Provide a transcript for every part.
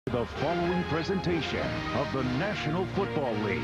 The following presentation of the National Football League.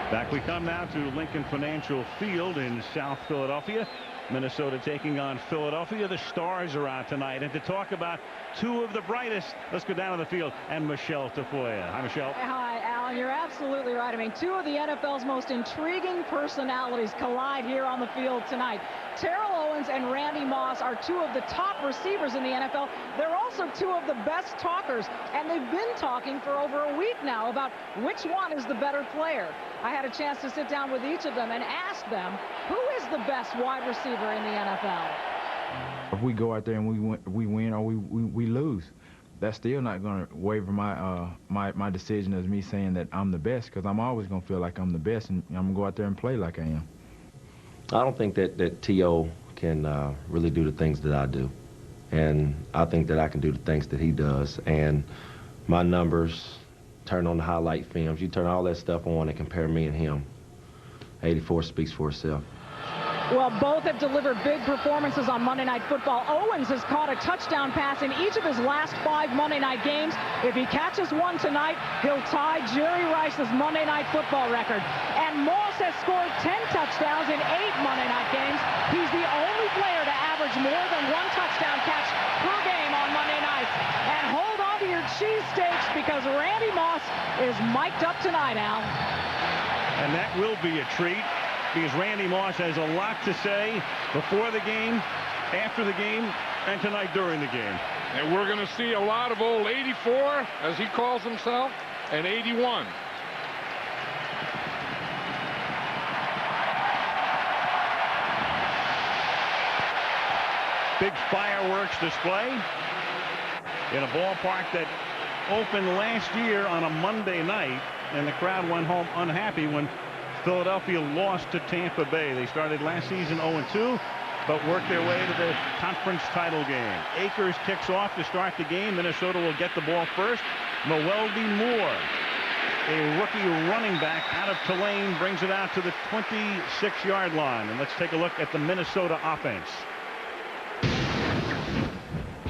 Back we come now to Lincoln Financial Field in South Philadelphia. Minnesota taking on Philadelphia. The Stars are out tonight. And to talk about two of the brightest, let's go down to the field. And Michele Tafoya. Hi, Michele. Hi, Alan. You're absolutely right. I mean, two of the NFL's most intriguing personalities collide here on the field tonight. Terrell Owens and Randy Moss are two of the top receivers in the NFL. They're also two of the best talkers, and they've been talking for over a week now about which one is the better player. I had a chance to sit down with each of them and ask them, who is the best wide receiver in the NFL? If we go out there and we win or we lose, that's still not going to waver my decision as me saying that I'm the best, because I'm always going to feel like I'm the best, and I'm going to go out there and play like I am. I don't think that T.O. can really do the things that I do. And I think that I can do the things that he does. And my numbers, turn on the highlight films, you turn all that stuff on and compare me and him. 84 speaks for itself. Well, both have delivered big performances on Monday Night Football. Owens has caught a touchdown pass in each of his last 5 Monday night games. If he catches one tonight, he'll tie Jerry Rice's Monday Night Football record. And Moss has scored 10 touchdowns in 8 Monday night games. He's the only player to average more than 1 touchdown catch per game on Monday nights. And hold on to your cheesesteaks, because Randy Moss is mic'd up tonight, Al. And that will be a treat, because Randy Moss has a lot to say before the game, after the game, and tonight during the game. And we're going to see a lot of old 84, as he calls himself, and 81. Big fireworks display in a ballpark that opened last year on a Monday night, and the crowd went home unhappy when Philadelphia lost to Tampa Bay. They started last season 0-2, but worked their way to the conference title game. Akers kicks off to start the game. Minnesota will get the ball first. Moeldy Moore, a rookie running back out of Tulane, brings it out to the 26-yard line. And let's take a look at the Minnesota offense.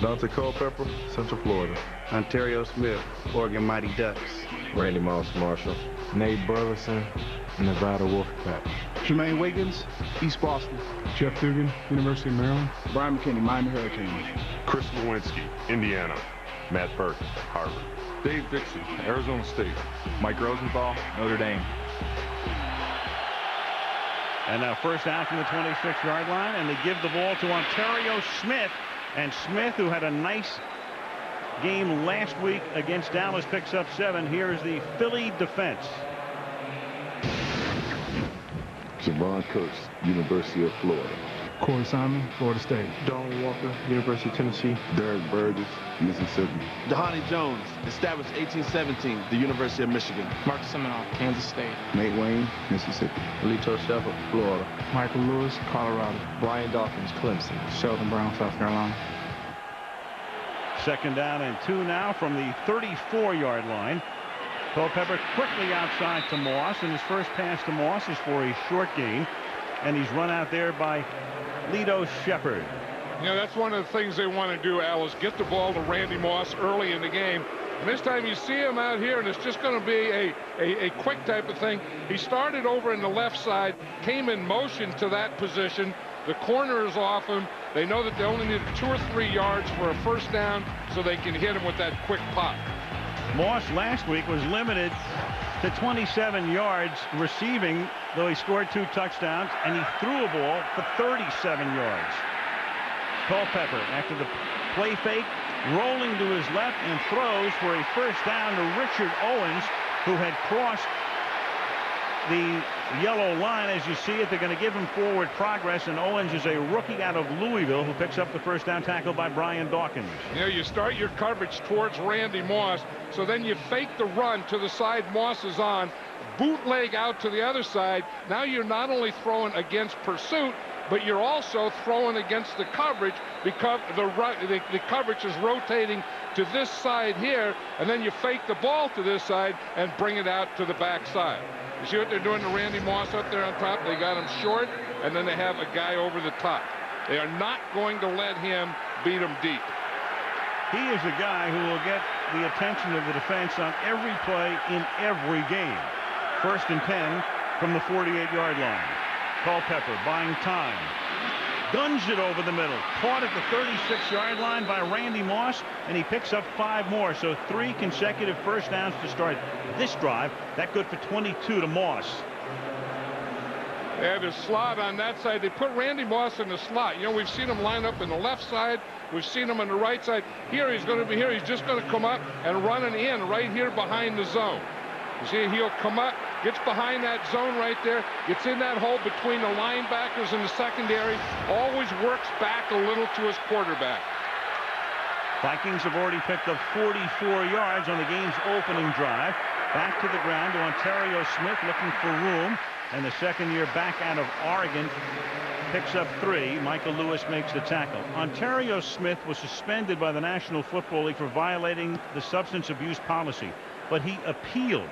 Dante Culpepper, Central Florida. Ontario Smith, Oregon Mighty Ducks. Randy Moss, Marshall. Nate Burleson, Nevada Wolfpack. Jermaine Wiggins, East Boston. Jeff Dugan, University of Maryland. Brian McKinney, Miami Hurricanes. Chris Lewinsky, Indiana. Matt Perkins, Harvard. Dave Dixon, Arizona State. Mike Rosenthal, Notre Dame. And now first down from the 26-yard line, and they give the ball to Ontario Smith. And Smith, who had a nice game last week against Dallas, picks up 7. Here's the Philly defense. Javon Curse, University of Florida. Corey Simon, Florida State. Donald Walker, University of Tennessee. Derek Burgess, Mississippi. Dhani Jones, established 1817, the University of Michigan. Marcus Seminoff, Kansas State. Nate Wayne, Mississippi. Lito Shepard, Florida. Michael Lewis, Colorado. Brian Dawkins, Clemson. Sheldon Brown, South Carolina. Second down and 2 now from the 34-yard line. Culpepper quickly outside to Moss, and his first pass to Moss is for a short gain, and he's run out there by Lito Shepard. You know, that's one of the things they want to do, Al, is get the ball to Randy Moss early in the game. And this time you see him out here, and it's just going to be a quick type of thing. He started over in the left side, came in motion to that position. The corner is off him. They know that they only need 2 or 3 yards for a first down, so they can hit him with that quick pop. Moss last week was limited to 27 yards receiving, though he scored 2 touchdowns, and he threw a ball for 37 yards. Culpepper, after the play fake, rolling to his left and throws for a first down to Richard Owens, who had crossed the yellow line. As you see it, they're going to give him forward progress, and Owens is a rookie out of Louisville who picks up the first down tackle by Brian Dawkins. You know, you start your coverage towards Randy Moss, so then you fake the run to the side Moss is on, bootleg out to the other side. Now you're not only throwing against pursuit, but you're also throwing against the coverage, because the coverage is rotating to this side here, and then you fake the ball to this side and bring it out to the back side. You see what they're doing to Randy Moss up there on top? They got him short, and then they have a guy over the top. They are not going to let him beat him deep. He is a guy who will get the attention of the defense on every play in every game. 1st and 10 from the 48-yard line. Culpepper buying time. Guns it over the middle. Caught at the 36-yard line by Randy Moss, and he picks up 5 more. So 3 consecutive first downs to start this drive. That good for 22 to Moss. They have his slot on that side. They put Randy Moss in the slot. You know, we've seen him line up in the left side. We've seen him on the right side. Here he's going to be here. He's just going to come up and run an in right here behind the zone. You see, he'll come up, gets behind that zone right there, gets in that hole between the linebackers and the secondary, always works back a little to his quarterback. Vikings have already picked up 44 yards on the game's opening drive. Back to the ground to Ontario Smith, looking for room. And the second-year back out of Oregon picks up 3. Michael Lewis makes the tackle. Ontario Smith was suspended by the National Football League for violating the substance abuse policy, but he appealed.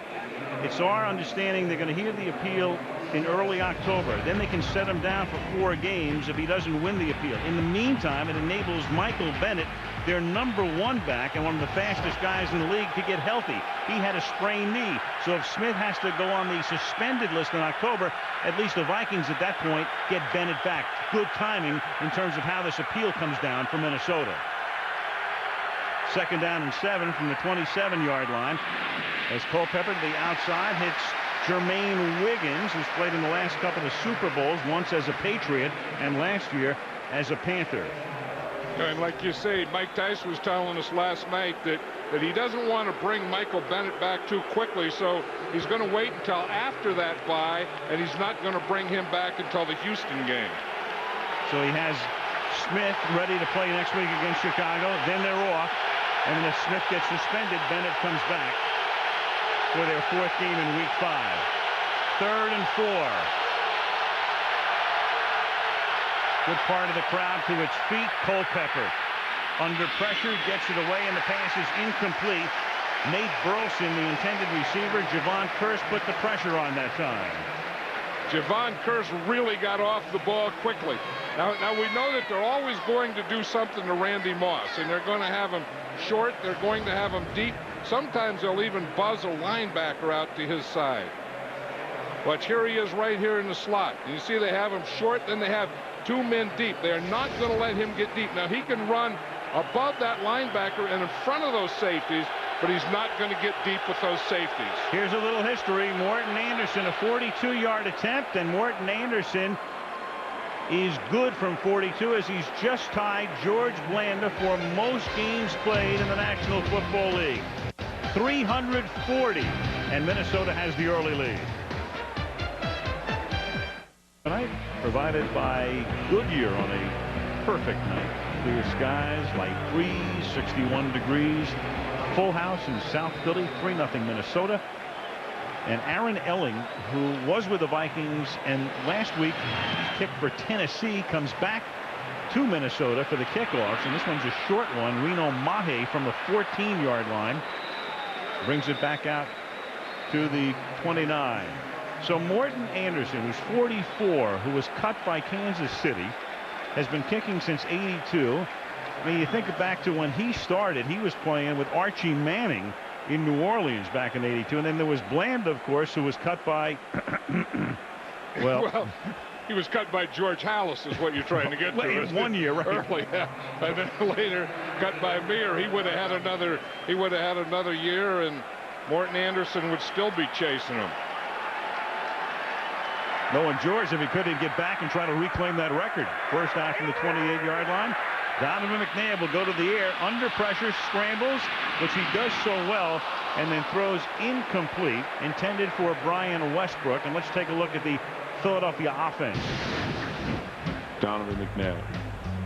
It's our understanding they're going to hear the appeal in early October. Then they can set him down for 4 games if he doesn't win the appeal. In the meantime, it enables Michael Bennett, their #1 back and one of the fastest guys in the league, to get healthy. He had a sprained knee, so if Smith has to go on the suspended list in October, at least the Vikings at that point get Bennett back. Good timing in terms of how this appeal comes down for Minnesota. 2nd down and 7 from the 27-yard line as Culpepper to the outside hits Jermaine Wiggins, who's played in the last couple of Super Bowls, once as a Patriot and last year as a Panther. And like you say, Mike Tyson was telling us last night that he doesn't want to bring Michael Bennett back too quickly, so he's going to wait until after that bye, and he's not going to bring him back until the Houston game. So he has Smith ready to play next week against Chicago. Then they're off, and then if Smith gets suspended, Bennett comes back for their 4th game in week 5. 3rd and 4. Good part of the crowd to its feet. Culpepper under pressure, gets it away, and the pass is incomplete. Nate Burleson, the intended receiver. Javon Curse put the pressure on that time. Javon Curse really got off the ball quickly. Now we know that they're always going to do something to Randy Moss, and they're going to have him short. They're going to have him deep. Sometimes they'll even buzz a linebacker out to his side. But here he is right here in the slot. You see they have him short, then they have 2 men deep. They are not going to let him get deep. Now he can run above that linebacker and in front of those safeties, but he's not going to get deep with those safeties. Here's a little history. Morton Anderson, a 42-yard attempt, and Morton Anderson is good from 42 as he's just tied George Blanda for most games played in the National Football League. 340, and Minnesota has the early lead. Tonight provided by Goodyear on a perfect night. Clear skies, light breeze, 61 degrees. Full house in South Philly, 3-0 Minnesota. And Aaron Elling, who was with the Vikings and last week kicked for Tennessee, comes back to Minnesota for the kickoffs. And this one's a short one. Reno Mahe from the 14-yard line brings it back out to the 29. So Morton Anderson, who's 44, who was cut by Kansas City, has been kicking since '82. I mean, you think back to when he started, he was playing with Archie Manning in New Orleans back in '82. And then there was Blanda, of course, who was cut by, well, he was cut by George Hallis is what you're trying to get to. In 1 year, right? Early, yeah. And then later cut by Meir. He would have had another year, and Morton Anderson would still be chasing him. Knowing George, if he could, he'd get back and try to reclaim that record. First down from the 28-yard line. Donovan McNabb will go to the air under pressure, scrambles, which he does so well, and then throws incomplete, intended for Brian Westbrook. And let's take a look at the Philadelphia offense. Donovan McNabb,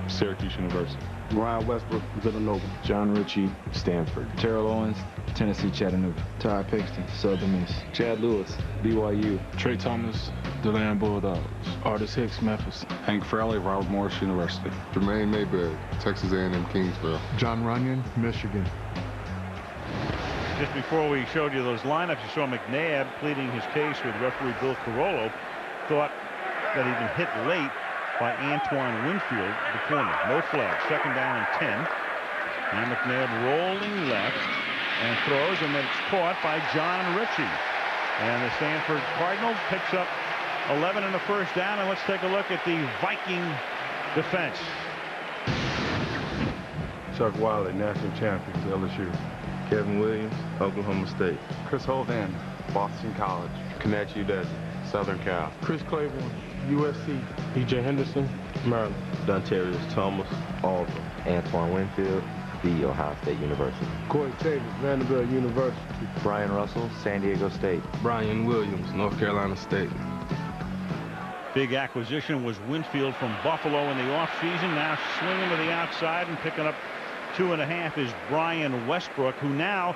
Syracuse University. Brian Westbrook, Villanova. John Ritchie, Stanford. Terrell Owens, Tennessee Chattanooga. Ty Pinkston, Southern Miss. Chad Lewis, BYU. Trey Thomas, DeLand Bulldogs. Artis Hicks, Memphis. Hank Fraley, Robert Morris University. Jermaine Mayberry, Texas A&M Kingsville. John Runyon, Michigan. Just before we showed you those lineups, you saw McNabb pleading his case with referee Bill Carollo. Thought that he'd been hit late by Antoine Winfield, the corner. No flag. 2nd down and 10. Now McNabb rolling left and throws, and then it's caught by John Ritchie. And the Stanford Cardinals picks up 11 and a first down. And let's take a look at the Viking defense. Chuck Wiley, national champions, LSU. Kevin Williams, Oklahoma State. Chris Hovan, Boston College. Kanachi Udeze, Southern Cal. Chris Claiborne, USC. E.J. Henderson, Maryland. Dontarius Thomas, Auburn. Antoine Winfield, The Ohio State University. Corey Taylor, Vanderbilt University. Brian Russell, San Diego State. Brian Williams, North Carolina State. Big acquisition was Winfield from Buffalo in the offseason. Now swinging to the outside and picking up 2.5 is Brian Westbrook, who now,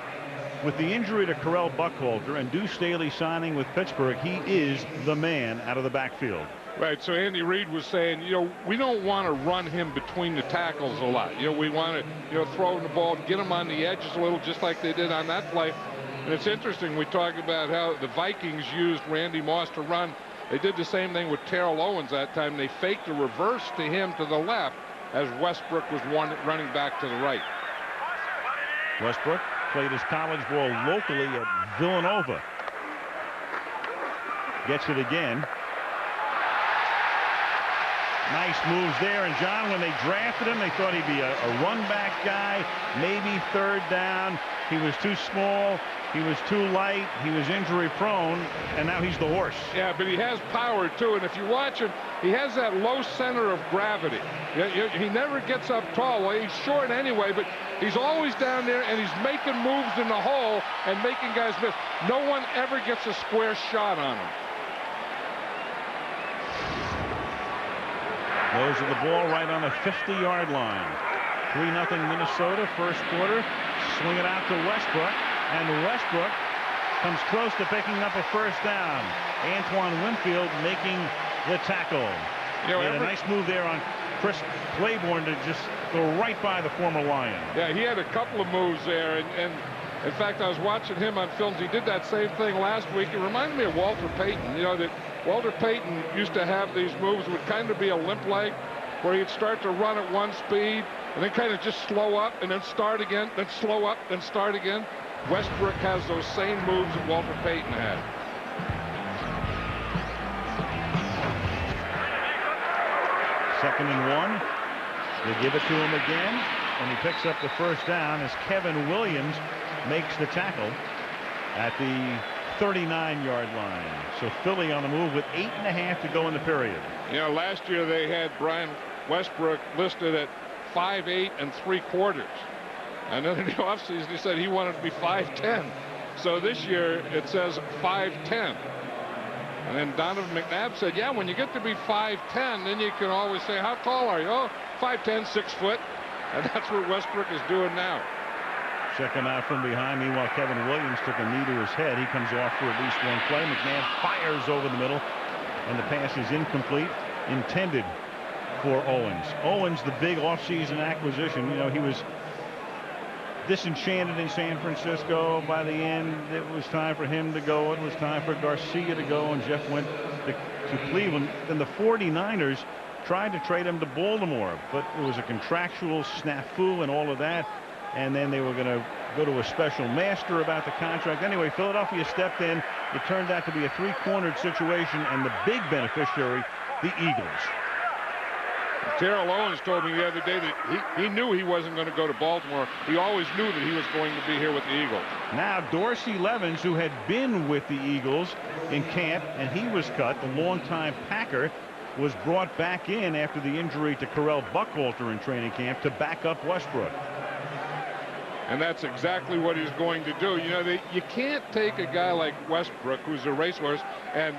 with the injury to Carell Buckhalter and Deuce Staley signing with Pittsburgh, he is the man out of the backfield. Right, so Andy Reid was saying, we don't want to run him between the tackles a lot. We want to, throw him the ball, get him on the edges a little, just like they did on that play. And it's interesting, we talk about how the Vikings used Randy Moss to run. They did the same thing with Terrell Owens that time. They faked a reverse to him to the left as Westbrook was running back to the right. Westbrook played his college ball locally at Villanova. Gets it again. Nice moves there. And John, when they drafted him, they thought he'd be a run back guy, maybe 3rd down. He was too small. He was too light. He was injury prone. And now he's the horse. Yeah, but he has power, too. And if you watch him, he has that low center of gravity. He never gets up tall. Well, he's short anyway, but he's always down there, and he's making moves in the hole and making guys miss. No one ever gets a square shot on him. Those are the ball right on the 50-yard line. 3-0 Minnesota, first quarter. Swing it out to Westbrook, and Westbrook comes close to picking up a first down. Antoine Winfield making the tackle. He had a nice move there on Chris Claiborne to just go right by the former Lion. Yeah, he had a couple of moves there, and in fact, I was watching him on films. He did that same thing last week. It reminded me of Walter Payton. That Walter Payton used to have these moves, would kind of be a limp leg, where he'd start to run at one speed and then kind of just slow up and then start again, then slow up, then start again. Westbrook has those same moves that Walter Payton had. Second and 1. They give it to him again, and he picks up the first down as Kevin Williams makes the tackle at the 39-yard line. So Philly on the move with 8.5 to go in the period. Last year they had Brian Westbrook listed at 5'8" and 3/4. And then in the offseason he said he wanted to be 5'10". So this year it says 5'10". And then Donovan McNabb said, yeah, when you get to be 5'10", then you can always say, how tall are you? Oh, 5'10", 6 foot. And that's what Westbrook is doing now. Checking out from behind. Meanwhile, Kevin Williams took a knee to his head. He comes off for at least one play. McNabb fires over the middle, and the pass is incomplete, intended for Owens. Owens, the big offseason acquisition. He was disenchanted in San Francisco. By the end, it was time for him to go. It was time for Garcia to go, and Jeff went to Cleveland. Then the 49ers tried to trade him to Baltimore, but it was a contractual snafu and all of that. And then they were going to go to a special master about the contract. Anyway, Philadelphia stepped in. It turned out to be a 3-cornered situation, and the big beneficiary, the Eagles. Terrell Owens told me the other day that he knew he wasn't going to go to Baltimore. He always knew that he was going to be here with the Eagles. Now Dorsey Levens, who had been with the Eagles in camp, and he was cut, the longtime Packer, was brought back in after the injury to Carell Buckhalter in training camp to back up Westbrook. And that's exactly what he's going to do. You can't take a guy like Westbrook, who's a racehorse, and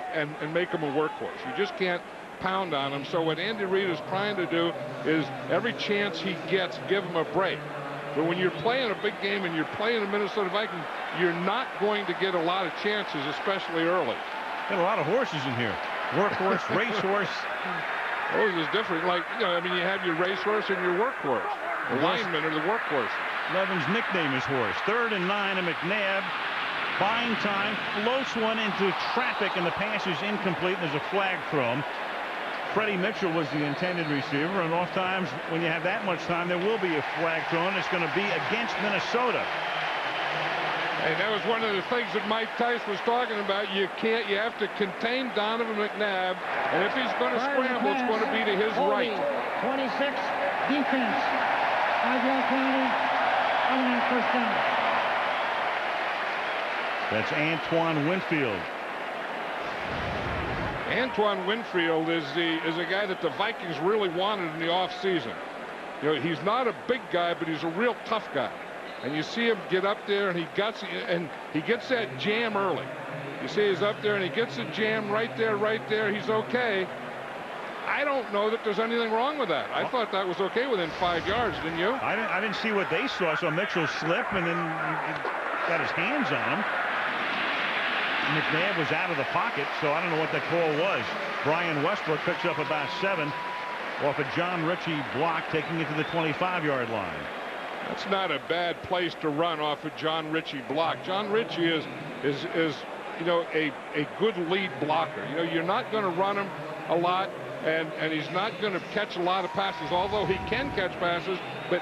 make him a workhorse. You just can't pound on him. So what Andy Reid is trying to do is every chance he gets, give him a break. But when you're playing a big game and you're playing the Minnesota Vikings, you're not going to get a lot of chances, especially early. Got a lot of horses in here. Workhorse, racehorse. Those is different. Like, you have your racehorse and your workhorse. The linemen are the workhorses. Levin's nickname is Horse. 3rd and 9, and McNabb buying time, floats one into traffic, and the pass is incomplete, and there's a flag thrown. Freddie Mitchell was the intended receiver, and oftentimes when you have that much time, there will be a flag thrown. It's going to be against Minnesota. Hey, that was one of the things that Mike Tice was talking about. You have to contain Donovan McNabb, and if he's going to scramble, it's going to be to his 40, right. 26, defense, 5-yard penalty, and first down. That's Antoine Winfield. Antoine Winfield is a guy that the Vikings really wanted in the offseason. You know, he's not a big guy, but he's a real tough guy. And you see him get up there, and he gets that jam early. You see he's up there, and he gets the jam right there. He's okay. I don't know that there's anything wrong with that. I thought that was okay within 5 yards, didn't you? I didn't see what they saw. So Mitchell slip, and then got his hands on him. McNabb was out of the pocket, so I don't know what that call was. Brian Westbrook picks up about 7 off a John Ritchie block, taking it to the 25-yard line. That's not a bad place to run off a John Ritchie block. John Ritchie is you know, a good lead blocker. You know, you're not going to run him a lot, and he's not going to catch a lot of passes, although he can catch passes, but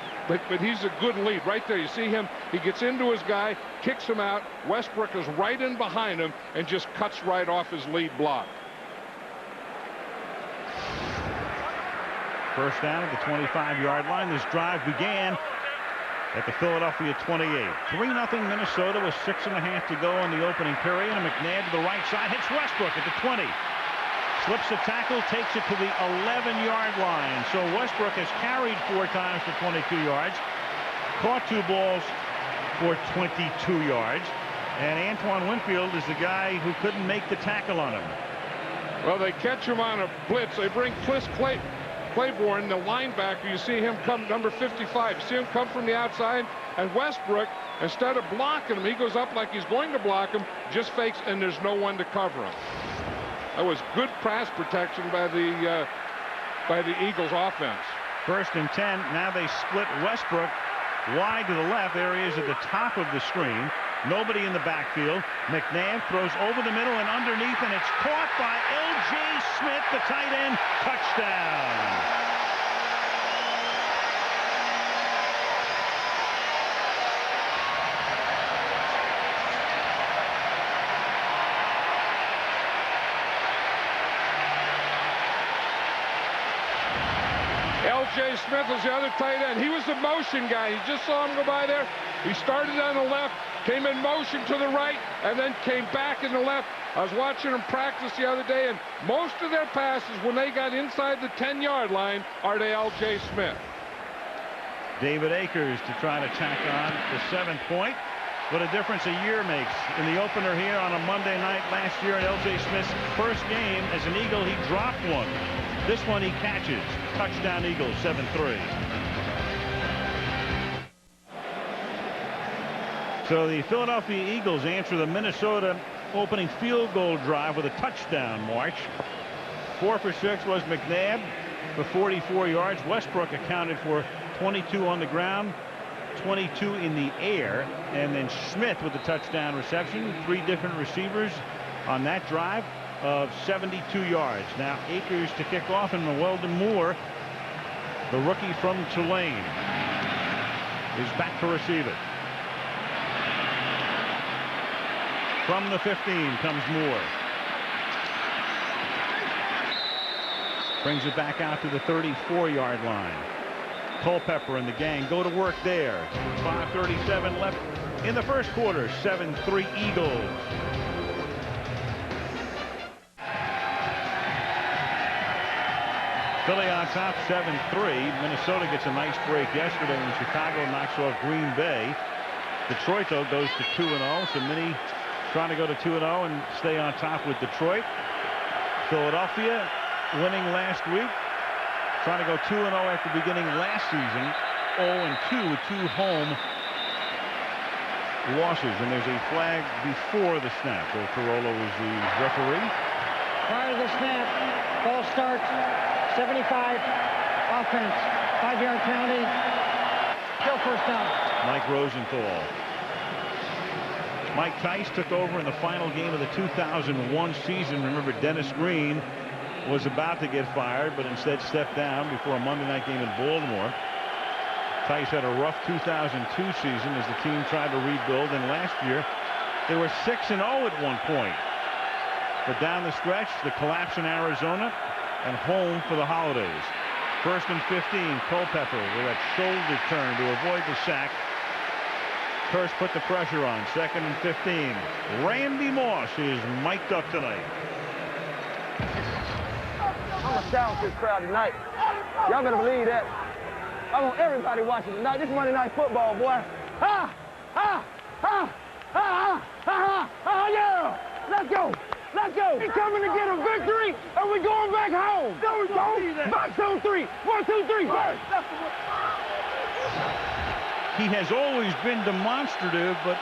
he's a good lead right there. You see him, he gets into his guy, kicks him out. Westbrook is right in behind him and just cuts right off his lead block. First down at the 25-yard line. This drive began at the Philadelphia 28. 3-0 Minnesota with 6.5 to go in the opening period. And McNabb to the right side hits Westbrook at the 20. Slips a tackle, takes it to the 11-yard line. So Westbrook has carried 4 times for 22 yards, caught 2 balls for 22 yards. And Antoine Winfield is the guy who couldn't make the tackle on him. Well, they catch him on a blitz. They bring Chris Claiborne, the linebacker. You see him come, number 55. You see him come from the outside, and Westbrook, instead of blocking him, he goes up like he's going to block him, just fakes, and there's no one to cover him. That was good pass protection by the Eagles offense. 1st and 10. Now they split Westbrook wide to the left. There he is at the top of the screen. Nobody in the backfield. McNabb throws over the middle and underneath, and it's caught by L.J. Smith, the tight end. Touchdown. L.J. Smith was the other tight end. He was the motion guy. You just saw him go by there. He started on the left, came in motion to the right, and then came back in the left. I was watching them practice the other day, and most of their passes, when they got inside the 10-yard line, are to L.J. Smith. David Akers to try to tack on the 7th point. What a difference a year makes. In the opener here on a Monday night last year in L.J. Smith's first game as an Eagle, he dropped one. This one he catches. Touchdown Eagles, 7-3. So the Philadelphia Eagles answer the Minnesota opening field goal drive with a touchdown march. 4 for 6 was McNabb for 44 yards. Westbrook accounted for 22 on the ground, 22 in the air, and then Smith with the touchdown reception. 3 different receivers on that drive of 72 yards. Now Akers to kick off, and Weldon Moore, the rookie from Tulane, is back to receive it. From the 15 comes Moore. Brings it back out to the 34-yard line. Culpepper and the gang go to work there. 5:37 left in the first quarter. 7-3 Eagles. Philly on top, 7-3. Minnesota gets a nice break yesterday when Chicago knocks off Green Bay. Detroit, though, goes to 2-0. So Minnie trying to go to 2-0 and stay on top with Detroit. Philadelphia winning last week, trying to go 2-0 after beginning last season. 0-2 with 2 home losses. And there's a flag before the snap. So Carollo was the referee. Prior to the snap, ball starts, 75, offense, 5-yard penalty, still first down. Mike Rosenthal. Mike Tice took over in the final game of the 2001 season. Remember, Dennis Green was about to get fired, but instead stepped down before a Monday night game in Baltimore. Tice had a rough 2002 season as the team tried to rebuild, and last year they were 6-0 at one point. But down the stretch, the collapse in Arizona and home for the holidays. 1st and 15, Culpepper with that shoulder turn to avoid the sack. Hurst put the pressure on. 2nd and 15. Randy Moss is mic'd up tonight. I'm going to challenge this crowd tonight. Y'all better believe that. I want everybody watching tonight. This Monday Night Football, boy. Ha! Ha! Ha! Ha! Ha! Ha! Yeah! Let's go! Let's go! We're coming to get a victory, and we're going back home. There we go. Box on 3. 1, 2, 3. He has always been demonstrative, but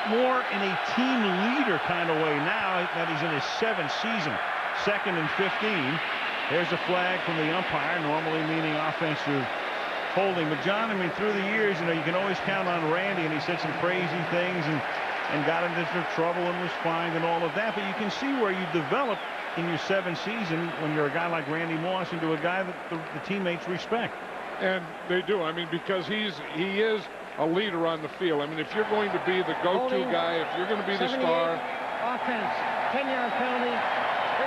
more in a team leader kind of way now that he's in his 7th season. 2nd and 15. There's a flag from the umpire, normally meaning offensive holding. But John, I mean, through the years, you know, you can always count on Randy, and he said some crazy things and got into some trouble and was fined and all of that. But you can see where you develop in your 7th season when you're a guy like Randy Moss into a guy that the teammates respect. And they do. I mean, because he is a leader on the field. I mean, if you're going to be the go-to guy, if you're going to be the star. Offense, 10-yard penalty.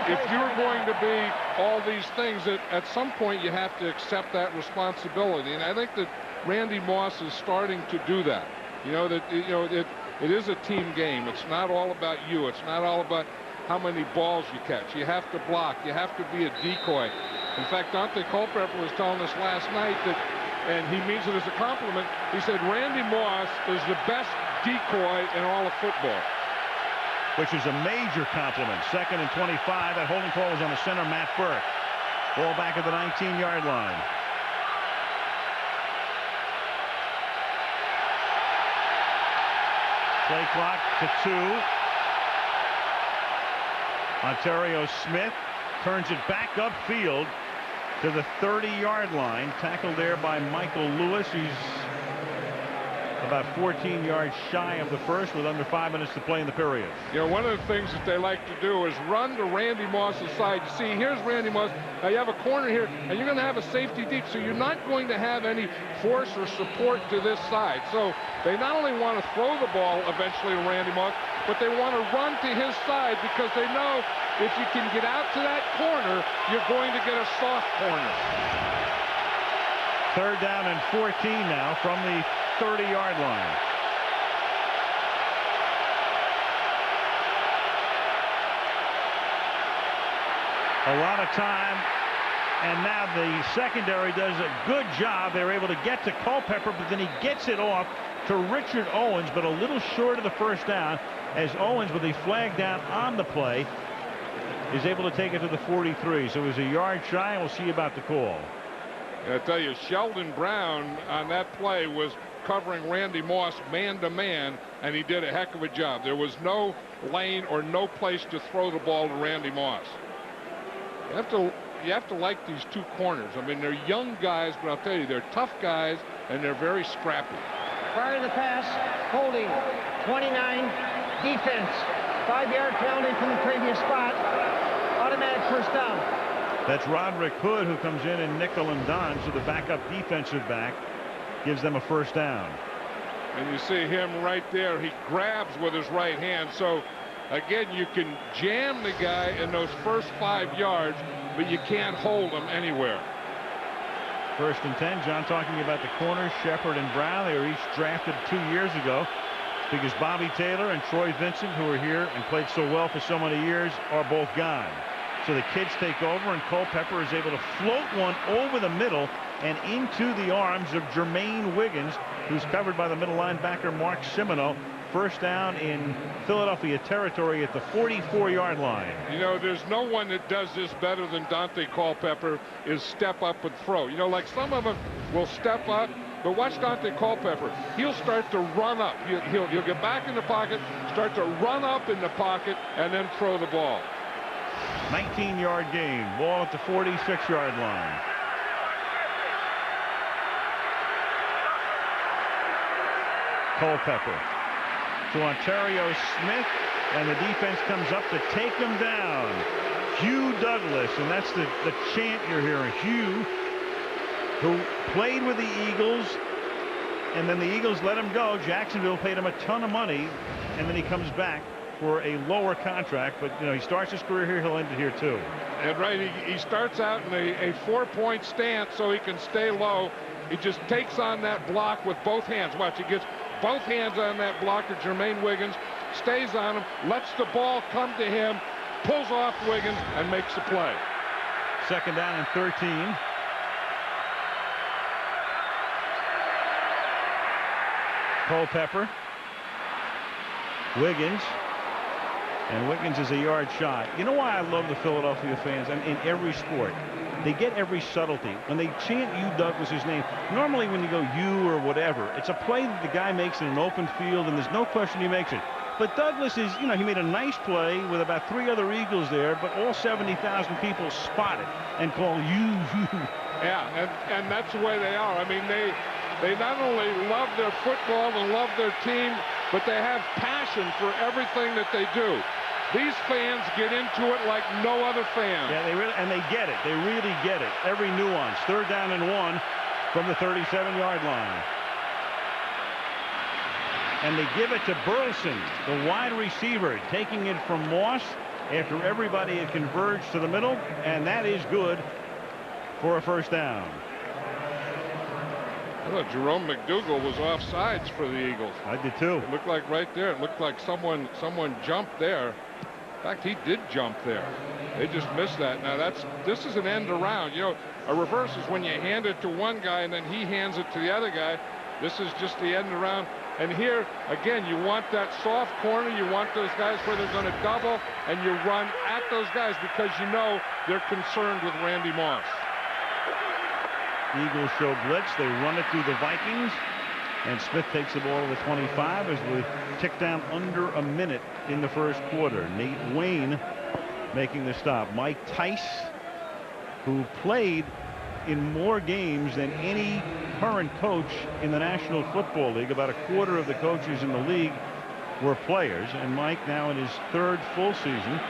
If you're going to be all these things, at some point you have to accept that responsibility. And I think that Randy Moss is starting to do that. You know, that it is a team game. It's not all about you. It's not all about how many balls you catch. You have to block. You have to be a decoy. In fact, Dante Culpepper was telling us last night that, and he means it as a compliment, he said Randy Moss is the best decoy in all of football. Which is a major compliment. 2nd and 25. That holding call was on the center, Matt Burke. Ball back at the 19-yard line. Play clock to 2. Ontario Smith turns it back upfield to the 30-yard line. Tackled there by Michael Lewis. He's about 14 yards shy of the first with under 5 minutes to play in the period. You know, one of the things that they like to do is run to Randy Moss's side. You see, here's Randy Moss. Now you have a corner here, and you're going to have a safety deep, so you're not going to have any force or support to this side. So they not only want to throw the ball eventually to Randy Moss, but they want to run to his side because they know if you can get out to that corner, you're going to get a soft corner. 3rd down and 14 now from the 30-yard line. A lot of time, and now the secondary does a good job. They're able to get to Culpepper, but then he gets it off to Richard Owens, but a little short of the first down, as Owens, with a flag down on the play, is able to take it to the 43. So it was a yard shy, and we'll see about the call. I tell you, Sheldon Brown on that play was covering Randy Moss man-to-man, and he did a heck of a job. There was no lane or no place to throw the ball to Randy Moss. You have to like these two corners. I mean, they're young guys, but I'll tell you, they're tough guys, and they're very scrappy. Prior to the pass, holding, 29, defense, 5-yard penalty from the previous spot, automatic first down. That's Roderick Hood, who comes in nickel and dime, so the backup defensive back gives them a first down. And you see him right there. He grabs with his right hand. So, again, you can jam the guy in those first 5 yards, but you can't hold him anywhere. 1st and 10. John talking about the corners, Shepard and Brown. They were each drafted 2 years ago because Bobby Taylor and Troy Vincent, who were here and played so well for so many years, are both gone. So the kids take over, and Culpepper is able to float one over the middle and into the arms of Jermaine Wiggins, who's covered by the middle linebacker Mark Simino. First down in Philadelphia territory at the 44-yard line. You know, there's no one that does this better than Dante Culpepper, is step up and throw. You know, like some of them will step up, but watch Dante Culpepper. He'll start to run up. He'll get back in the pocket, start to run up in the pocket, and then throw the ball. 19-yard gain. Ball at the 46-yard line. Culpepper to Ontario Smith, and the defense comes up to take him down. Hugh Douglas, and that's the chant you're hearing. Hugh, who played with the Eagles, and then the Eagles let him go. Jacksonville paid him a ton of money, and then he comes back for a lower contract. But he starts his career here, he'll end it here too. And right, he starts out in a 4-point stance so he can stay low. He just takes on that block with both hands. Watch, he gets both hands on that blocker, Jermaine Wiggins, stays on him, lets the ball come to him, pulls off Wiggins, and makes the play. Second down and 13. Culpepper, Wiggins, and Wiggins is a yard shy. You know why I love the Philadelphia fans, and in every sport, they get every subtlety. When they chant Hugh Douglas's name, normally when you go you or whatever, it's a play that the guy makes in an open field, and there's no question he makes it. But Douglas is, he made a nice play with about 3 other Eagles there, but all 70,000 people spot it and call you. Yeah, and that's the way they are. I mean, they not only love their football and love their team, but they have passion for everything that they do. These fans get into it like no other fan. Yeah, they get it. They really get it. Every nuance. Third down and 1 from the 37-yard line. And they give it to Burleson, the wide receiver, taking it from Moss after everybody had converged to the middle, and that is good for a first down. I thought Jerome McDougal was offsides for the Eagles. I did too. It looked like right there. It looked like someone jumped there. In fact, he did jump there. They just missed that. Now this is an end around. A reverse is when you hand it to one guy and then he hands it to the other guy. This is just the end around. And here, again, you want that soft corner. You want those guys where they're going to double, and you run at those guys because they're concerned with Randy Moss. Eagles show blitz. They run it through the Vikings, and Smith takes the ball to the 25 as we tick down under a minute in the first quarter. Nate Wayne making the stop. Mike Tice, who played in more games than any current coach in the National Football League. About a quarter of the coaches in the league were players, and Mike now in his 3rd full season.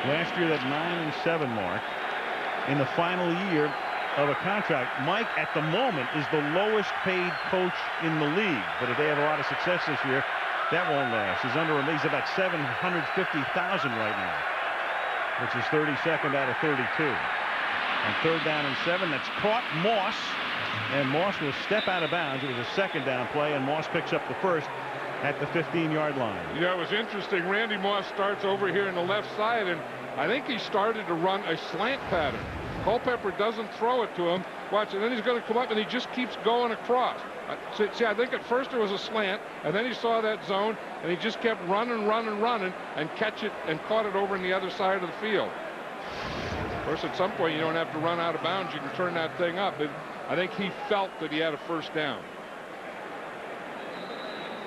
Last year, that 9-7 mark in the final year of a contract. Mike at the moment is the lowest paid coach in the league, but if they have a lot of success this year, that won't last. He's about $750,000 right now, which is 32nd out of 32. And third down and 7, that's caught Moss, and Moss will step out of bounds. It was a second down play, and Moss picks up the first at the 15-yard line. Yeah, it was interesting. Randy Moss starts over here in the left side, and I think he started to run a slant pattern. Culpepper doesn't throw it to him. Watch, and then he's going to come up, and he just keeps going across. See, I think at first there was a slant, and then he saw that zone, and he just kept running, and caught it over on the other side of the field. Of course, at some point, you don't have to run out of bounds. You can turn that thing up. I think he felt that he had a first down.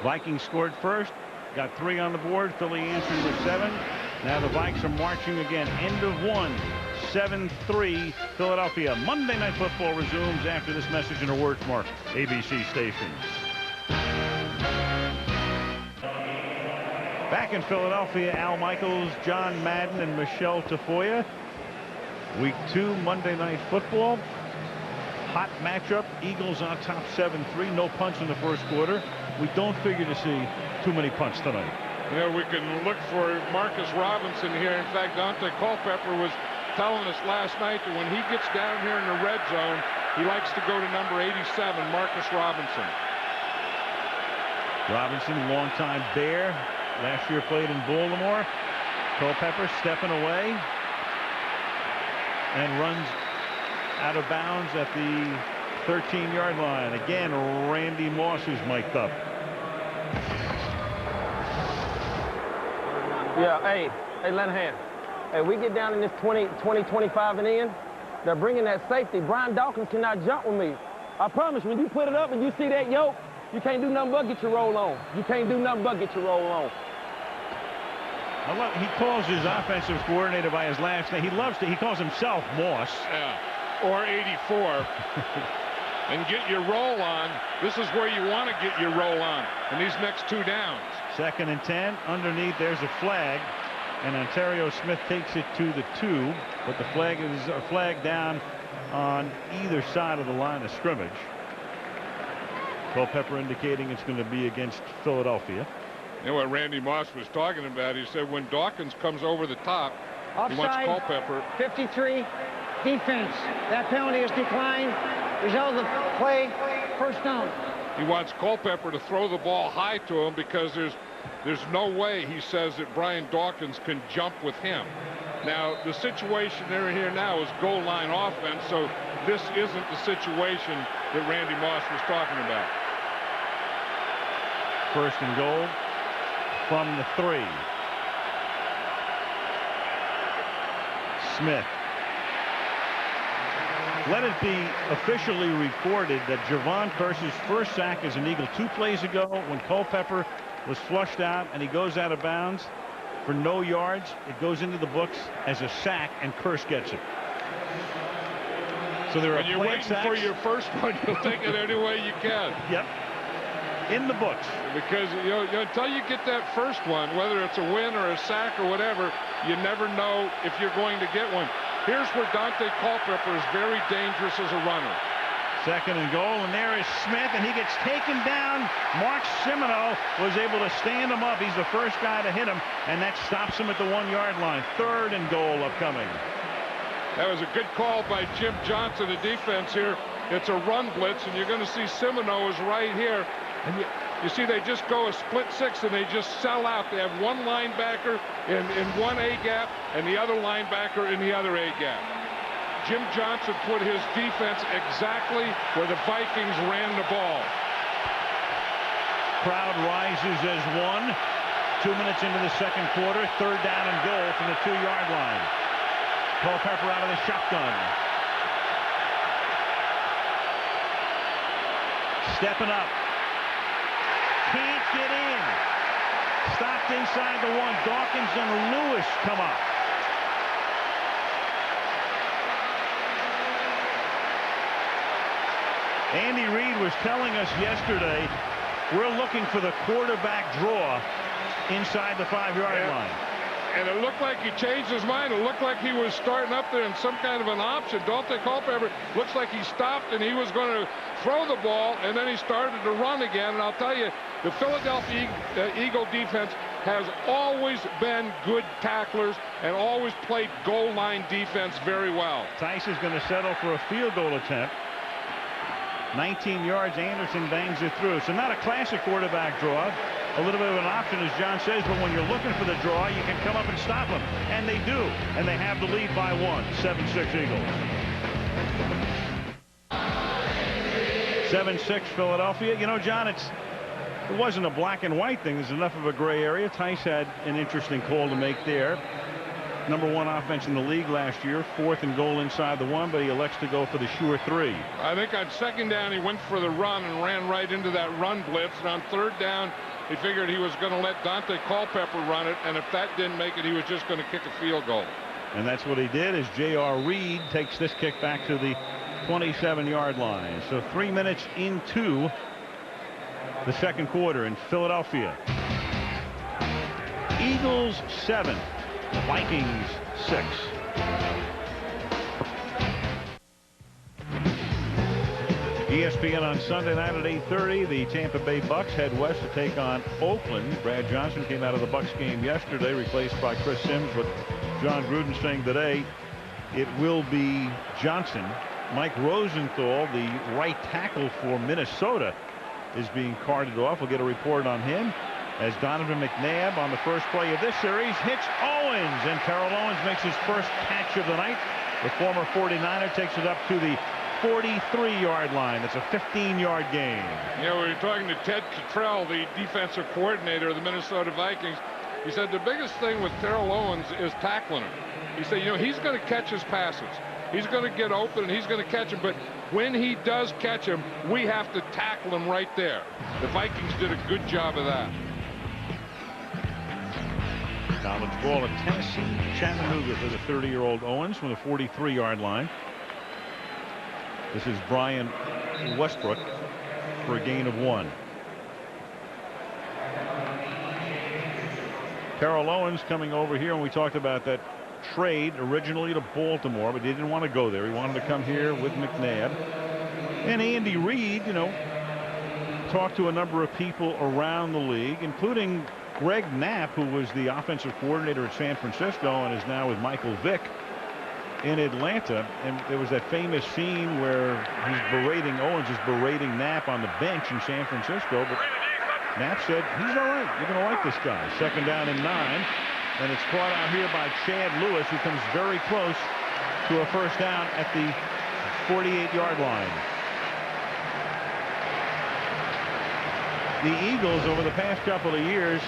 Vikings scored first, got 3 on the board. Philly answered with 7. Now the Vikes are marching again. End of 1, 7-3 Philadelphia. Monday Night Football resumes after this message and a word from our ABC stations. Back in Philadelphia, Al Michaels, John Madden, and Michele Tafoya. Week 2 Monday Night Football. Hot matchup. Eagles on top 7-3. No punch in the first quarter. We don't figure to see too many punts tonight. We can look for Marcus Robinson here. In fact, Dante Culpepper was telling us last night that when he gets down here in the red zone, he likes to go to number 87, Marcus Robinson. Robinson, longtime Bear. Last year played in Baltimore. Culpepper stepping away and runs out of bounds at the 13-yard line. Again, Randy Moss is mic'd up. Yeah, hey, Lenahan. Hey, we get down in this 20-25 and in, they're bringing that safety. Brian Dawkins cannot jump with me. I promise, when you put it up and you see that yoke, you can't do nothing but get your roll on. You can't do nothing but get your roll on. He calls his offensive coordinator by his last name. He calls himself Moss. Yeah, or 84. and get your roll on. This is where you want to get your roll on in these next 2 downs. 2nd and 10. Underneath, there's a flag, and Ontario Smith takes it to the 2, but the flag is a flag down on either side of the line of scrimmage. Culpepper indicating it's going to be against Philadelphia. You know what Randy Moss was talking about? He said when Dawkins comes over the top, he wants Offside, Culpepper. 53, defense. That penalty is declined. Result of the play, first down. He wants Culpepper to throw the ball high to him because there's no way, he says, that Brian Dawkins can jump with him. Now, the situation they're in here now is goal line offense, so this isn't the situation that Randy Moss was talking about. 1st and goal from the 3. Smith. Let it be officially recorded that Javon Kearse's first sack as an Eagle 2 plays ago when Culpepper was flushed out and he goes out of bounds for no yards. It goes into the books as a sack, and Kearse gets it. So there are when you're waiting sacks for your first one, you'll take it any way you can. Yep. In the books. Because until you get that first one, whether it's a win or a sack or whatever, you never know if you're going to get one. Here's where Dante Culpepper is very dangerous as a runner. 2nd and goal, and there is Smith, and he gets taken down. Mark Semino was able to stand him up. He's the first guy to hit him, and that stops him at the 1-yard line. 3rd and goal upcoming. That was a good call by Jim Johnson, the defense here. It's a run blitz, and you're going to see Semino is right here. And you see they just go a split 6 and they just sell out. They have one linebacker in one A gap and the other linebacker in the other A gap. Jim Johnson put his defense exactly where the Vikings ran the ball. Crowd rises as 1. 2 minutes into the 2nd quarter. 3rd down and goal from the 2-yard line. Culpepper out of the shotgun. Stepping up. Can't get in. Stopped inside the 1. Dawkins and Lewis come up. Andy Reid was telling us yesterday, we're looking for the quarterback draw inside the 5-yard line. And it looked like he changed his mind. It looked like he was starting up there in some kind of an option. Dante Culpepper looks like he stopped and he was going to throw the ball, and then he started to run again. And I'll tell you, the Philadelphia Eagle defense has always been good tacklers and always played goal line defense very well. Tice is going to settle for a field goal attempt. 19 yards, Anderson bangs it through. So not a classic quarterback draw. A little bit of an option, as John says, but when you're looking for the draw, you can come up and stop them. And they do. And they have the lead by 1. 7-6 Eagles. 7-6 Philadelphia. You know, John, it wasn't a black and white thing. There's enough of a gray area. Tice had an interesting call to make there. #1 offense in the league last year. 4th and goal inside the 1, but he elects to go for the sure 3. I think on 2nd down, he went for the run and ran right into that run blitz. And on 3rd down, he figured he was going to let Dante Culpepper run it. And if that didn't make it, he was just going to kick a field goal. And that's what he did as J.R. Reed takes this kick back to the 27-yard line. So 3 minutes into the 2nd quarter in Philadelphia. Eagles 7. Vikings 6. ESPN on Sunday night at 8:30. The Tampa Bay Bucks head west to take on Oakland. Brad Johnson came out of the Bucks game yesterday, replaced by Chris Sims, but John Gruden saying today it will be Johnson. Mike Rosenthal, the right tackle for Minnesota, is being carted off. We'll get a report on him as Donovan McNabb on the first play of this series hits Owens, and Terrell Owens makes his first catch of the night. The former 49er takes it up to the 43-yard line. It's a 15-yard gain. Yeah, we were talking to Ted Cottrell, the defensive coordinator of the Minnesota Vikings. He said the biggest thing with Terrell Owens is tackling him. He said, you know, he's going to catch his passes. He's going to get open and he's going to catch him, but when he does catch him, we have to tackle him right there. The Vikings did a good job of that. College ball at Tennessee, Chattanooga for the 30-year-old Owens from the 43-yard line. This is Brian Westbrook for a gain of 1. Terrell Owens coming over here, and we talked about that trade originally to Baltimore, but he didn't want to go there. He wanted to come here with McNabb. And Andy Reid, you know, talked to a number of people around the league, including Greg Knapp, who was the offensive coordinator at San Francisco and is now with Michael Vick in Atlanta. And there was that famous scene where Owens is berating Knapp on the bench in San Francisco, but Knapp said, he's all right. You're going to like this guy. 2nd down and 9. And it's caught out here by Chad Lewis, who comes very close to a 1st down at the 48-yard line. The Eagles, over the past couple of years,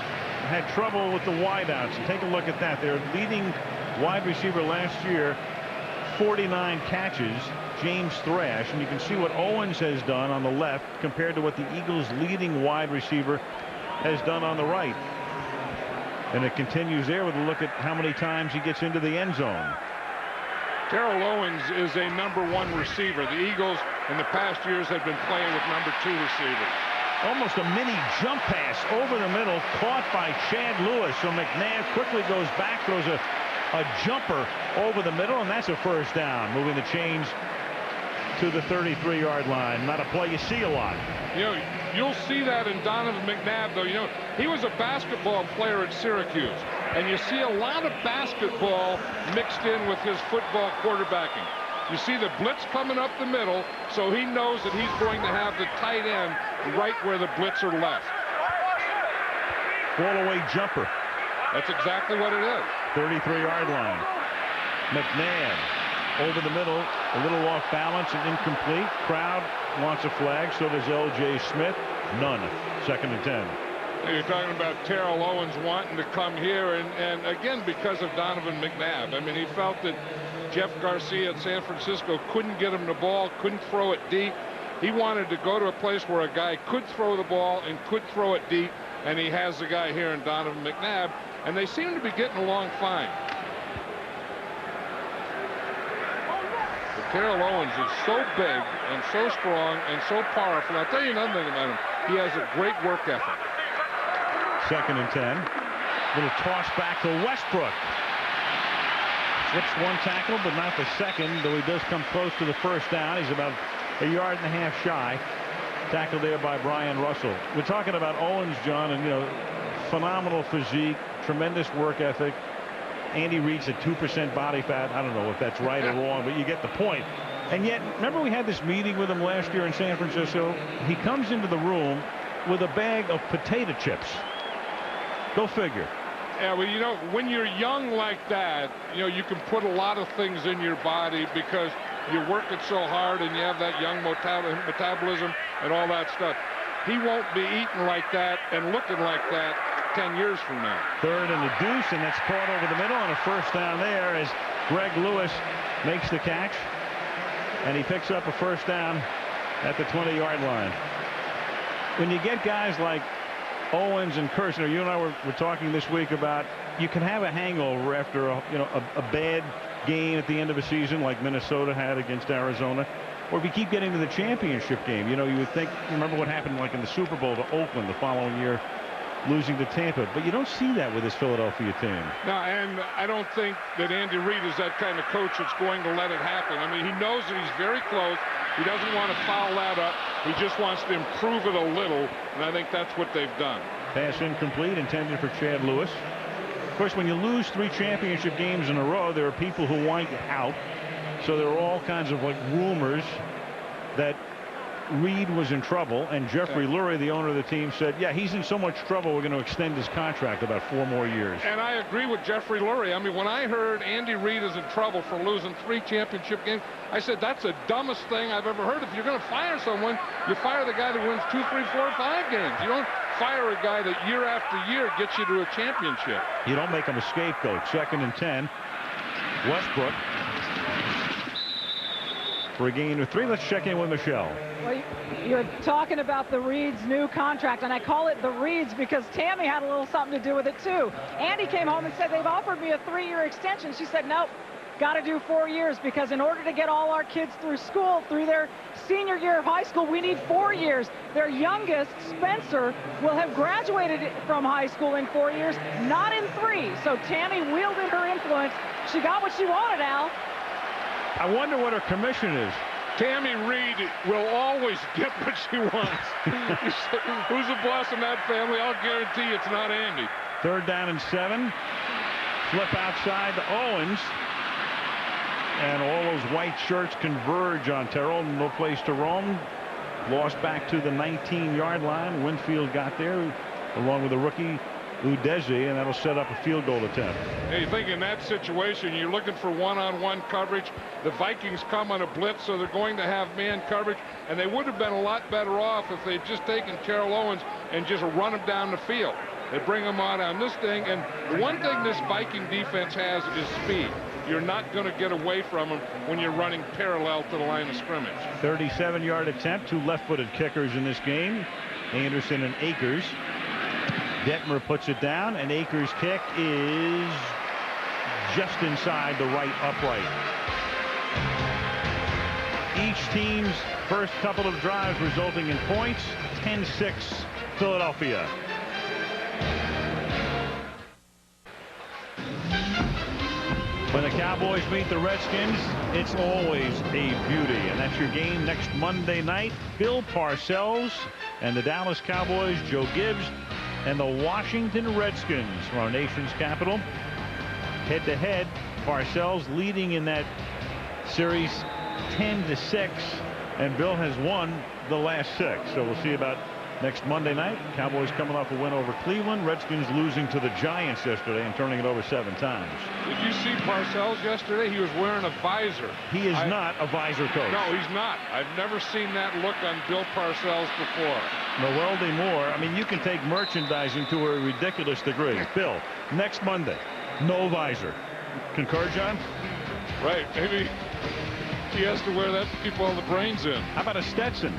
had trouble with the wideouts. And take a look at that. Their leading wide receiver last year, 49 catches, James Thrash. And you can see what Owens has done on the left compared to what the Eagles' leading wide receiver has done on the right. And it continues there with a look at how many times he gets into the end zone. Terrell Owens is a #1 receiver. The Eagles in the past years have been playing with #2 receivers. Almost a mini jump pass over the middle, caught by Chad Lewis. So McNabb quickly goes back, throws a jumper over the middle, and that's a 1st down, moving the chains to the 33-yard line. Not a play you see a lot. You know, you'll see that in Donovan McNabb, though. You know, he was a basketball player at Syracuse, and you see a lot of basketball mixed in with his football quarterbacking. You see the blitz coming up the middle, so he knows that he's going to have the tight end right where the blitzer left. Ball away jumper. That's exactly what it is. 33-yard line. McNabb over the middle, a little off balance and incomplete. Crowd wants a flag, so does L.J. Smith. None. 2nd and 10. You're talking about Terrell Owens wanting to come here, and again, because of Donovan McNabb. I mean, he felt that Jeff Garcia at San Francisco couldn't get him the ball, couldn't throw it deep. He wanted to go to a place where a guy could throw the ball and could throw it deep, and he has the guy here in Donovan McNabb, and they seem to be getting along fine. But Terrell Owens is so big and so strong and so powerful. I'll tell you another thing about him. He has a great work ethic. 2nd and 10. Little toss back to Westbrook. Slips 1 tackle, but not the second, though he does come close to the 1st down. He's about a yard and a half shy. Tackled there by Brian Russell. We're talking about Owens, John, and, you know, phenomenal physique, tremendous work ethic. Andy Reid's at 2% body fat. I don't know if that's right or wrong, but you get the point. And yet, remember we had this meeting with him last year in San Francisco? He comes into the room with a bag of potato chips. Go figure. Yeah, well, you know, when you're young like that, you know, you can put a lot of things in your body because you're working so hard and you have that young metabolism and all that stuff. He won't be eating like that and looking like that 10 years from now. 3rd and a deuce, and that's caught over the middle, and a 1st down there as Greg Lewis makes the catch, and he picks up a 1st down at the 20-yard line. When you get guys like Owens and Kirshner, you and I were talking this week about you can have a hangover after a bad game at the end of a season like Minnesota had against Arizona, or if you keep getting to the championship game. You know, you would think, remember what happened like in the Super Bowl to Oakland the following year, losing to Tampa, but you don't see that with this Philadelphia team. No, and I don't think that Andy Reid is that kind of coach that's going to let it happen. I mean, he knows that he's very close. He doesn't want to foul that up. He just wants to improve it a little, and I think that's what they've done. Pass incomplete, intended for Chad Lewis. Of course, when you lose 3 championship games in a row, there are people who want you out. So there are all kinds of like rumors that Reid was in trouble, and Jeffrey Lurie, the owner of the team, said, yeah, he's in so much trouble we're going to extend his contract about 4 more years. And I agree with Jeffrey Lurie. I mean, when I heard Andy Reid is in trouble for losing 3 championship games, I said, that's the dumbest thing I've ever heard. If you're going to fire someone, you fire the guy that wins 2, 3, 4, 5 games. You don't fire a guy that year after year gets you to a championship. You don't make him a scapegoat. 2nd and 10. Westbrook for a gain of 3. Let's check in with Michele. Well, you're talking about the Reid's new contract, and I call it the Reid's because Tammy had a little something to do with it too. Andy came home and said, they've offered me a 3-year extension. She said, nope, got to do 4 years, because in order to get all our kids through school, through their senior year of high school, we need 4 years. Their youngest, Spencer, will have graduated from high school in 4 years, not in 3. So Tammy wielded her influence. She got what she wanted, Al. I wonder what her commission is. Tammy Reed will always get what she wants. Who's the boss in that family? I'll guarantee it's not Andy. 3rd down and 7. Flip outside to Owens. And all those white shirts converge on Terrell. No place to roam. Lost back to the 19-yard line. Winfield got there along with the rookie Udeze, and that'll set up a field goal attempt. Hey, you think in that situation, you're looking for one-on-one coverage. The Vikings come on a blitz, so they're going to have man coverage, and they would have been a lot better off if they'd just taken Terrell Owens and just run him down the field. They bring him on this thing, and the one thing this Viking defense has is speed. You're not going to get away from them when you're running parallel to the line of scrimmage. 37-yard attempt. 2 left-footed kickers in this game, Anderson and Akers. Detmer puts it down, and Akers' kick is just inside the right upright. Each team's first couple of drives resulting in points. 10-6 Philadelphia. When the Cowboys meet the Redskins, it's always a beauty. And that's your game next Monday night. Bill Parcells and the Dallas Cowboys, Joe Gibbs, and the Washington Redskins from our nation's capital. Head-to-head, Parcells leading in that series 10-6, and Bill has won the last 6. So we'll see about next Monday night. Cowboys coming off a win over Cleveland. Redskins losing to the Giants yesterday and turning it over 7 times. Did you see Parcells yesterday? He was wearing a visor. He is not a visor coach. No, he's not. I've never seen that look on Bill Parcells before. Noel DeMoore, I mean, you can take merchandising to a ridiculous degree. Bill, next Monday, no visor. Concur, John? Right. Maybe he has to wear that to keep all the brains in. How about a Stetson?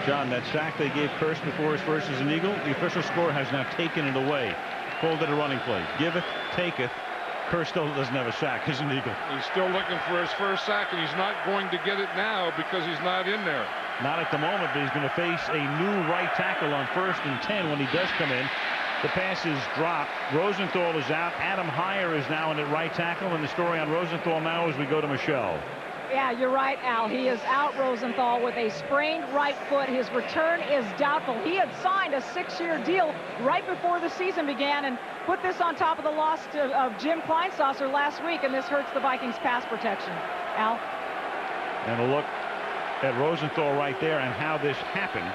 John, that sack they gave Kearse before his first as an Eagle, the official score has now taken it away. Called it a running play. Giveth, taketh. Kearse still doesn't have a sack as an Eagle. He's still looking for his first sack, and he's not going to get it now because he's not in there. Not at the moment, but he's going to face a new right tackle on 1st and 10 when he does come in. The pass is dropped. Rosenthal is out. Adam Heyer is now in at right tackle, and the story on Rosenthal now as we go to Michele. Yeah, you're right, Al. He is out, Rosenthal, with a sprained right foot. His return is doubtful. He had signed a 6-year deal right before the season began and put this on top of the loss of Jim Kleinsasser last week, and this hurts the Vikings' pass protection. Al? And a look at Rosenthal right there and how this happened.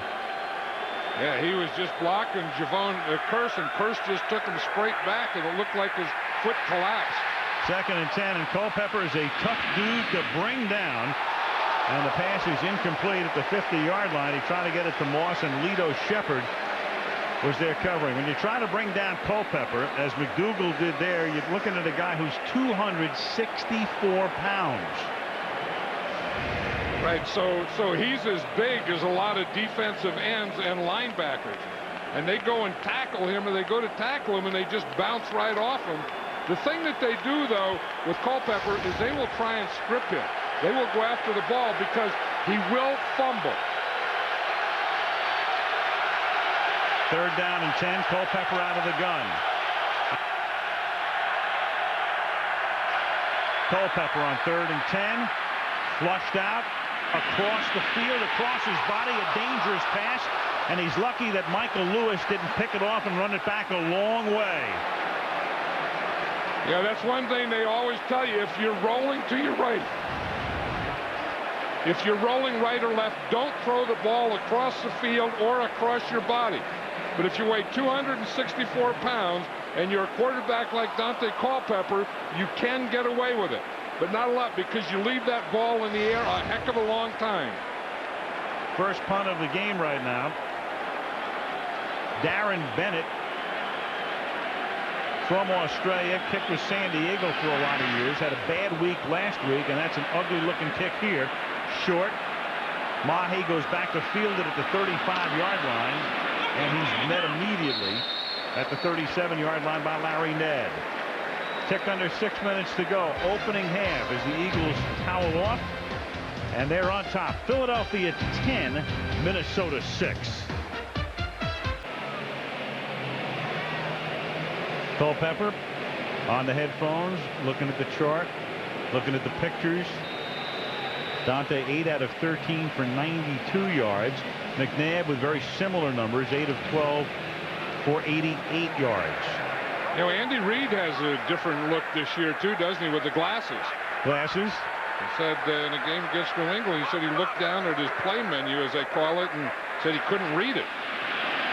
Yeah, he was just blocking Javon Kearse, and Kearse just took him straight back, and it looked like his foot collapsed. 2nd and 10, and Culpepper is a tough dude to bring down, and the pass is incomplete at the 50-yard line. He tried to get it to Moss, and Lito Shepard was there covering. When you try to bring down Culpepper, as McDougal did there, you're looking at a guy who's 264 pounds. Right, so he's as big as a lot of defensive ends and linebackers, and they go and tackle him, or they go to tackle him, and they just bounce right off him. The thing that they do, though, with Culpepper is they will try and strip him. They will go after the ball because he will fumble. 3rd down and 10. Culpepper out of the gun. Culpepper on 3rd and 10. Flushed out across the field, across his body, a dangerous pass. And he's lucky that Michael Lewis didn't pick it off and run it back a long way. Yeah, that's one thing they always tell you. If you're rolling to your right, if you're rolling right or left, don't throw the ball across the field or across your body. But if you weigh 264 pounds and you're a quarterback like Dante Culpepper, you can get away with it. But not a lot, because you leave that ball in the air a heck of a long time. First punt of the game right now. Darren Bennett from Australia, kicked with San Diego for a lot of years, had a bad week last week, and that's an ugly looking kick here. Short. Mahe goes back to field it at the 35-yard line, and he's met immediately at the 37-yard line by Larry Ned. Tick under 6 minutes to go. Opening half as the Eagles towel off. And they're on top. Philadelphia 10, Minnesota 6. Culpepper on the headphones, looking at the chart, looking at the pictures. Dante 8 out of 13 for 92 yards. McNabb with very similar numbers, 8 of 12 for 88 yards. You know, Andy Reid has a different look this year too, doesn't he, with the glasses? Glasses? He said in a game against New England, he said he looked down at his play menu, as they call it, and said he couldn't read it.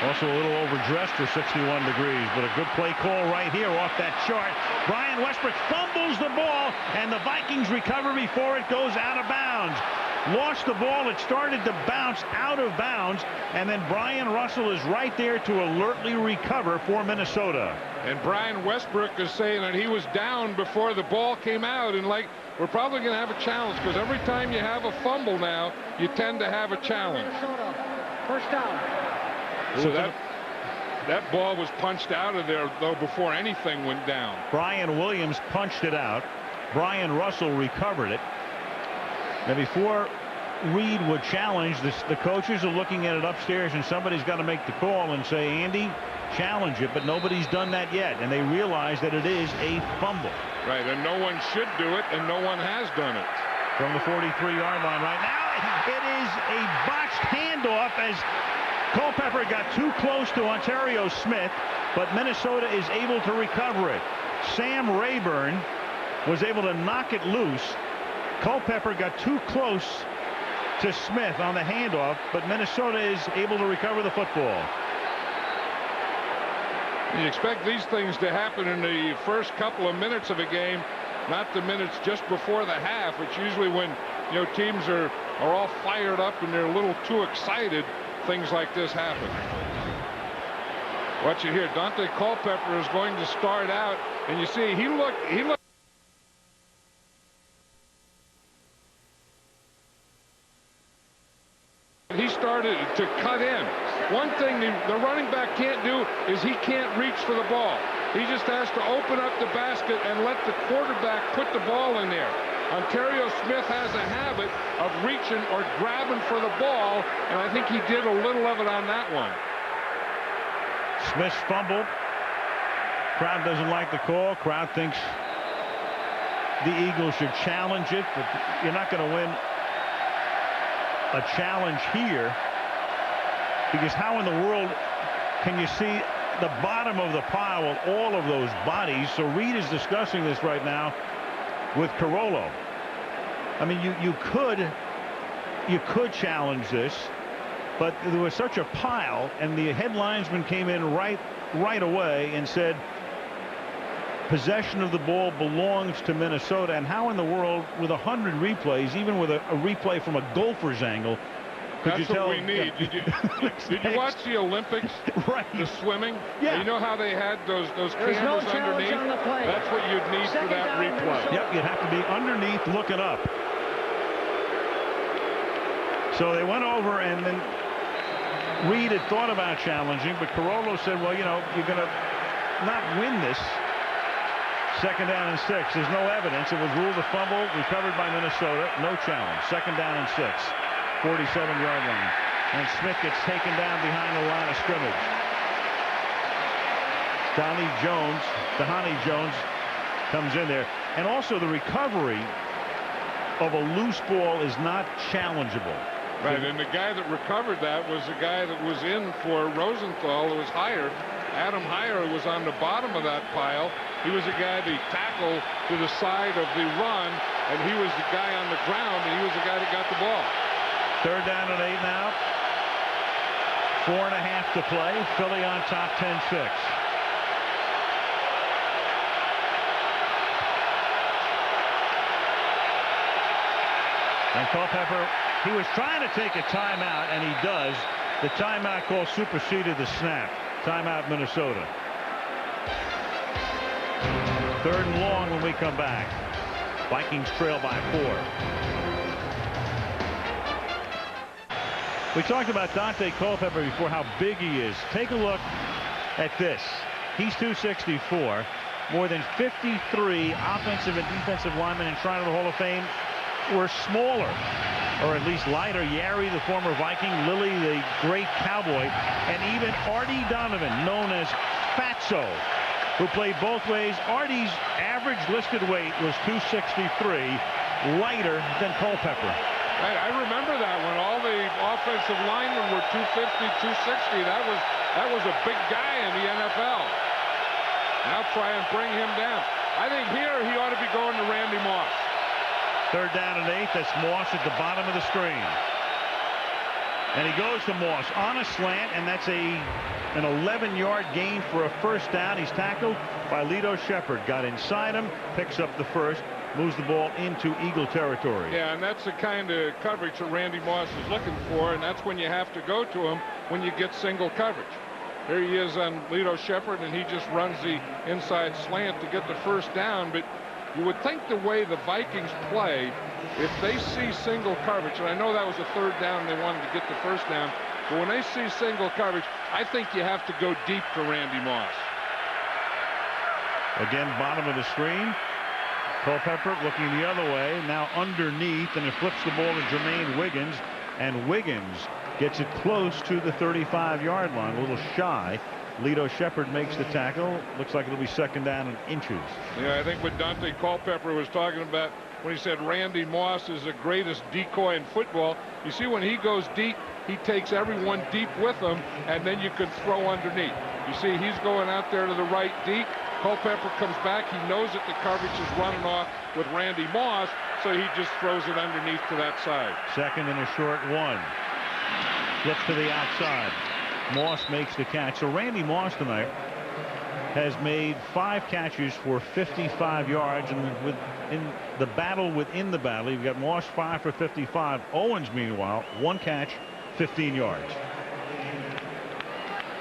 Also a little overdressed for 61 degrees, but a good play call right here off that chart. Brian Westbrook fumbles the ball, and the Vikings recover before it goes out of bounds. Lost the ball. It started to bounce out of bounds, and then Brian Russell is right there to alertly recover for Minnesota. And Brian Westbrook is saying that he was down before the ball came out, and like, we're probably going to have a challenge, because every time you have a fumble now, you tend to have a challenge. First down. So that ball was punched out of there, though, before anything went down. Brian Williams punched it out. Brian Russell recovered it. Now, before Reid would challenge this, the coaches are looking at it upstairs, and somebody's got to make the call and say, Andy, challenge it, but nobody's done that yet, and they realize that it is a fumble. Right, and no one should do it, and no one has done it. From the 43-yard line right now, it is a botched handoff as Culpepper got too close to Ontario Smith, but Minnesota is able to recover it. Sam Rayburn was able to knock it loose. Culpepper got too close to Smith on the handoff, but Minnesota is able to recover the football. You expect these things to happen in the first couple of minutes of a game, not the minutes just before the half. It's usually when, you know, teams are all fired up and they're a little too excited, things like this happen. Watch it here. Dante Culpepper is going to start out, and you see he looked. He started to cut in. One thing the running back can't do is he can't reach for the ball. He just has to open up the basket and let the quarterback put the ball in there. Ontario Smith has a habit of reaching or grabbing for the ball, and I think he did a little of it on that one. Smith's fumble. Crowd doesn't like the call. Crowd thinks the Eagles should challenge it, but you're not going to win a challenge here, because how in the world can you see the bottom of the pile with all of those bodies? So Reid is discussing this right now with Carollo. I mean, you could challenge this, but there was such a pile, and the head linesman came in right away and said possession of the ball belongs to Minnesota. And how in the world, with 100 replays, even with a replay from a golfer's angle, could you tell? That's what we need. Did you watch the Olympics? Right. The swimming? Yeah. You know how they had those cameras underneath? That's what you'd need for that replay. Yep, you'd have to be underneath looking up. So they went over, and then Reid had thought about challenging, but Carollo said, well, you know, you're going to not win this. Second down and 6. There's no evidence. It was ruled a fumble, recovered by Minnesota. No challenge. Second down and 6. 47-yard line. And Smith gets taken down behind the line of scrimmage. Dhani Jones comes in there. And also the recovery of a loose ball is not challengeable. Right, and the guy that recovered that was the guy that was in for Rosenthal, who was hired. Adam Heyer was on the bottom of that pile. He was the guy that tackled to the side of the run, and he was the guy on the ground, and he was the guy that got the ball. Third down and 8 now. 4.5 to play. Philly on top, 10-6. And Culpepper, he was trying to take a timeout, and he does. The timeout call superseded the snap. Timeout, Minnesota. Third and long when we come back. Vikings trail by 4. We talked about Dante Culpepper before, how big he is. Take a look at this. He's 264. More than 53 offensive and defensive linemen enshrined in the Hall of Fame were smaller, or at least lighter. Yari, the former Viking, Lilly, the great Cowboy, and even Artie Donovan, known as Fatso, who played both ways. Artie's average listed weight was 263, lighter than Culpepper. Right, I remember that when all the offensive linemen were 250, 260. That was a big guy in the NFL. Now try and bring him down. I think here he ought to be going to Randy Moss. 3rd down and 8. That's Moss at the bottom of the screen. And he goes to Moss on a slant, and that's an 11-yard gain for a 1st down. He's tackled by Lito Shepherd. Got inside him, picks up the 1st, moves the ball into Eagle territory. Yeah, and that's the kind of coverage that Randy Moss is looking for, and that's when you have to go to him when you get single coverage. Here he is on Lito Shepherd, and he just runs the inside slant to get the 1st down. But you would think the way the Vikings play, if they see single coverage, and I know that was a 3rd down, they wanted to get the 1st down, but when they see single coverage, I think you have to go deep to Randy Moss. Again, bottom of the screen. Culpepper looking the other way, now underneath, and it flips the ball to Jermaine Wiggins, and Wiggins gets it close to the 35-yard line, a little shy. Lito Shepherd makes the tackle. Looks like it'll be 2nd down in inches. Yeah, I think what Dante Culpepper was talking about when he said Randy Moss is the greatest decoy in football. You see, when he goes deep, he takes everyone deep with him, and then you can throw underneath. You see, he's going out there to the right deep. Culpepper comes back. He knows that the coverage is running off with Randy Moss, so he just throws it underneath to that side. 2nd and a short 1. Flips to the outside. Moss makes the catch. So Randy Moss tonight has made 5 catches for 55 yards, and in the battle within the battle, you've got Moss 5 for 55. Owens, meanwhile, 1 catch, 15 yards.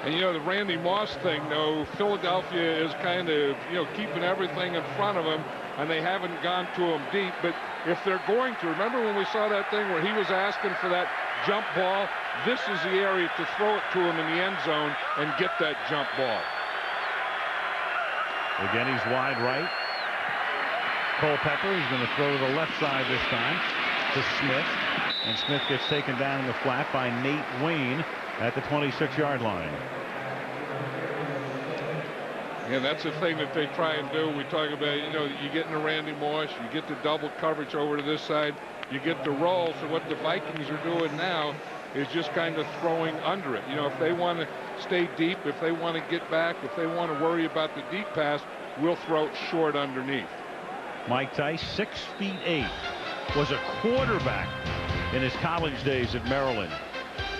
And you know, the Randy Moss thing, though, Philadelphia is kind of, you know, keeping everything in front of him, and they haven't gone to him deep. But if they're going to, remember when we saw that thing where he was asking for that jump ball? This is the area to throw it to him in the end zone and get that jump ball. Again, he's wide right. Culpepper, he's going to throw to the left side this time to Smith, and Smith gets taken down in the flat by Nate Wayne at the 26-yard line. And that's the thing that they try and do. We talk about, you know, you get into Randy Moss, you get the double coverage over to this side, you get the roll. So what the Vikings are doing now is just kind of throwing under it. You know, if they want to stay deep, if they want to get back, if they want to worry about the deep pass, we'll throw it short underneath. Mike Tice, 6'8", was a quarterback in his college days at Maryland.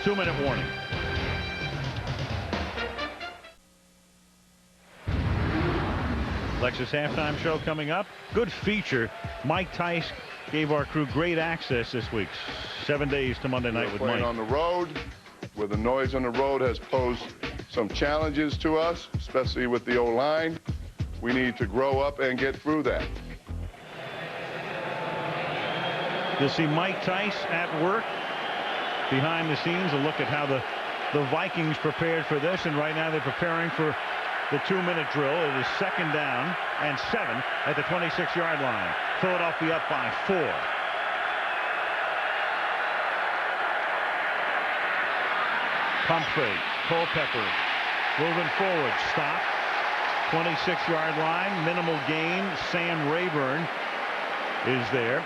2-minute warning. Lexus halftime show coming up. Good feature. Mike Tice gave our crew great access this week. 7 days to Monday night with Mike. On the road, where the noise on the road has posed some challenges to us, especially with the O-line. We need to grow up and get through that. You'll see Mike Tice at work behind the scenes. A look at how the Vikings prepared for this, and right now they're preparing for the 2-minute drill. It is 2nd down and 7 at the 26-yard line. Philadelphia up by 4. Pump fake. Culpepper moving forward. Stop. 26-yard line. Minimal gain. Sam Rayburn is there.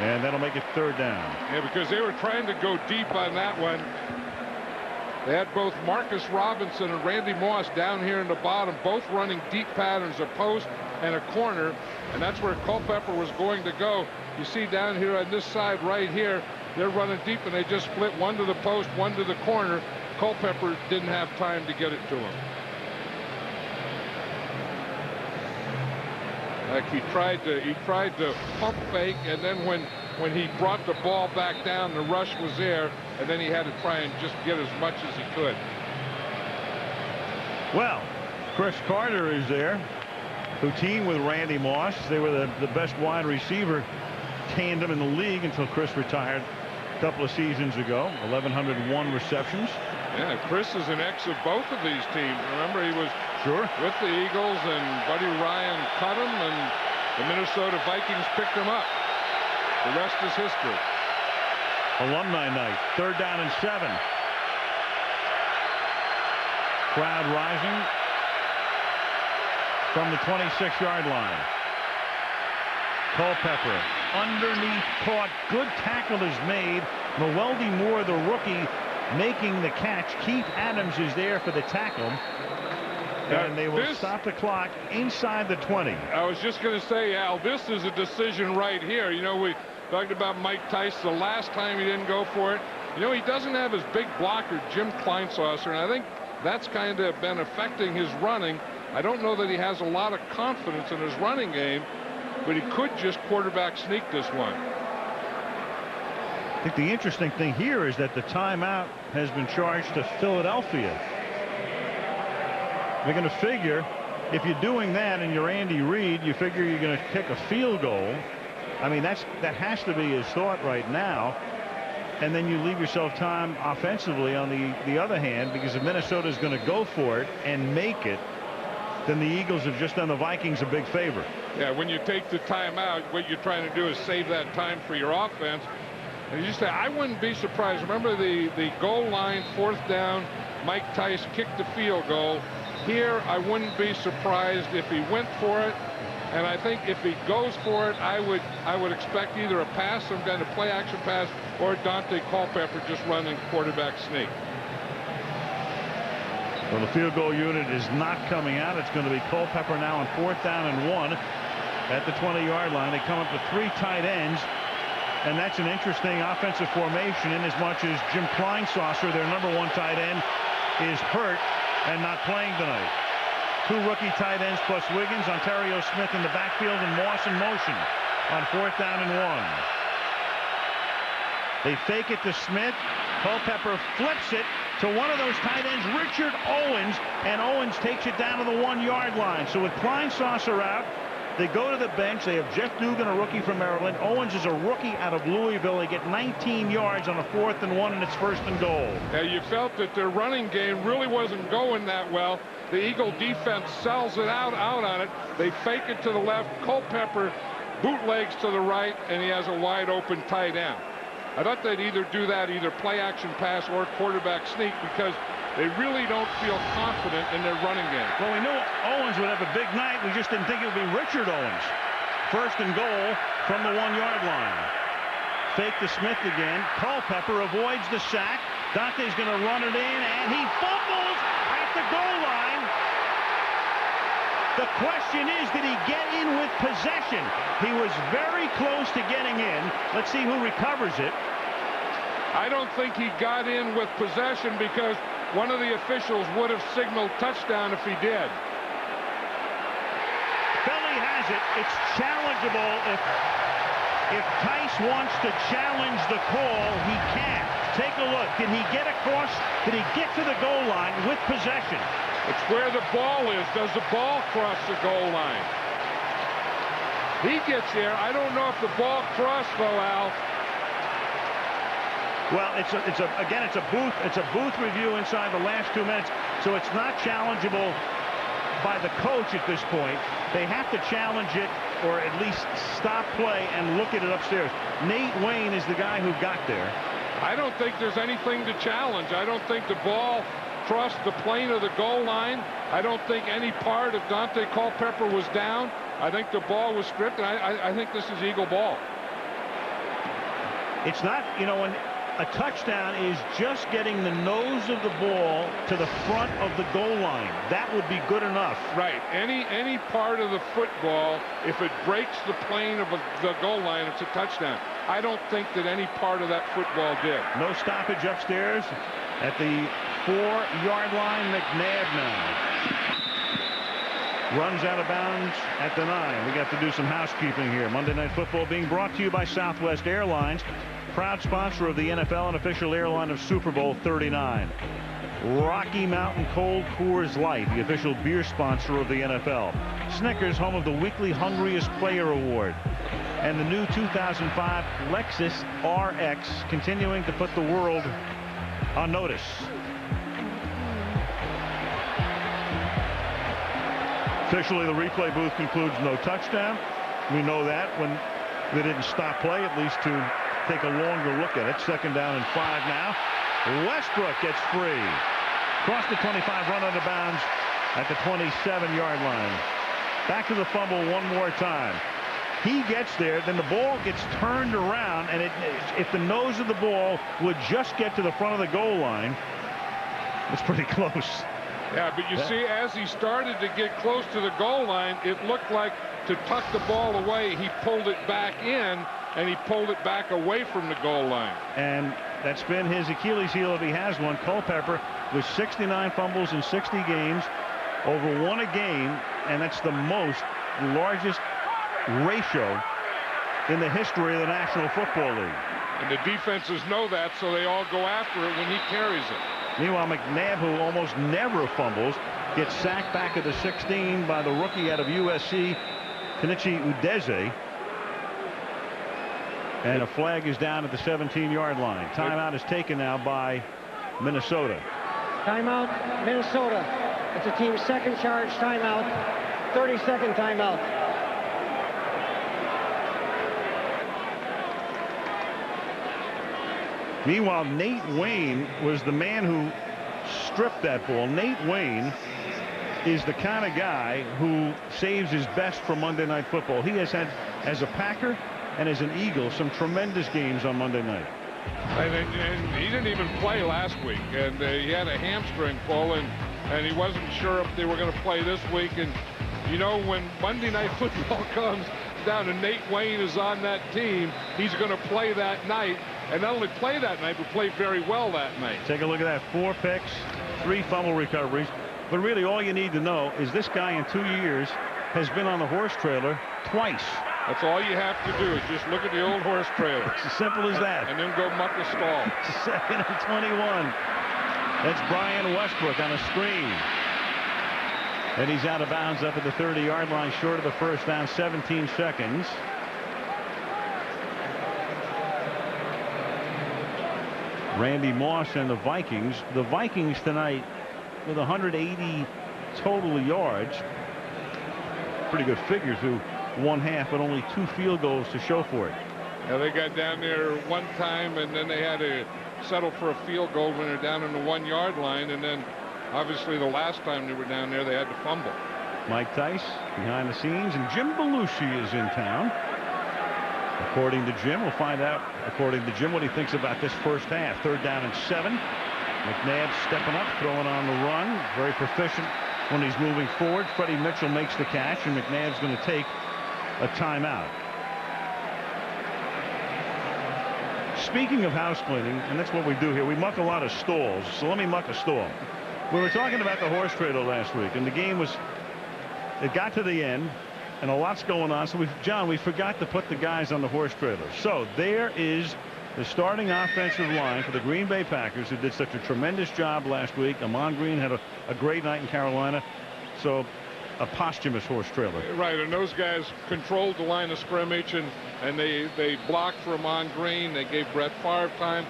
And that'll make it 3rd down. Yeah, because they were trying to go deep on that one. They had both Marcus Robinson and Randy Moss down here in the bottom, both running deep patterns, a post and a corner, and that's where Culpepper was going to go. You see down here on this side right here, they're running deep, and they just split one to the post, one to the corner. Culpepper didn't have time to get it to him. Like he tried to pump fake, and then when he brought the ball back down, the rush was there, and then he had to try and just get as much as he could. Well, Chris Carter is there, who teamed with Randy Moss. They were the best wide receiver tandem in the league until Chris retired a couple of seasons ago. 1,101 receptions. Yeah, Chris is an ex of both of these teams. Remember, he was Sure. With the Eagles, and Buddy Ryan cut him, and the Minnesota Vikings picked him up. The rest is history. Alumni night, 3rd down and 7. Crowd rising from the 26-yard line. Culpepper underneath, caught. Good tackle is made. Mwelde Moore, the rookie, making the catch. Keith Adams is there for the tackle. And they will stop the clock inside the 20. I was just going to say, Al, this is a decision right here. You know, we talked about Mike Tice the last time he didn't go for it. You know, he doesn't have his big blocker, Jim Kleinsaucer, and I think that's kind of been affecting his running. I don't know that he has a lot of confidence in his running game, but he could just quarterback sneak this one. I think the interesting thing here is that the timeout has been charged to Philadelphia. They're going to figure, if you're doing that and you're Andy Reid, you figure you're going to kick a field goal. I mean, that has to be his thought right now. And then you leave yourself time offensively on the other hand, because if Minnesota is going to go for it and make it, then the Eagles have just done the Vikings a big favor. Yeah, when you take the timeout, what you're trying to do is save that time for your offense. And you say, I wouldn't be surprised. Remember the goal line, 4th down, Mike Tice kicked the field goal. Here, I wouldn't be surprised if he went for it. And I think if he goes for it, I would expect either a pass, some kind of play action pass, or Dante Culpepper just running quarterback sneak. Well, the field goal unit is not coming out. It's going to be Culpepper now on 4th down and 1 at the 20-yard line. They come up with 3 tight ends, and that's an interesting offensive formation in as much as Jim Kleinsaucer, their #1 tight end, is hurt and not playing tonight. 2 rookie tight ends plus Wiggins, Ontario Smith in the backfield, and Moss in motion on 4th down and 1. They fake it to Smith. Culpepper flips it to one of those tight ends, Richard Owens, and Owens takes it down to the 1-yard line. So with Kleinsaucer out, they go to the bench. They have Jeff Dugan, a rookie from Maryland. Owens is a rookie out of Louisville. They get 19 yards on a 4th and 1, and it's 1st and goal. Yeah, you felt that their running game really wasn't going that well. The Eagle defense sells it out on it. They fake it to the left. Culpepper bootlegs to the right, and he has a wide open tight end. I thought they'd either do that, either play action pass or quarterback sneak, because they really don't feel confident in their running game. Well, we knew Owens would have a big night. We just didn't think it would be Richard Owens. 1st and goal from the 1-yard line. Fake to Smith again. Culpepper avoids the sack. Dante's going to run it in, and he fumbles at the goal line. The question is, did he get in with possession? He was very close to getting in. Let's see who recovers it. I don't think he got in with possession, because one of the officials would have signaled touchdown if he did. Philly has it. It's challengeable. If Tice wants to challenge the call, he can. Take a look. Did he get across? Did he get to the goal line with possession? It's where the ball is. Does the ball cross the goal line? He gets there. I don't know if the ball crossed, though, Al. Well, it's a booth review inside the last 2 minutes, so it's not challengeable by the coach at this point. They have to challenge it, or at least stop play and look at it upstairs. Nate Wayne is the guy who got there. I don't think there's anything to challenge. I don't think the ball crossed the plane of the goal line. I don't think any part of Dante Culpepper was down. I think the ball was stripped, and I think this is Eagle ball. It's not, you know, when a touchdown is just getting the nose of the ball to the front of the goal line. That would be good enough. Right. Any part of the football, if it breaks the plane of the goal line, it's a touchdown. I don't think that any part of that football did. No stoppage upstairs at the 4-yard line. McNabb now runs out of bounds at the 9. We got to do some housekeeping here. Monday Night Football being brought to you by Southwest Airlines, proud sponsor of the NFL and official airline of Super Bowl 39. Rocky Mountain Cold Coors Light, the official beer sponsor of the NFL. Snickers, home of the weekly Hungriest Player Award. And the new 2005 Lexus RX, continuing to put the world on notice. Officially, the replay booth concludes no touchdown. We know that when they didn't stop play, at least to take a longer look at it. 2nd down and 5 now. Westbrook gets free. Across the 25, run out of bounds at the 27-yard line. Back to the fumble one more time. He gets there, then the ball gets turned around, and if the nose of the ball would just get to the front of the goal line, it's pretty close. Yeah, but you see, as he started to get close to the goal line, it looked like to tuck the ball away, he pulled it back in, and he pulled it back away from the goal line. And that's been his Achilles heel if he has one. Culpepper with 69 fumbles in 60 games, over 1 a game, and that's the largest ratio in the history of the National Football League. And the defenses know that, so they all go after it when he carries it. Meanwhile, McNabb, who almost never fumbles, gets sacked back at the 16 by the rookie out of USC, Kenichi Udeze. And a flag is down at the 17-yard line. Timeout is taken now by Minnesota. Timeout, Minnesota. It's the team's 2nd charge timeout. 30-second timeout. Meanwhile, Nate Wayne was the man who stripped that ball. Nate Wayne is the kind of guy who saves his best for Monday Night Football. He has had, as a Packer and as an Eagle, some tremendous games on Monday night. And he didn't even play last week, and he had a hamstring pull, and he wasn't sure if they were going to play this week. And you know, when Monday Night Football comes down and Nate Wayne is on that team, he's going to play that night. And not only play that night, but play very well that night. Take a look at that. 4 picks, 3 fumble recoveries. But really, all you need to know is this guy in 2 years has been on the horse trailer twice. That's all you have to do is just look at the old horse trailer. It's as simple as that. And then go muck a stall. 2nd and 21. That's Brian Westbrook on a screen. And he's out of bounds up at the 30-yard line, short of the first down, 17 seconds. Randy Moss and the Vikings. The Vikings tonight with 180 total yards. Pretty good figure through 1 half, but only 2 field goals to show for it. Yeah, they got down there one time, and then they had to settle for a field goal when they're down on the 1-yard line, and then obviously the last time they were down there, they had to fumble. Mike Tice behind the scenes, and Jim Belushi is in town. According to Jim, we'll find out, according to Jim, what he thinks about this first half. 3rd down and 7. McNabb stepping up, throwing on the run. Very proficient when he's moving forward. Freddie Mitchell makes the catch, and McNabb's going to take a timeout. Speaking of house cleaning, and that's what we do here, we muck a lot of stalls. So let me muck a stall. We were talking about the horse trailer last week, and the game it got to the end, and a lot's going on. So John, we forgot to put the guys on the horse trailer. So there is the starting offensive line for the Green Bay Packers, who did such a tremendous job last week. Amon Green had a great night in Carolina. So a posthumous horse trailer. Right, and those guys controlled the line of scrimmage, and they blocked for Amon Green. They gave Brett Favre time.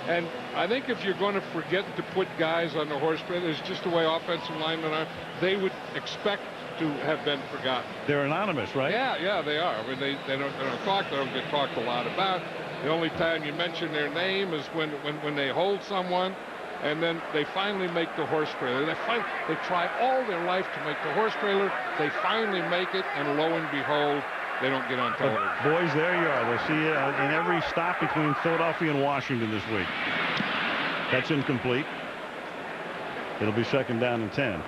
And I think if you're going to forget to put guys on the horse trailer, it's just the way offensive linemen are. They would expect to have been forgotten. They're anonymous, right? Yeah, they are. I mean, they don't talk. They don't get talked a lot about. The only time you mention their name is when they hold someone, and then they finally make the horse trailer. They try all their life to make the horse trailer. They finally make it, and lo and behold, they don't get on television. But boys, there you are. We'll see you in every stop between Philadelphia and Washington this week. That's incomplete. It'll be 2nd down and 10.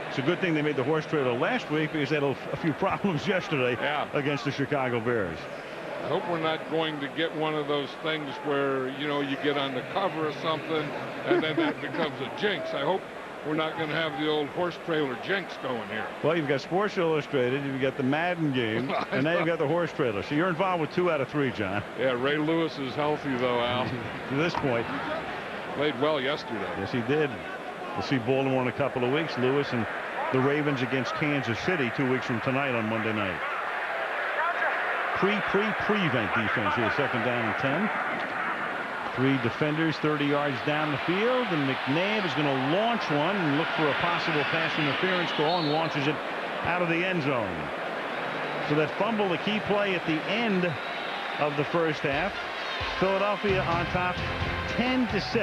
It's a good thing they made the horse trailer last week, because they had a few problems yesterday against the Chicago Bears. I hope we're not going to get one of those things where, you know, you get on the cover of something and then that becomes a jinx. I hope we're not going to have the old horse trailer jinx going here. Well, you've got Sports Illustrated, you've got the Madden game, and now you've got the horse trailer. So you're involved with 2 out of 3, John. Yeah, Ray Lewis is healthy, though, Al. To this point. Played well yesterday. Yes, he did. We'll see Baltimore in a couple of weeks. Lewis and the Ravens against Kansas City 2 weeks from tonight on Monday night. Prevent defense here. 2nd down and 10. 3 defenders 30 yards down the field, and McNabb is going to launch one and look for a possible pass interference call, and launches it out of the end zone. So that fumble, the key play at the end of the first half. Philadelphia on top 10-6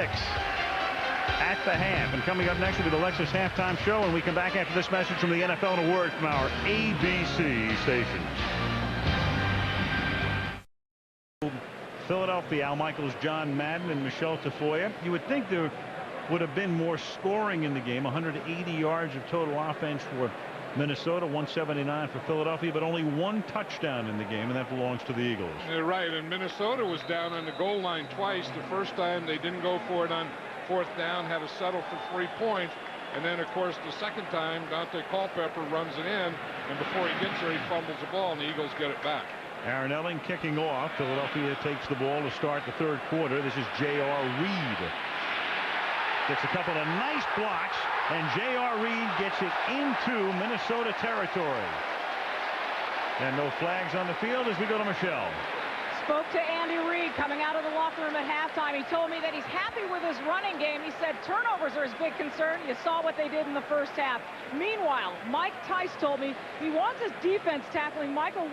at the half. And coming up next will be the Lexus halftime show, and we come back after this message from the NFL and a word from our ABC station. Philadelphia, Al Michaels, John Madden, and Michele Tafoya. You would think there would have been more scoring in the game. 180 yards of total offense for Minnesota, 179 for Philadelphia, but only one touchdown in the game, and that belongs to the Eagles. You're right, and Minnesota was down on the goal line twice. The first time they didn't go for it on fourth down, had to settle for 3 points. And then, of course, the second time, Dante Culpepper runs it in, and before he gets there, he fumbles the ball, and the Eagles get it back. Aaron Elling kicking off. Philadelphia takes the ball to start the third quarter. This is J.R. Reed. Gets a couple of nice blocks, and J.R. Reed gets it into Minnesota territory. And no flags on the field as we go to Michele. Spoke to Andy Reid coming out of the locker room at halftime. He told me that he's happy with his running game. He said turnovers are his big concern. You saw what they did in the first half. Meanwhile, Mike Tice told me he wants his defense tackling Brian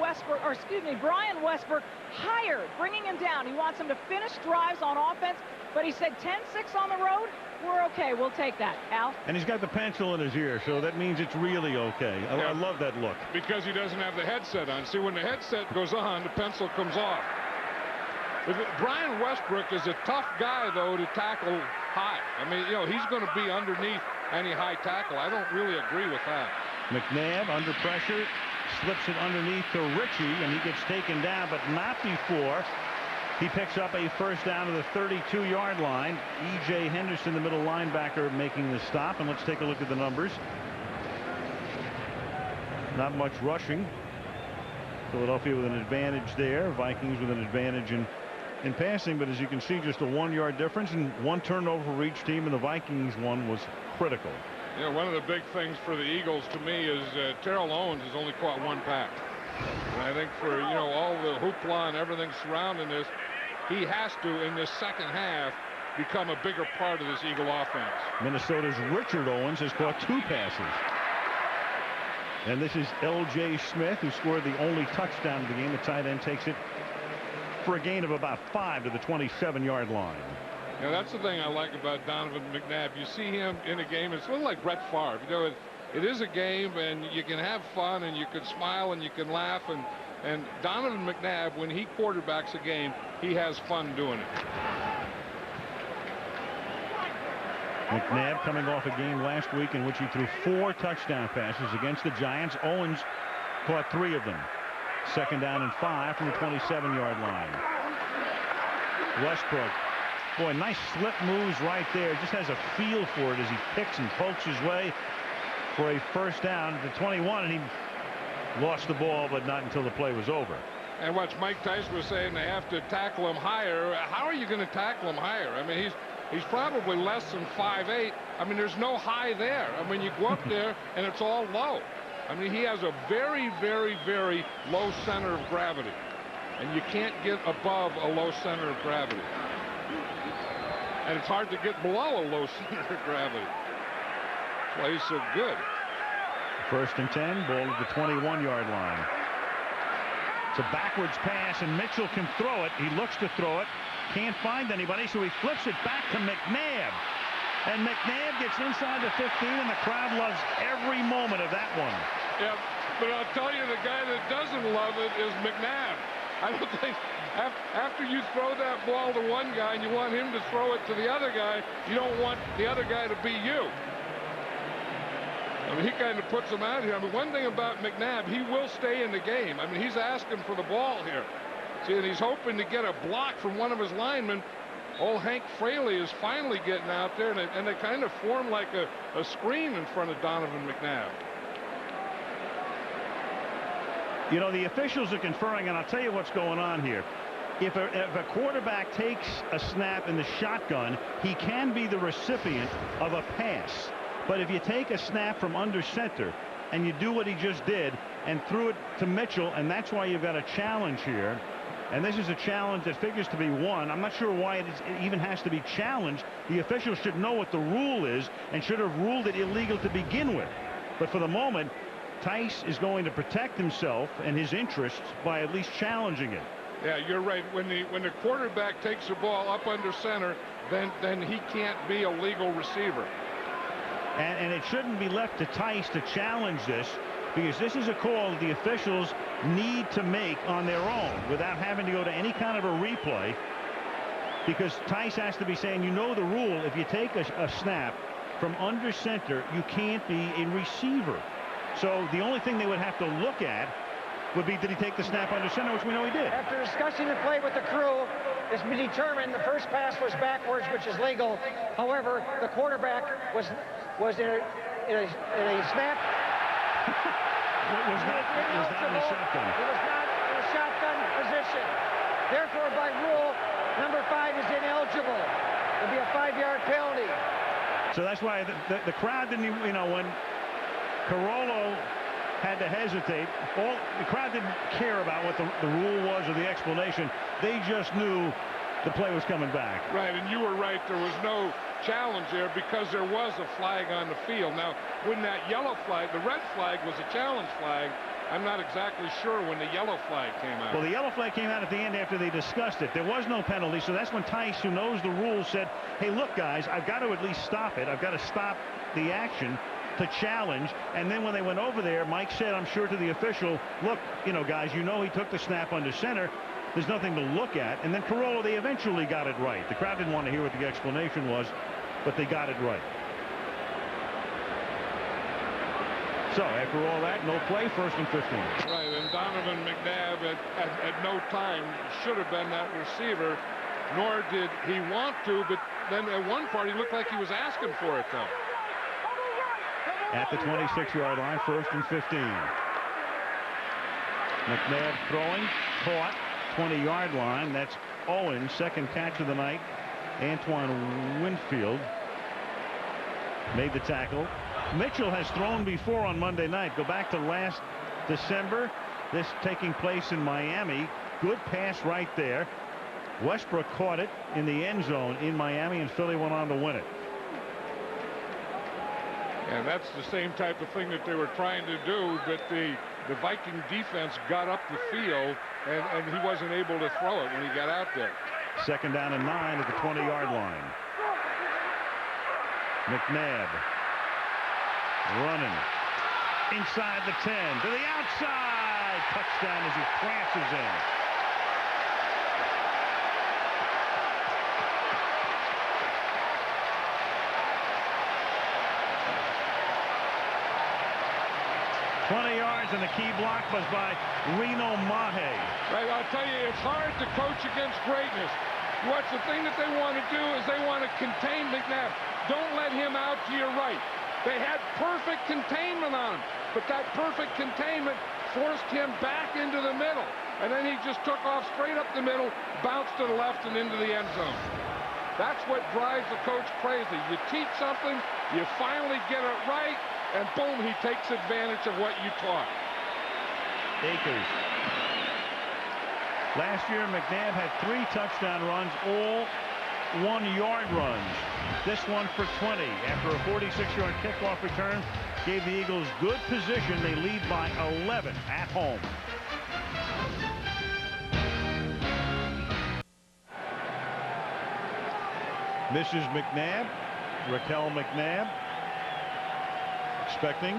Westbrook higher, bringing him down. He wants him to finish drives on offense, but he said 10-6 on the road. We're okay. We'll take that. Al? And he's got the pencil in his ear, so that means it's really okay. I love that look. Because he doesn't have the headset on. See, when the headset goes on, the pencil comes off. Brian Westbrook is a tough guy, though, to tackle high. I mean, you know, he's going to be underneath any high tackle. I don't really agree with that. McNabb under pressure, slips it underneath to Ritchie, and he gets taken down, but not before he picks up a first down to the 32-yard line. E.J. Henderson, the middle linebacker, making the stop. And let's take a look at the numbers. Not much rushing. Philadelphia with an advantage there. Vikings with an advantage in passing. But as you can see, just a 1-yard difference and one turnover for each team. And the Vikings one was critical. You know, one of the big things for the Eagles to me is Terrell Owens has only caught 1 pass. And I think for, you know, all the hoopla and everything surrounding this, he has to, in this second half, become a bigger part of this Eagle offense. Minnesota's Richard Owens has caught 2 passes. And this is L.J. Smith, who scored the only touchdown of the game. The tight end takes it for a gain of about 5 to the 27-yard line. Yeah, that's the thing I like about Donovan McNabb. You see him in a game, it's a little like Brett Favre. You know, it is a game, and you can have fun, and you can smile, and you can laugh. And Donovan McNabb, when he quarterbacks a game, he has fun doing it. McNabb coming off a game last week in which he threw 4 touchdown passes against the Giants. Owens caught 3 of them. Second down and 5 from the 27-yard line. Westbrook. Boy, nice slip moves right there. Just has a feel for it as he picks and pokes his way for a first down at the 21, and he lost the ball, but not until the play was over. And what Mike Tice was saying, they have to tackle him higher. How are you going to tackle him higher? I mean, he's probably less than 5'8". I mean, there's no high there. I mean, you go up there and it's all low. I mean, he has a very, very, very low center of gravity, and you can't get above a low center of gravity. And it's hard to get below a low center of gravity. That's why he's so good. First and 10, ball at the 21-yard line. It's a backwards pass, and Mitchell can throw it. He looks to throw it. Can't find anybody, so he flips it back to McNabb. And McNabb gets inside the 15, and the crowd loves every moment of that one. Yeah, but I'll tell you, the guy that doesn't love it is McNabb. I don't think after you throw that ball to one guy and you want him to throw it to the other guy, you don't want the other guy to be you. I mean, he kind of puts him out here. I mean, one thing about McNabb, he will stay in the game. I mean, he's asking for the ball here. See, and he's hoping to get a block from one of his linemen. Old Hank Fraley is finally getting out there, and they kind of form like a screen in front of Donovan McNabb. You know, the officials are conferring, and I'll tell you what's going on here. If a quarterback takes a snap in the shotgun, he can be the recipient of a pass. But if you take a snap from under center and you do what he just did and threw it to Mitchell, and that's why you've got a challenge here. And this is a challenge that figures to be won. I'm not sure why it even has to be challenged. The officials should know what the rule is and should have ruled it illegal to begin with. But for the moment, Tice is going to protect himself and his interests by at least challenging it. Yeah, you're right. When the quarterback takes the ball up under center, then he can't be a legal receiver. And it shouldn't be left to Tice to challenge this, because this is a call that the officials need to make on their own without having to go to any kind of a replay, because Tice has to be saying, you know the rule, if you take a snap from under center, you can't be a receiver. So the only thing they would have to look at would be, did he take the snap under center, which we know he did. After discussing the play with the crew, it's been determined the first pass was backwards, which is legal. However, the quarterback was in a snap. was not in the shotgun. He was not in a shotgun position. Therefore, by rule, number 5 is ineligible. It'll be a 5-yard penalty. So that's why the crowd didn't even, when Carollo had to hesitate, the crowd didn't care about what the rule was or the explanation. They just knew the play was coming back. Right, and you were right. There was no challenge there because there was a flag on the field. Now, when that yellow flag, the red flag was a challenge flag, I'm not exactly sure when the yellow flag came out. Well, the yellow flag came out at the end after they discussed it. There was no penalty, so that's when Tice, who knows the rules, said, hey, look, guys, I've got to at least stop it. I've got to stop the action to challenge. And then when they went over there, Mike said, I'm sure, to the official, look, guys, he took the snap under center. There's nothing to look at. And then Carollo, they eventually got it right. The crowd didn't want to hear what the explanation was, but they got it right. So after all that, no play, 1st and 15. Right, and Donovan McNabb at no time should have been that receiver, nor did he want to, but then at one part he looked like he was asking for it, though. At the 26-yard line, 1st and 15. McNabb throwing, caught, 20-yard line. That's Owens, second catch of the night. Antoine Winfield made the tackle. Mitchell has thrown before on Monday night. Go back to last December. This taking place in Miami. Good pass right there. Westbrook caught it in the end zone in Miami, and Philly went on to win it. And that's the same type of thing that they were trying to do, but the Viking defense got up the field, and he wasn't able to throw it when he got out there. 2nd down and 9 at the 20-yard line. McNabb running inside the 10 to the outside. Touchdown as he prances in. And the key block was by Reno Mahe. Right, I'll tell you, it's hard to coach against greatness. What's the thing that they want to do is they want to contain McNabb. Don't let him out to your right. They had perfect containment on him, but that perfect containment forced him back into the middle. And then he just took off straight up the middle, bounced to the left and into the end zone. That's what drives the coach crazy. You teach something, you finally get it right, and boom, he takes advantage of what you taught. Akers. Last year, McNabb had 3 touchdown runs, all 1-yard runs. This one for 20 after a 46-yard kickoff return gave the Eagles good position. They lead by 11 at home. Mrs. McNabb, Raquel McNabb, expecting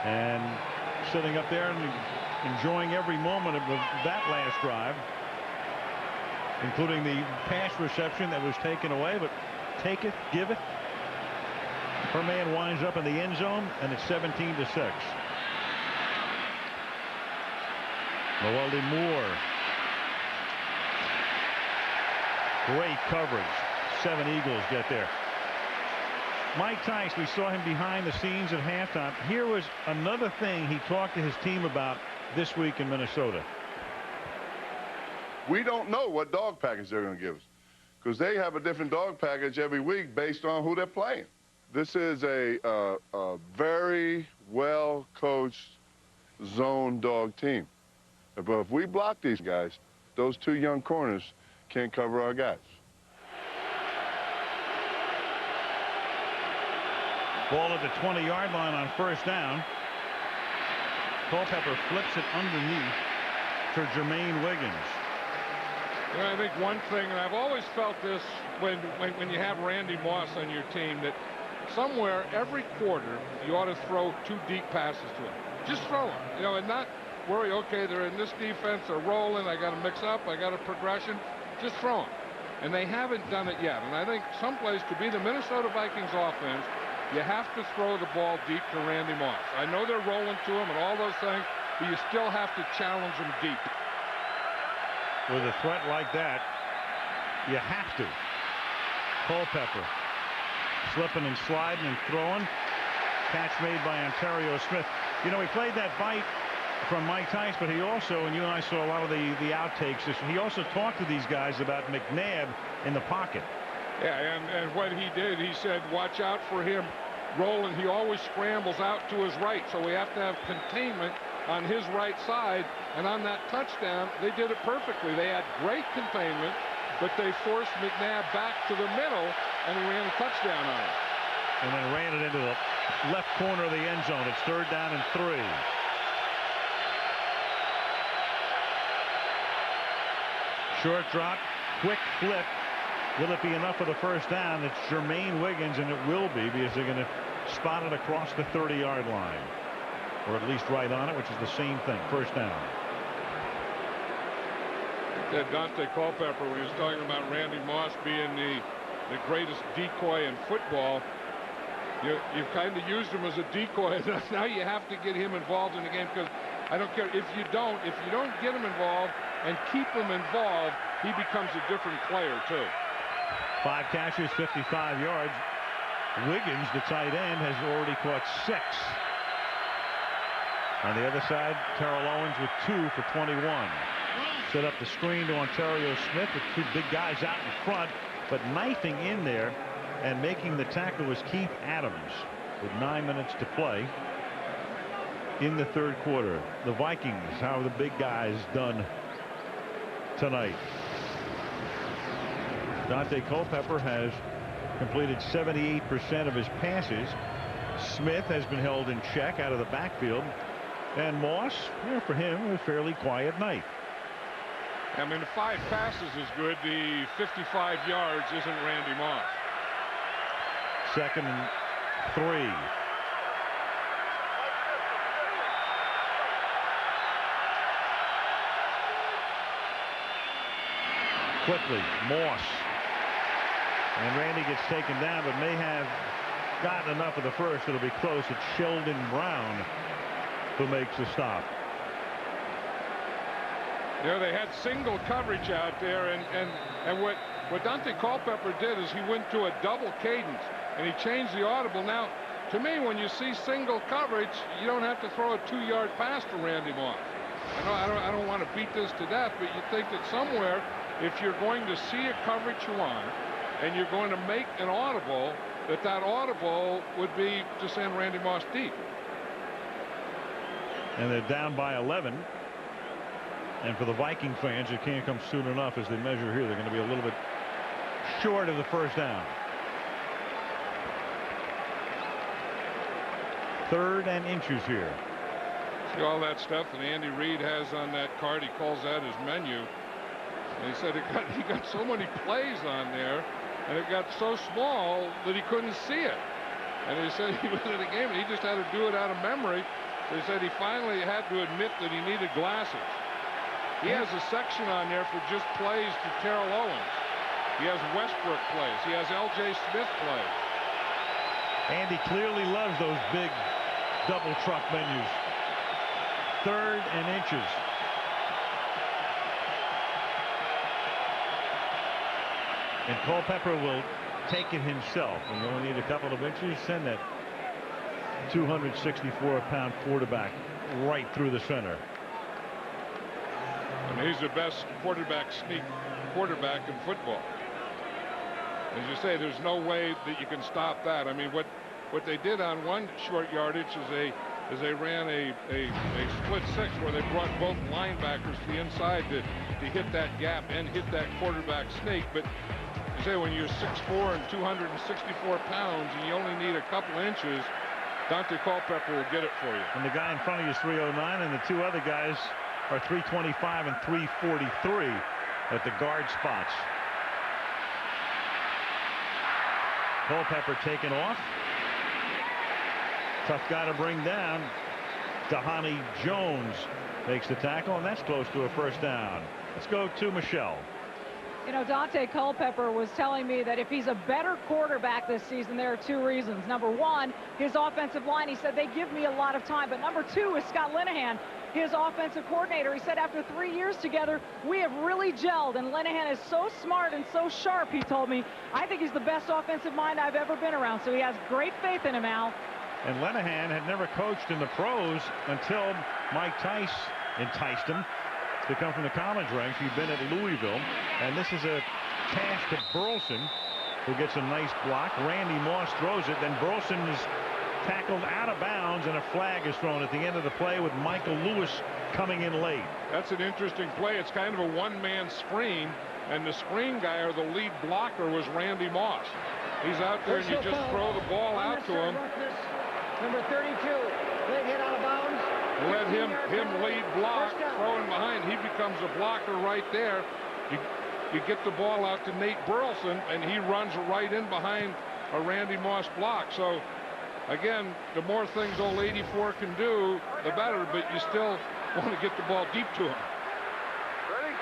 and sitting up there and enjoying every moment of that last drive, including the pass reception that was taken away, but take it, give it. Her man winds up in the end zone, and it's 17-6. Noelle Moore. Great coverage. 7 Eagles get there. Mike Tice, we saw him behind the scenes at halftime. Here was another thing he talked to his team about this week in Minnesota. We don't know what dog package they're going to give us because they have a different dog package every week based on who they're playing. This is a very well-coached zone dog team. But if we block these guys, those 2 young corners can't cover our guys. Ball at the 20-yard line on first down. Culpepper flips it underneath for Jermaine Wiggins. You know, I think one thing, and I've always felt this when you have Randy Moss on your team, that somewhere every quarter you ought to throw 2 deep passes to him. Just throw them, you know, and not worry, okay, they're in this defense, they're rolling, I got to mix up, I got a progression. Just throw them. And they haven't done it yet. And I think someplace to be the Minnesota Vikings offense, you have to throw the ball deep to Randy Moss. I know they're rolling to him and all those things, but you still have to challenge him deep. With a threat like that, you have to. Culpepper slipping and sliding and throwing. Catch made by Ontario Smith. You know, he played that bite from Mike Tice, but he also, and you and I saw a lot of the outtakes, he also talked to these guys about McNabb in the pocket. Yeah, and what he did, he said, watch out for him rolling. He always scrambles out to his right, so we have to have containment on his right side. And on that touchdown, they did it perfectly. They had great containment, but they forced McNabb back to the middle, and he ran a touchdown on it. And then ran it into the left corner of the end zone. It's 3rd down and 3. Short drop, quick flip. Will it be enough for the first down? It's Jermaine Wiggins, and it will be, because they're going to spot it across the 30-yard line, or at least right on it, which is the same thing. First down. That Dante Culpepper, when he was talking about Randy Moss being the greatest decoy in football, you've kind of used him as a decoy. Now you have to get him involved in the game, because I don't care if you don't get him involved and keep him involved, he becomes a different player too. 5 catches, 55 yards. Wiggins, the tight end, has already caught 6. On the other side, Terrell Owens with 2 for 21. Set up the screen to Ontario Smith with 2 big guys out in front, but knifing in there and making the tackle was Keith Adams with 9 minutes to play in the 3rd quarter. The Vikings, how are the big guys done tonight? Dante Culpepper has completed 78% of his passes. Smith has been held in check out of the backfield. And Moss, for him, a fairly quiet night. I mean, the 5 passes is good. The 55 yards isn't Randy Moss. 2nd and 3. Quickly, Moss. And Randy gets taken down, but may have gotten enough of the first. It'll be close. It's Sheldon Brown who makes the stop. You know, they had single coverage out there, and what Dante Culpepper did is he went to a double cadence, and he changed the audible. Now, to me, when you see single coverage, you don't have to throw a 2-yard pass to Randy Moss. I don't want to beat this to death, but you think that somewhere, if you're going to see a coverage you want, and you're going to make an audible, that audible would be to send Randy Moss deep. And they're down by 11. And for the Viking fans, it can't come soon enough as they measure here. They're going to be a little bit short of the first down. 3rd and inches here. See all that stuff that Andy Reid has on that card. He calls that his menu. And he said he got so many plays on there, and it got so small that he couldn't see it. And he said he was in the game, and he just had to do it out of memory. So he said he finally had to admit that he needed glasses. He has a section on there for just plays to Terrell Owens. He has Westbrook plays. He has L.J. Smith plays. Andy clearly loves those big double truck menus. 3rd and inches. And Culpepper will take it himself, and you only need a couple of inches. Send that 264-pound quarterback right through the center. And he's the best quarterback sneak quarterback in football. As you say, there's no way that you can stop that. I mean, what they did on one short yardage is they ran a split 6 where they brought both linebackers to the inside to hit that gap and hit that quarterback sneak. But You say when you're 6'4" and 264 pounds and you only need a couple inches, Dante Culpepper will get it for you. And the guy in front of you is 309, and the two other guys are 325 and 343 at the guard spots. Culpepper taken off. Tough guy to bring down. Dahani Jones makes the tackle, and that's close to a first down. Let's go to Michele. You know, Dante Culpepper was telling me that if he's a better quarterback this season, there are two reasons. Number one, his offensive line, he said, they give me a lot of time. But number two is Scott Linehan, his offensive coordinator. He said after 3 years together, we have really gelled. And Linehan is so smart and so sharp, he told me. I think he's the best offensive mind I've ever been around. So he has great faith in him, Al. And Linehan had never coached in the pros until Mike Tice enticed him to come from the college ranks. He'd been at Louisville, and this is a pass to Burleson, who gets a nice block. Randy Moss throws it, then Burleson is tackled out of bounds, and a flag is thrown at the end of the play with Michael Lewis coming in late. That's an interesting play. It's kind of a one-man screen, and the screen guy or the lead blocker was Randy Moss. He's out there, and you just throw the ball out to him. Number 32, leg hit out of bounds. Let him lead block, throwing behind. He becomes a blocker right there. You get the ball out to Nate Burleson, and he runs right in behind a Randy Moss block. So, again, the more things old 84 can do, the better, but you still want to get the ball deep to him.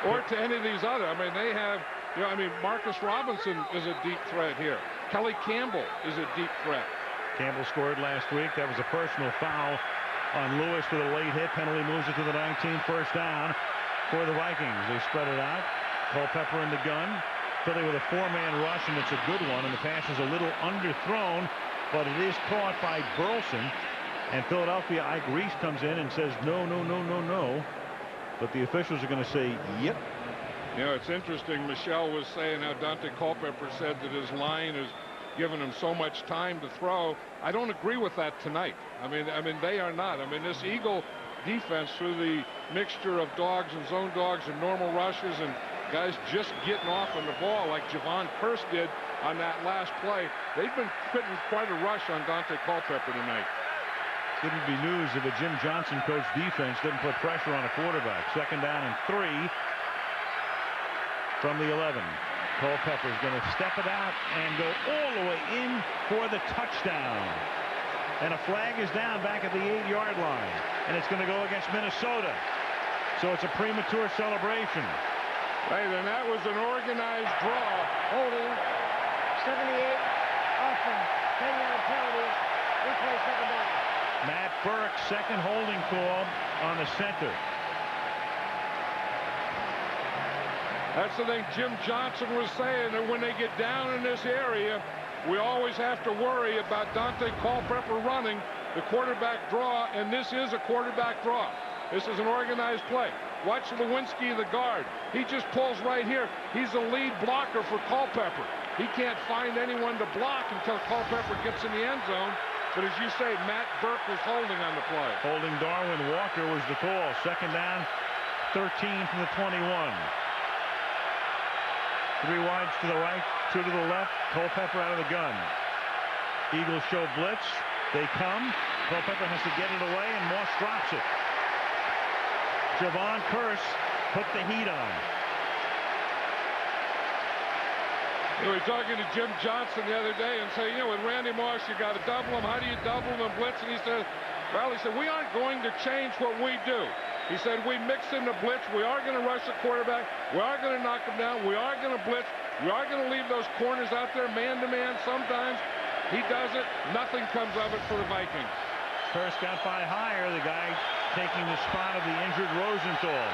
Or to any of these other. I mean, they have, you know, I mean, Marcus Robinson is a deep threat here. Kelly Campbell is a deep threat. Campbell scored last week. That was a personal foul on Lewis with a late hit. Penalty moves it to the 19, first down for the Vikings. They spread it out. Culpepper in the gun. Philly with a four-man rush, and it's a good one. And the pass is a little underthrown, but it is caught by Burleson. And Philadelphia, Ike Reese comes in and says, no, no, no, no, no. But the officials are going to say, yep. You know, it's interesting. Michele was saying how Dante Culpepper said that his line is giving him so much time to throw. I don't agree with that tonight. I mean, they are not. I mean, this Eagle defense, through the mixture of dogs and zone dogs and normal rushes and guys just getting off on the ball like Javon Curse did on that last play, they've been putting quite a rush on Dante Culpepper tonight. Wouldn't be news if a Jim Johnson coached defense didn't put pressure on a quarterback. Second down and 3 from the 11. Culpepper's going to step it out and go all the way in for the touchdown. And a flag is down back at the 8-yard line. And it's going to go against Minnesota. So it's a premature celebration. Right, and that was an organized draw. Holding. 78 off from 10-yard penalty. Replay second down. Matt Burke, second holding call on the center. That's the thing Jim Johnson was saying, that when they get down in this area, we always have to worry about Dante Culpepper running the quarterback draw, and this is a quarterback draw. This is an organized play. Watch Lewinsky, the guard. He just pulls right here. He's the lead blocker for Culpepper. He can't find anyone to block until Culpepper gets in the end zone. But as you say, Matt Burke was holding on the play. Holding Darwin Walker was the call. Second down, 13 from the 21. 3 wides to the right, 2 to the left. Culpepper out of the gun. Eagles show blitz. They come. Culpepper has to get it away, and Moss drops it. Javon Curse put the heat on. We were talking to Jim Johnson the other day and say, you know, with Randy Moss, you got to double him. How do you double him and blitz? And he said, well, we aren't going to change what we do. He said, we mix in the blitz. We are going to rush the quarterback. We are going to knock him down. We are going to blitz. We are going to leave those corners out there man-to-man. Sometimes he does it. Nothing comes of it for the Vikings. First got by higher, the guy taking the spot of the injured Rosenthal.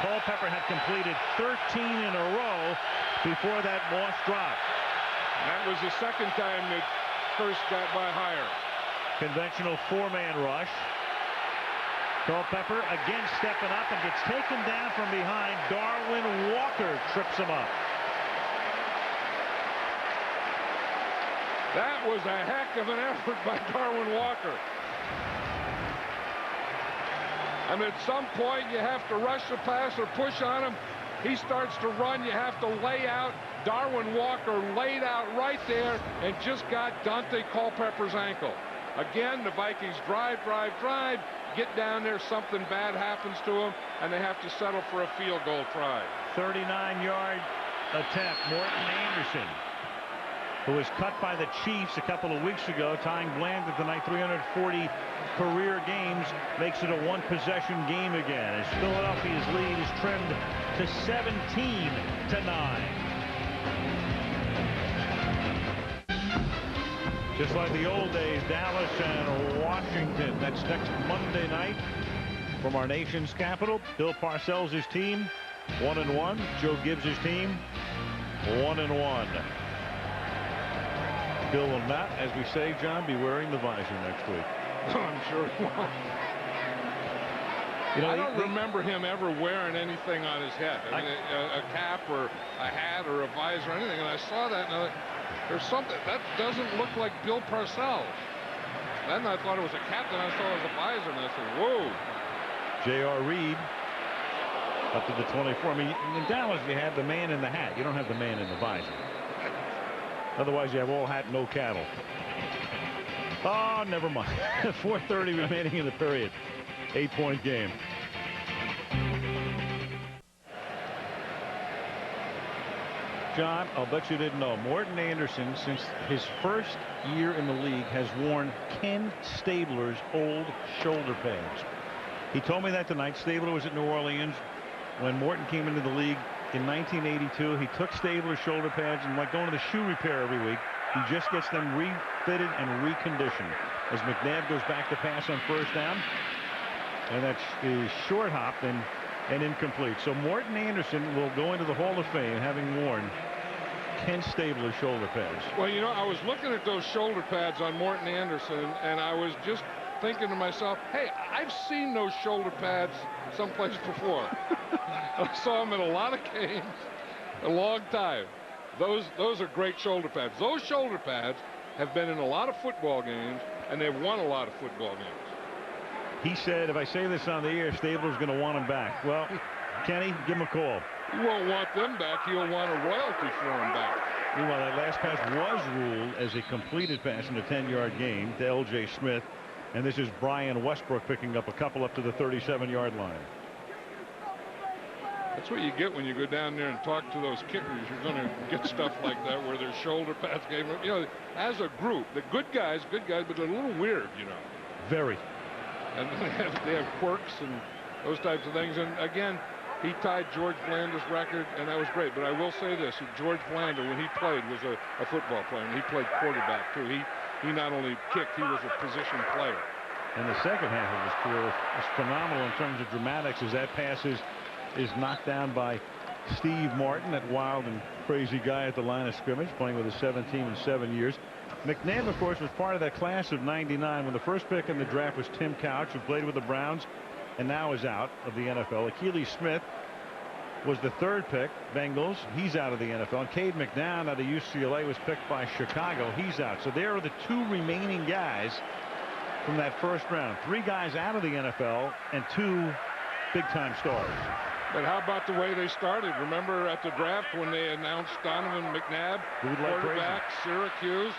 Culpepper had completed 13 in a row before that Moss drop. That was the second time that First got by higher. Conventional four-man rush. Culpepper again stepping up and gets taken down from behind. Darwin Walker trips him up. That was a heck of an effort by Darwin Walker. I mean, at some point you have to rush the pass or push on him. he starts to run. You have to lay out. Darwin Walker laid out right there and just got Dante Culpepper's ankle. Again, the Vikings drive, get down there, something bad happens to them, and they have to settle for a field goal try. 39-yard attempt. Morton Anderson, who was cut by the Chiefs a couple of weeks ago, tying Bland at tonight 340 career games, makes it a one-possession game again as Philadelphia's lead is trimmed to 17-9. Just like the old days, Dallas and Washington. That's next Monday night from our nation's capital. Bill Parcells' team 1-1. Joe Gibbs' team 1-1. Bill will not, as we say, John, be wearing the visor next week. I'm sure he won't. You know, I don't remember him ever wearing anything on his head. I mean, a cap or a hat or a visor or anything. And I saw that, and I thought, there's something that doesn't look like Bill Parcells. Then I thought it was a cap, then I saw it was a visor, and I said, whoa. J.R. Reed up to the 24. I mean, in Dallas, you have the man in the hat. You don't have the man in the visor. Otherwise, you have all hat, no cattle. Oh, never mind. 4:30 remaining in the period. 8-point game. John, I'll bet you didn't know. Morton Anderson, since his first year in the league, has worn Ken Stabler's old shoulder pads. He told me that tonight. Stabler was at New Orleans when Morton came into the league in 1982. He took Stabler's shoulder pads and, like going to the shoe repair every week, he just gets them refitted and reconditioned. As McNabb goes back to pass on first down, and that's short hopped and incomplete. So Morton Anderson will go into the Hall of Fame having worn Ken Stabler's shoulder pads. Well, you know, I was looking at those shoulder pads on Morton Anderson, and I was just thinking to myself, hey, I've seen those shoulder pads someplace before. I saw them in a lot of games, a long time. Those are great shoulder pads. Those shoulder pads have been in a lot of football games, and they've won a lot of football games. He said, if I say this on the air, Stabler's going to want them back. Well, Kenny, give him a call. He won't want them back. He'll want a royalty for them back. Meanwhile, that last pass was ruled as a completed pass in a 10-yard game to L.J. Smith. And this is Brian Westbrook picking up a couple up to the 37-yard line. That's what you get when you go down there and talk to those kickers. You're going to get stuff like that where their shoulder pads game. You know, as a group, the good guys, but they're a little weird, you know. Very. And they have quirks and those types of things. And again, he tied George Blander's record, and that was great. But I will say this: George Blander, when he played, was a football player, and he played quarterback too. He not only kicked, he was a position player. And the second half of his career was phenomenal in terms of dramatics, as that pass is knocked down by Steve Martin, that wild and crazy guy at the line of scrimmage, playing with a 17 in 7 years. McNabb, of course, was part of that class of '99 when the first pick in the draft was Tim Couch, who played with the Browns and now is out of the NFL. Akili Smith was the third pick, Bengals. He's out of the NFL. And Cade McNown out of UCLA was picked by Chicago. He's out. So there are the two remaining guys from that first round. 3 guys out of the NFL and 2 big-time stars. But how about the way they started? Remember at the draft when they announced Donovan McNabb, quarterback, Syracuse?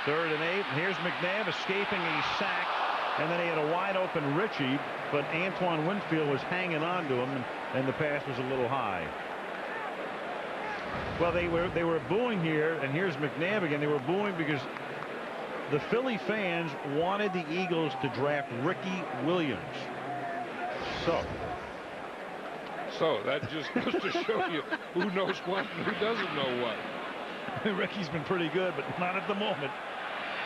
3rd and 8. And here's McNabb escaping a sack. And then he had a wide open Ritchie, but Antoine Winfield was hanging on to him, and the pass was a little high. Well, they were booing here, and here's McNabb again. They were booing because the Philly fans wanted the Eagles to draft Ricky Williams. So that just goes to show you who knows what and who doesn't know what. Ricky's been pretty good, but not at the moment.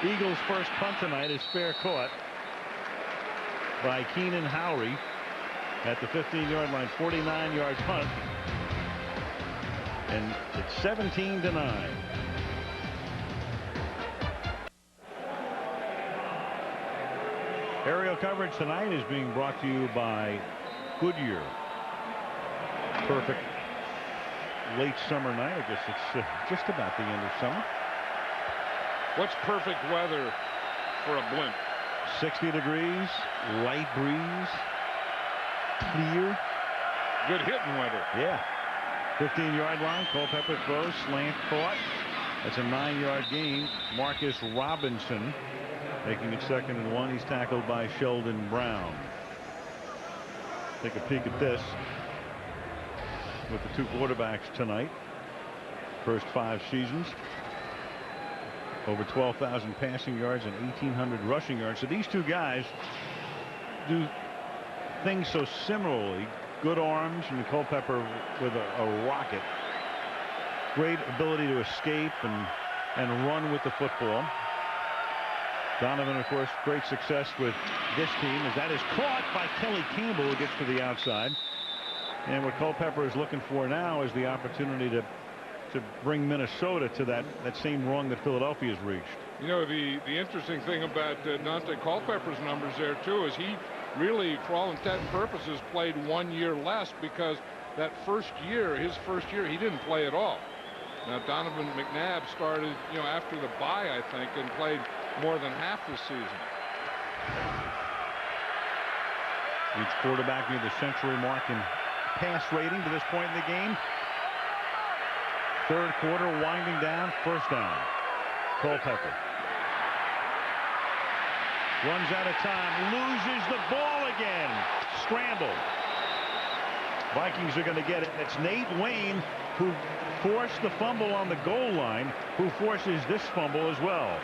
Eagles' first punt tonight is fair caught by Keenan Howry at the 15-yard line, 49-yard punt, and it's 17-9. Aerial coverage tonight is being brought to you by Goodyear. Perfect late summer night. I guess it's just about the end of summer. What's perfect weather for a blimp? 60 degrees, light breeze, clear. Good hitting weather. Yeah. 15-yard line. Culpepper throws, slant caught. That's a 9-yard gain. Marcus Robinson making it 2nd and 1. He's tackled by Sheldon Brown. Take a peek at this with the 2 quarterbacks tonight. First 5 seasons. Over 12,000 passing yards and 1,800 rushing yards. So these 2 guys do things so similarly. Good arms, and Culpepper with a rocket. Great ability to escape and run with the football. Donovan, of course, great success with this team as that is caught by Kelly Campbell, who gets to the outside. And what Culpepper is looking for now is the opportunity to bring Minnesota to that same rung that Philadelphia has reached. You know, the interesting thing about Dante Culpepper's numbers there too is he really, for all intent and purposes, played 1 year less, because that his first year he didn't play at all. Now Donovan McNabb started, you know, after the bye, I think, and played more than half the season. Each quarterback near the century mark in pass rating to this point in the game. 3rd quarter winding down, 1st down. Culpepper runs out of time, loses the ball again. Scramble. Vikings are going to get it. It's Nate Wayne who forced the fumble on the goal line, who forces this fumble as well.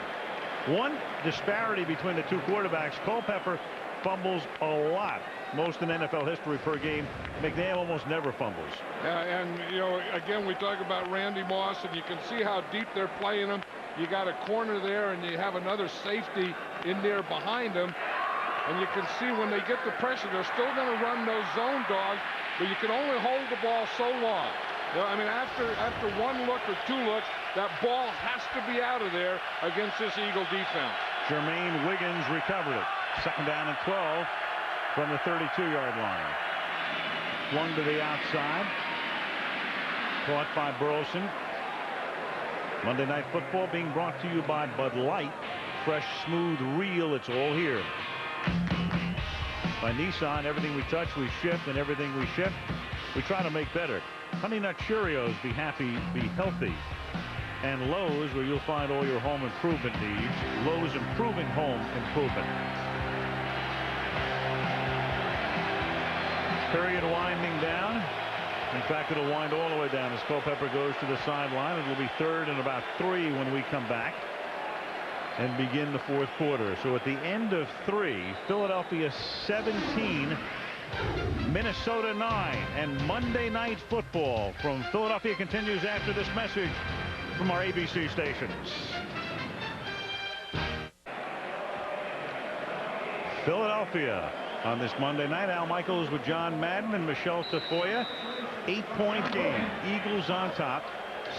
One disparity between the 2 quarterbacks. Culpepper fumbles a lot, most in NFL history per game. McNabb almost never fumbles. And you know, again, we talk about Randy Moss, and you can see how deep they're playing him. You got a corner there, and you have another safety in there behind him, and you can see when they get the pressure, they're still going to run those zone dogs, but you can only hold the ball so long. You know, I mean, after 1 look or 2 looks, that ball has to be out of there against this Eagle defense. Jermaine Wiggins recovered it. 2nd down and 12 from the 32-yard line. Flung to the outside. Caught by Burleson. Monday Night Football being brought to you by Bud Light. Fresh, smooth, real, it's all here. By Nissan, everything we touch, we shift, and everything we shift, we try to make better. Honey Nut Cheerios, be happy, be healthy. And Lowe's, where you'll find all your home improvement needs. Lowe's, improving home improvement. Period winding down. In fact, it'll wind all the way down as Culpepper goes to the sideline. It'll be 3rd and about 3 when we come back and begin the 4th quarter. So at the end of 3, Philadelphia 17, Minnesota 9, and Monday Night Football from Philadelphia continues after this message from our ABC stations. Philadelphia on this Monday night. Al Michaels with John Madden and Michele Tafoya. 8-point game. Eagles on top,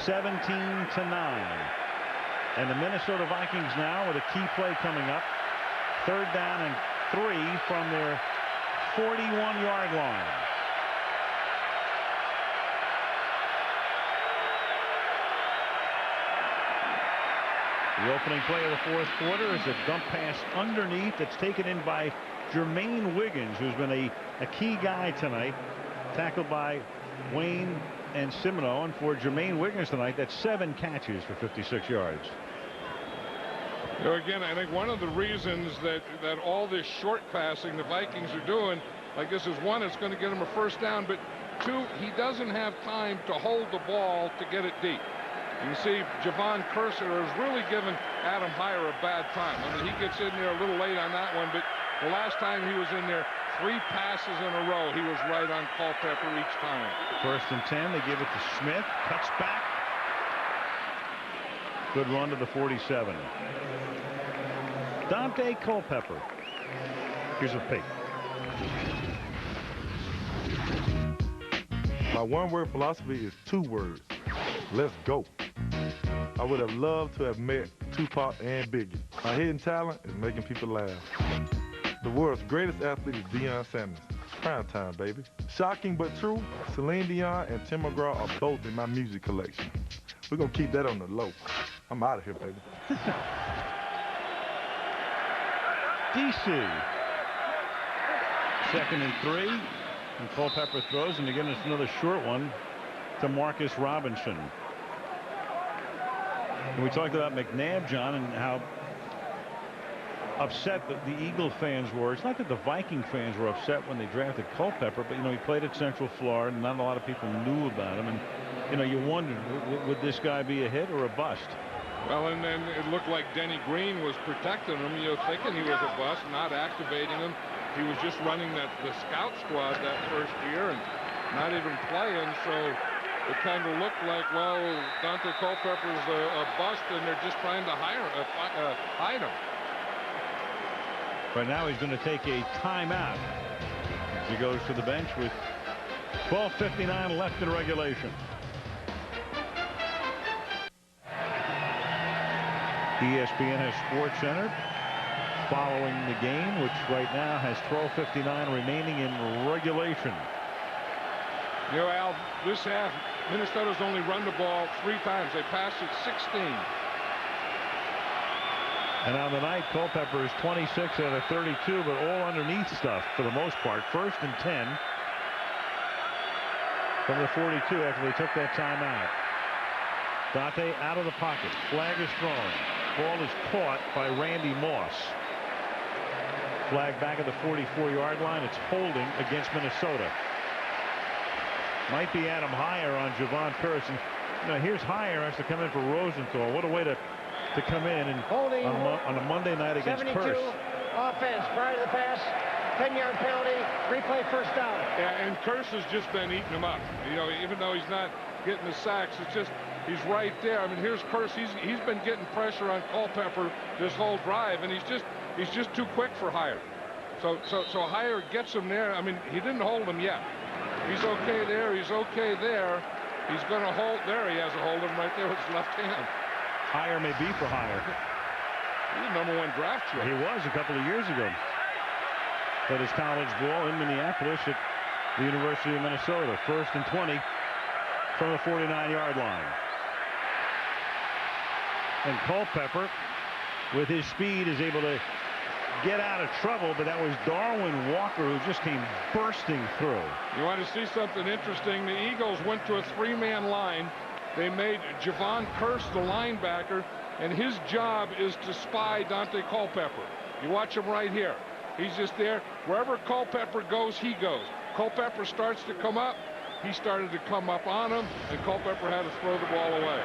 17-9. And the Minnesota Vikings now with a key play coming up. 3rd down and 3 from their 41-yard line. The opening play of the 4th quarter is a dump pass underneath that's taken in by Jermaine Wiggins, who's been a key guy tonight. Tackled by Wayne and Simino, and for Jermaine Wiggins tonight, that's 7 catches for 56 yards. You know, again, I think one of the reasons that all this short passing the Vikings are doing, I guess, is 1, it's going to get him a 1st down, but 2, he doesn't have time to hold the ball to get it deep. You can see Javon Curser has really given Adam Heyer a bad time. I mean, he gets in there a little late on that one, but the last time he was in there, 3 passes in a row, he was right on Culpepper each time. 1st and 10, they give it to Smith, cuts back. Good run to the 47. Dante Culpepper. Here's a peek. My 1-word philosophy is 2 words. Let's go. I would have loved to have met Tupac and Biggie. My hidden talent is making people laugh. The world's greatest athlete is Deion Sanders. Prime time, baby. Shocking but true, Celine Dion and Tim McGraw are both in my music collection. We're going to keep that on the low. I'm out of here, baby. DC. 2nd and 3. And Culpepper throws, and again, it's another short one to Marcus Robinson. And we talked about McNabb, John, and how upset the Eagle fans were. It's not that the Viking fans were upset when they drafted Culpepper, but, you know, he played at Central Florida, and not a lot of people knew about him. And, you know, you wondered, would this guy be a hit or a bust? Well, and then it looked like Denny Green was protecting him, you know, thinking he was a bust, not activating him. He was just running the scout squad that first year and not even playing, so it kind of looked like, well, Dante Culpepper's a bust, and they're just trying to hide him. Right now he's going to take a timeout. He goes to the bench with 12:59 left in regulation. ESPN has Sports Center following the game, which right now has 12:59 remaining in regulation. You know, Al, this half, Minnesota's only run the ball 3 times. They passed it 16. And on the night, Culpepper is 26 out of 32, but all underneath stuff for the most part. 1st and 10 from the 42 after they took that timeout. Dante out of the pocket. Flag is thrown. Ball is caught by Randy Moss. Flag back at the 44-yard line. It's holding against Minnesota. Might be Adam Heyer on Javon Curse. Now here's Heyer has to come in for Rosenthal. What a way to come in and holding on a Monday night against 72 Curse. Offense prior to the pass. 10-yard penalty. Replay first down. Yeah, and Curse has just been eating him up. You know, even though he's not getting the sacks, it's just he's right there. I mean, here's Curse. He's been getting pressure on Culpepper this whole drive, and he's just too quick for Heyer. So Heyer gets him there. I mean, he didn't hold him yet. He's okay there. He's okay there. He's going to hold there. He has a hold of him right there with his left hand. Heyer may be for Heyer. He's the #1 draft choice. He was a couple of years ago. Played his college ball in Minneapolis at the University of Minnesota. 1st and 20 from the 49-yard line. And Culpepper, with his speed, is able to get out of trouble, but that was Darwin Walker who just came bursting through. You want to see something interesting? The Eagles went to a 3-man line. They made Javon Curse the linebacker, and his job is to spy Dante Culpepper. You watch him right here. He's just there. Wherever Culpepper goes, he goes. Culpepper starts to come up. He started to come up on him, and Culpepper had to throw the ball away.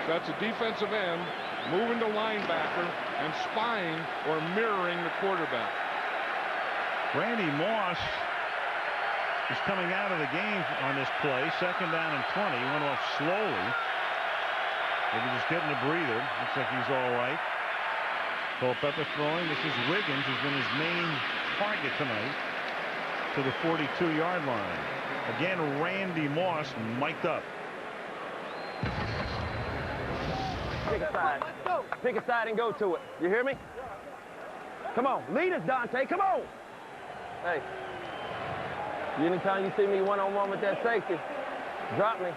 So that's a defensive end moving to linebacker and spying or mirroring the quarterback. Randy Moss is coming out of the game on this play. 2nd down and 20. He went off slowly. Maybe just getting a breather. Looks like he's all right. Culpepper throwing. This is Wiggins, who's been his main target tonight, to the 42-yard line. Again, Randy Moss mic'd up. Pick a side. Pick a side and go to it. You hear me? Come on. Lead us, Dante. Come on. Hey. Anytime you see me one-on-one with that safety, drop me.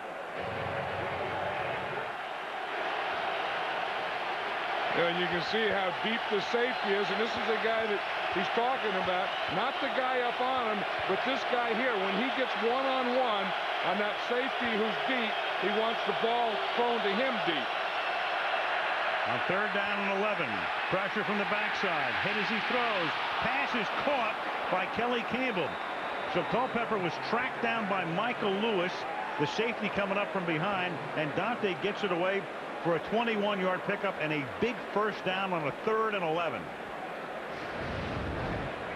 Yeah, and you can see how deep the safety is, and this is the guy that he's talking about. Not the guy up on him, but this guy here. When he gets one-on-one on that safety who's deep, he wants the ball thrown to him deep. On 3rd down and 11. Pressure from the backside. Hit as he throws. Pass is caught by Kelly Campbell. So Culpepper was tracked down by Michael Lewis, the safety coming up from behind, and Dante gets it away for a 21-yard pickup and a big 1st down on a 3rd and 11.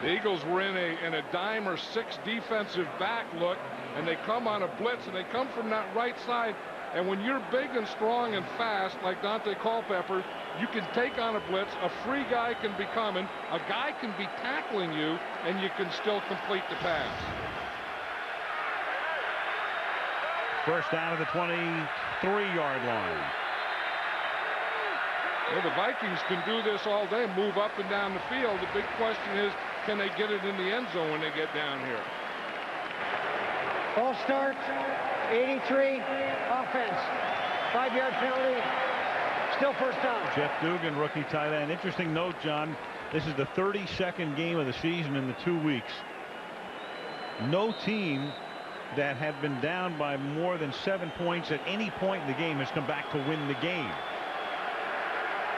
The Eagles were in a dime or 6 defensive back look, and they come on a blitz, and they come from that right side. And when you're big and strong and fast like Dante Culpepper, you can take on a blitz. A free guy can be coming. A guy can be tackling you, and you can still complete the pass. 1st down at the 23-yard line. Well, the Vikings can do this all day, move up and down the field. The big question is, can they get it in the end zone when they get down here? Ball start, 83, offense. 5-yard penalty, still 1st down. Jeff Dugan, rookie tight end. Interesting note, John. This is the 32nd game of the season in the 2 weeks. No team that had been down by more than 7 points at any point in the game has come back to win the game.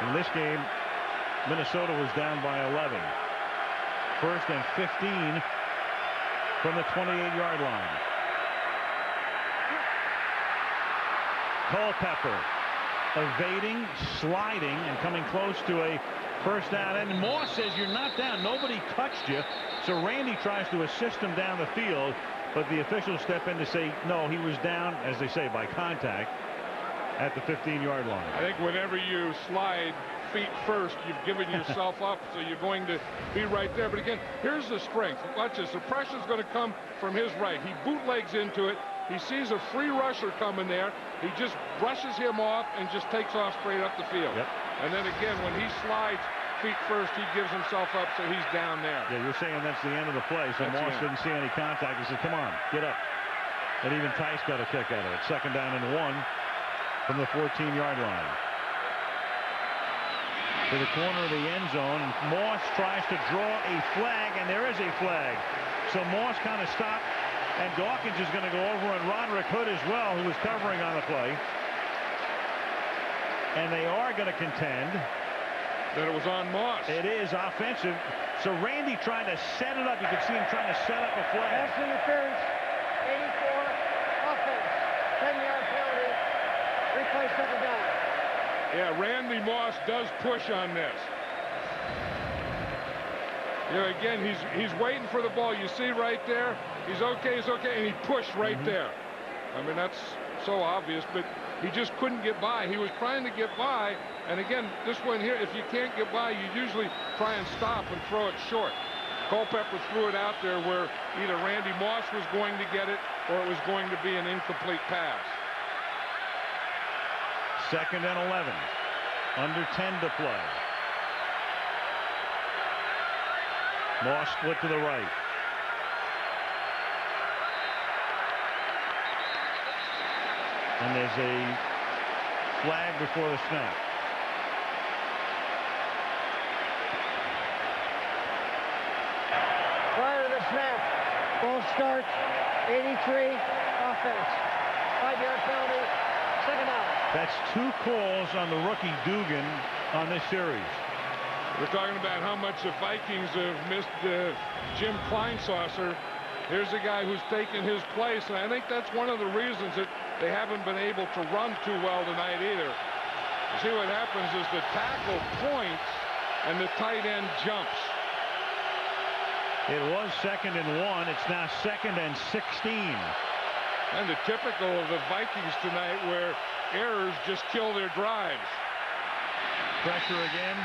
In this game, Minnesota was down by 11. First and 15 from the 28-yard line. Culpepper evading, sliding, and coming close to a first down. And Moss says you're not down. Nobody touched you. So Randy tries to assist him down the field, but the officials step in to say, no, he was down, as they say, by contact at the 15-yard line. I think whenever you slide feet first, you've given yourself up, so you're going to be right there. But again, here's the strength. Watch this. The pressure's going to come from his right. He bootlegs into it. He sees a free rusher coming there. He just brushes him off and just takes off straight up the field. Yep. And then again, when he slides feet first, he gives himself up, so he's down there. Yeah, you're saying that's the end of the play. So Moss didn't see any contact. He said, come on, get up. And even Tice got a kick out of it. Second down and 1 from the 14-yard line. To the corner of the end zone, and Moss tries to draw a flag, and there is a flag. So Moss kind of stopped, and Dawkins is going to go over, and Roderick Hood as well, who was covering on the play. And they are going to contend that it was on Moss. It is offensive. So Randy trying to set it up. You can see him trying to set up a flag. Pass interference, 84, offense, 10-yard penalty, replay second down. Yeah, Randy Moss does push on this. You know, again, he's waiting for the ball. You see right there, he's okay, and he pushed right there. I mean, that's so obvious, but he just couldn't get by. He was trying to get by, and again, this one here, if you can't get by, you usually try and stop and throw it short. Culpepper threw it out there where either Randy Moss was going to get it or it was going to be an incomplete pass. Second and 11. Under 10 to play. Moss split to the right. And there's a flag before the snap. Prior to the snap, ball starts, 83, offense. 5-yard penalty, second down. That's 2 calls on the rookie Dugan on this series. We're talking about how much the Vikings have missed Jim Kleinsaucer. Here's a guy who's taken his place, and I think that's one of the reasons that they haven't been able to run too well tonight either. You see what happens is the tackle points and the tight end jumps. It was second and 1. It's now second and 16. And the typical of the Vikings tonight where errors just kill their drives. Pressure again.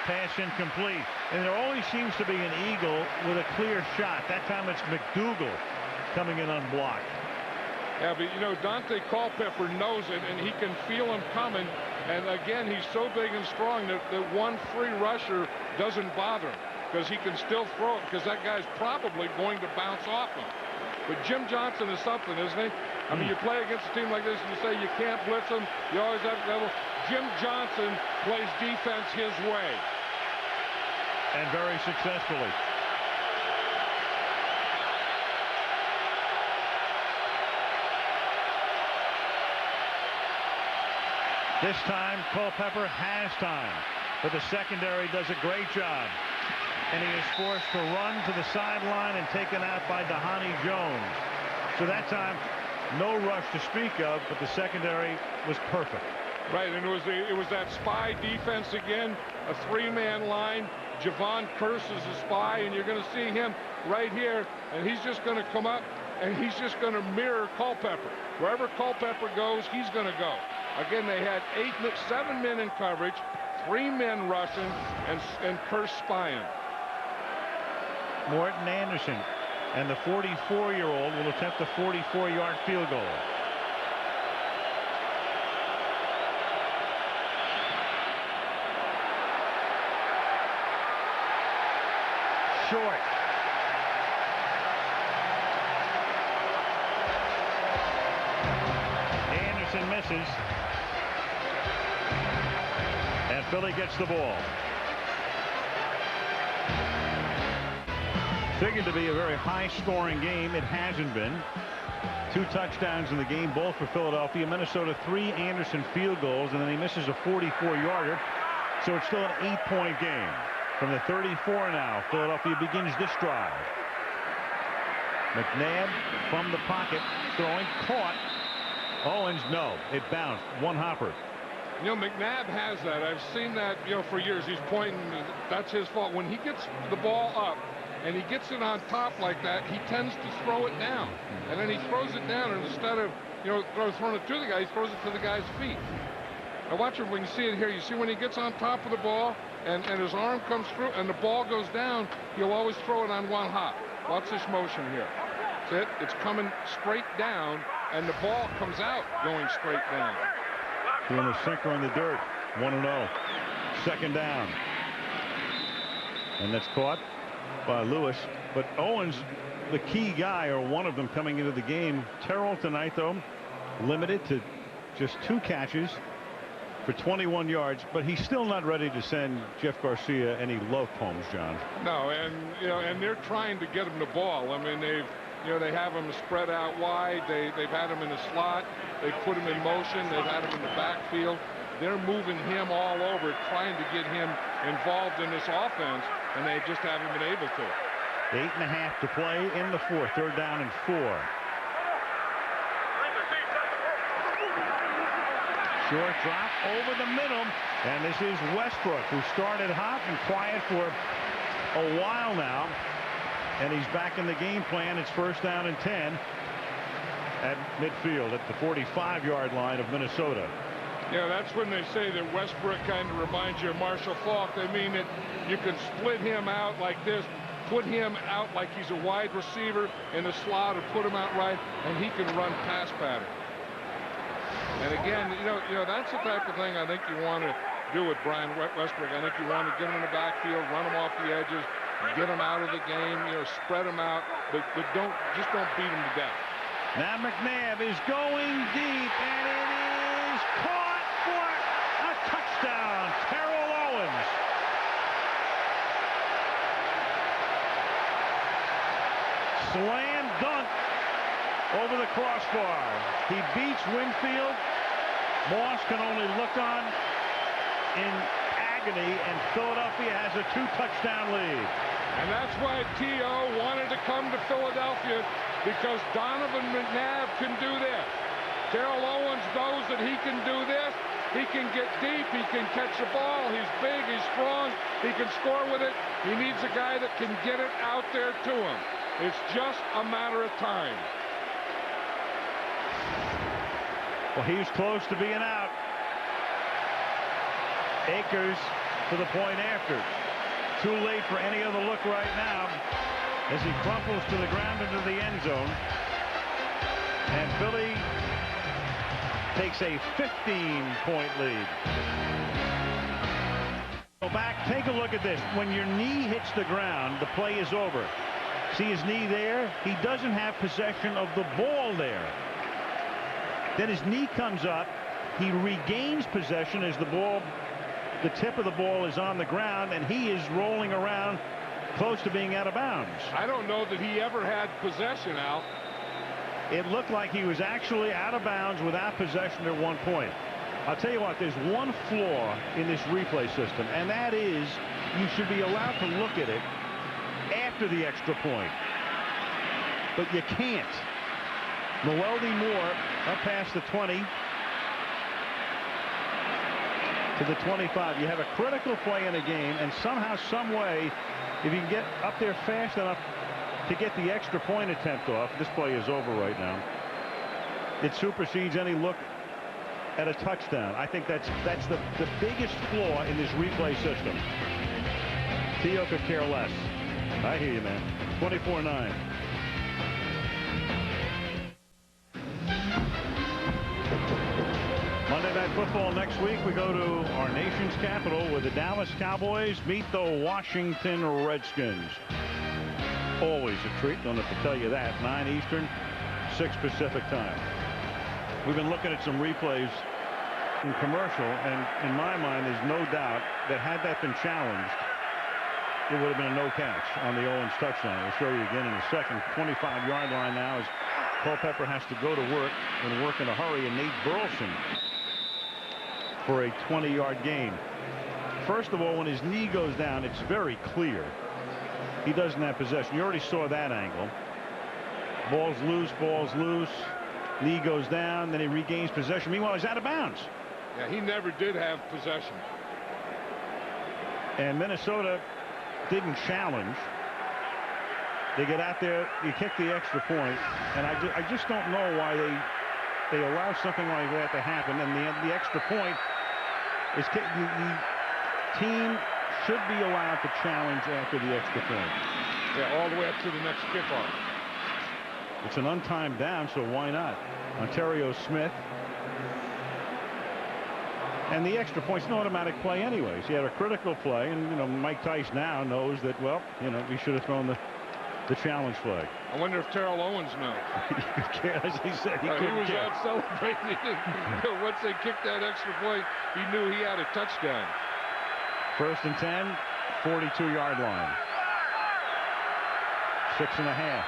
Pass incomplete. And there always seems to be an eagle with a clear shot. That time it's McDougal coming in unblocked. Yeah, but you know, Dante Culpepper knows it, and he can feel him coming. And again, he's so big and strong that one free rusher doesn't bother him because he can still throw it because that guy's probably going to bounce off him. But Jim Johnson is something, isn't he? I mean, you play against a team like this and you say you can't blitz them. You always have to level. Jim Johnson plays defense his way. And very successfully. This time, Culpepper has time, but the secondary does a great job. And he is forced to run to the sideline and taken out by Dhani Jones. So that time, no rush to speak of, but the secondary was perfect. Right, and it was that spy defense again, a 3-man line. Javon Curse is a spy, and you're going to see him right here, and he's just going to come up, and he's just going to mirror Culpepper. Wherever Culpepper goes, he's going to go. Again, they had 7 men in coverage, 3 men rushing, and Curse spying. Morton Anderson and the 44-year-old will attempt a 44-yard field goal. Short. Anderson misses. And Philly gets the ball. Figured to be a very high-scoring game. It hasn't been. 2 touchdowns in the game, both for Philadelphia. Minnesota 3 Anderson field goals, and then he misses a 44-yarder. So it's still an 8-point game. From the 34 now, Philadelphia begins this drive. McNabb from the pocket, throwing, caught. Owens, no, it bounced. One hopper. You know, McNabb has that. I've seen that, you know, for years. He's pointing. That's his fault. When he gets the ball up and he gets it on top like that, he tends to throw it down. And then he throws it down, and instead of, you know, throwing it to the guy, he throws it to the guy's feet. Now watch it when you see it here. You see when he gets on top of the ball and his arm comes through and the ball goes down, he'll always throw it on one hop. Watch this motion here. That's it. It's coming straight down, and the ball comes out going straight down. Doing a sinker in the dirt. 1-0. Second down. And that's caught by Lewis. But Owens, the key guy, or one of them coming into the game. Terrell tonight, though, limited to just 2 catches for 21 yards, but he's still not ready to send Jeff Garcia any love poems, John. No, and you know, and they're trying to get him the ball. I mean, they have him spread out wide. They've had him in the slot. They put him in motion. They've had him in the backfield. They're moving him all over, trying to get him involved in this offense, and they just haven't been able to. 8.5 to play in the 4th. 3rd down and 4. Short drop over the middle, and this is Westbrook, who started hot and quiet for a while now, and he's back in the game plan. It's 1st down and 10 at midfield at the 45-yard line of Minnesota. Yeah, that's when they say that Westbrook kind of reminds you of Marshall Faulk. They mean that you can split him out like this, put him out like he's a wide receiver in the slot, or put him out right, and he can run pass pattern. And again, you know, that's the type of thing I think you want to do with Brian Westbrook. I think you want to get him in the backfield, run him off the edges, get him out of the game, you know, spread him out, but don't beat him to death. Now McNabb is going deep, and it is caught for a touchdown. Terrell Owens. Slam dunk over the crossbar. He beats Winfield. Moss can only look on in agony, and Philadelphia has a 2-touchdown lead. And that's why T.O. wanted to come to Philadelphia, because Donovan McNabb can do this. Terrell Owens knows that he can do this. He can get deep. He can catch the ball. He's big. He's strong. He can score with it. He needs a guy that can get it out there to him. It's just a matter of time. Well, he's close to being out. Akers for the point after. Too late for any other look right now as he crumples to the ground into the end zone. And Philly takes a 15-point lead. Go back, take a look at this. When your knee hits the ground, the play is over. See his knee there? He doesn't have possession of the ball there. Then his knee comes up. He regains possession as the tip of the ball is on the ground, and he is rolling around close to being out of bounds. I don't know that he ever had possession, Al. It looked like he was actually out of bounds without possession at one point. I'll tell you what, there's one flaw in this replay system, and that is you should be allowed to look at it after the extra point. But you can't. Mwelde Moore up past the 20 to the 25. You have a critical play in a game, and somehow, some way, if you can get up there fast enough to get the extra point attempt off, this play is over right now. It supersedes any look at a touchdown. I think that's the biggest flaw in this replay system. T.O. could care less. I hear you, man. 24-9. Monday Night Football next week. We go to our nation's capital where the Dallas Cowboys meet the Washington Redskins. Always a treat. Don't have to tell you that. 9 Eastern, 6 Pacific time. We've been looking at some replays in commercial, and in my mind, there's no doubt that had that been challenged, it would have been a no catch on the Owens touchdown. We'll show you again in a second. 25-yard line now as Culpepper has to go to work and work in a hurry, and Nate Burleson for a 20-yard gain. First of all, when his knee goes down, it's very clear he doesn't have possession. You already saw that angle. Ball's loose, knee goes down, then he regains possession. Meanwhile, he's out of bounds. Yeah, he never did have possession. And Minnesota didn't challenge. They get out there, you kick the extra point, and I just don't know why they allow something like that to happen. And the extra point is the team should be allowed to challenge after the extra point. Yeah, all the way up to the next kickoff. It's an untimed down, so why not? Ontario Smith. And the extra point's an automatic play anyways. He had a critical play, and Mike Tice now knows that, well, he should have thrown the challenge flag. I wonder if Terrell Owens knows. As he said, he was out celebrating. Once they kicked that extra point, he knew he had a touchdown. 1st and 10, 42-yard line. 6.5.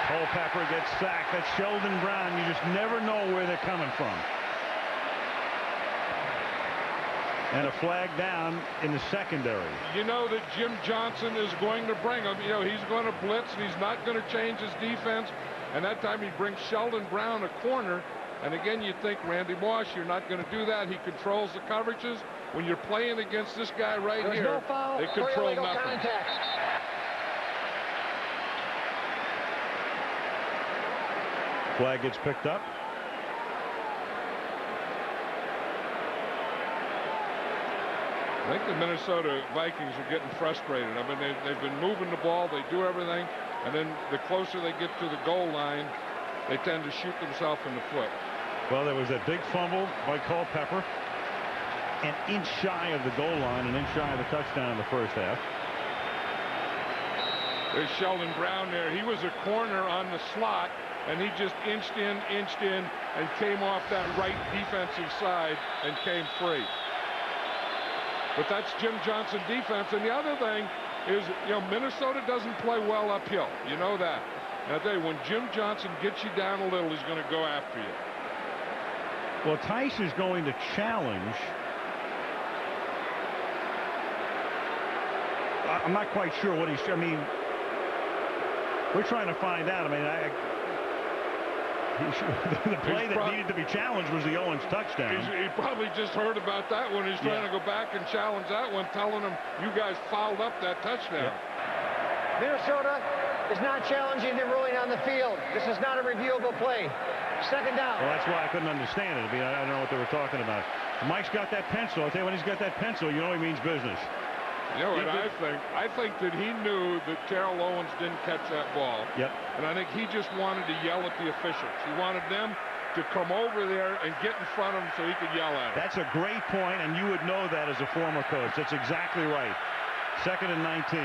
Culpepper gets sacked. That's Sheldon Brown. You just never know where they're coming from. And a flag down in the secondary. You know that Jim Johnson is going to bring him. He's going to blitz, and he's not going to change his defense. And that time he brings Sheldon Brown a corner. And again, you think Randy Moss, you're not going to do that. He controls the coverages. When you're playing against this guy right There's here, no foul, they control nothing. Contact. Flag gets picked up. I think the Minnesota Vikings are getting frustrated. I mean, they've been moving the ball. They do everything. And then the closer they get to the goal line, they tend to shoot themselves in the foot. Well, there was a big fumble by Culpepper. An inch shy of the goal line, an inch shy of the touchdown in the first half. There's Sheldon Brown there. He was a corner on the slot, and he just inched in, and came off that right defensive side and came free. But that's Jim Johnson defense. And the other thing is, Minnesota doesn't play well uphill. You know that. And I tell you, when Jim Johnson gets you down a little, he's going to go after you. Well, Tice is going to challenge. I'm not quite sure what he's. I mean, we're trying to find out. I mean, the play that needed to be challenged was the Owens touchdown. He probably just heard about that one. He's trying to go back and challenge that one, telling him, you guys fouled up that touchdown. Minnesota is not challenging the ruling on the field. This is not a reviewable play. 2nd down. Well, that's why I couldn't understand it. I mean, I don't know what they were talking about. Mike's got that pencil. I'll tell you, when he's got that pencil, you know he means business. You know what I think that he knew that Terrell Owens didn't catch that ball. Yep. And I think he just wanted to yell at the officials. He wanted them to come over there and get in front of him so he could yell at him. That's a great point, and you would know that as a former coach. That's exactly right. 2nd and 19.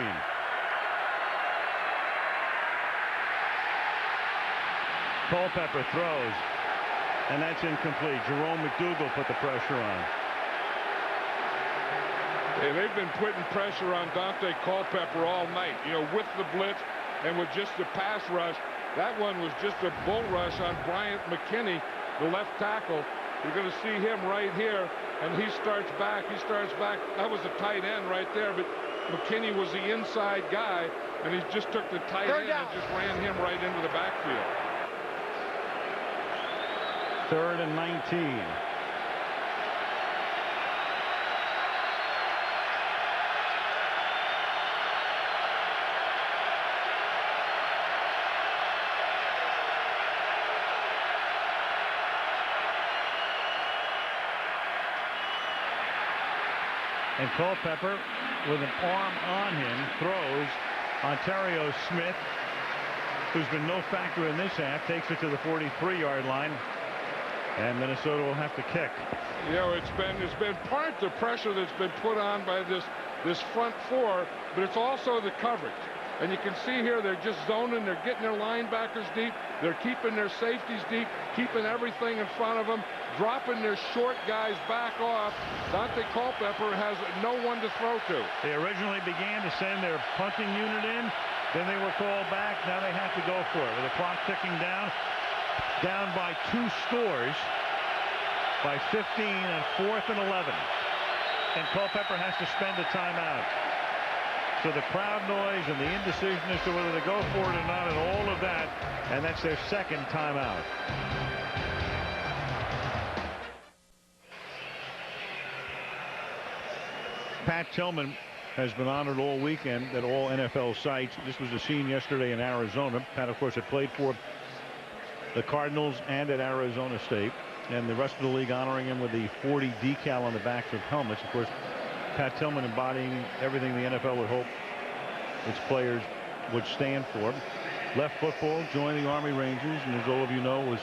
Culpepper throws, and that's incomplete. Jerome McDougal put the pressure on. Hey, they've been putting pressure on Dante Culpepper all night, with the blitz and with just the pass rush. That one was just a bull rush on Bryant McKinney, the left tackle. You're going to see him right here, and he starts back. That was a tight end right there, but McKinney was the inside guy, and he just took the tight end and just ran him right into the backfield. 3rd and 19. And Culpepper, with an arm on him, throws. Ontario Smith, who's been no factor in this half, takes it to the 43-yard line. And Minnesota will have to kick. It's been part of the pressure that's been put on by this front four, but it's also the coverage. And you can see here they're just zoning. They're getting their linebackers deep. They're keeping their safeties deep, keeping everything in front of them, dropping their short guys back off. Dante Culpepper has no one to throw to. They originally began to send their punting unit in. Then they were called back. Now they have to go for it. With the clock ticking down by 2 scores by 15 on 4th and 11. And Culpepper has to spend a timeout. So the crowd noise and the indecision as to whether to go for it or not and all of that, and that's their second timeout. Pat Tillman has been honored all weekend at all NFL sites. This was the scene yesterday in Arizona. Pat, of course, had played for the Cardinals and at Arizona State. And the rest of the league honoring him with the 40 decal on the backs of helmets. Of course, Pat Tillman embodying everything the NFL would hope its players would stand for. Left football, joined the Army Rangers, and as all of you know, was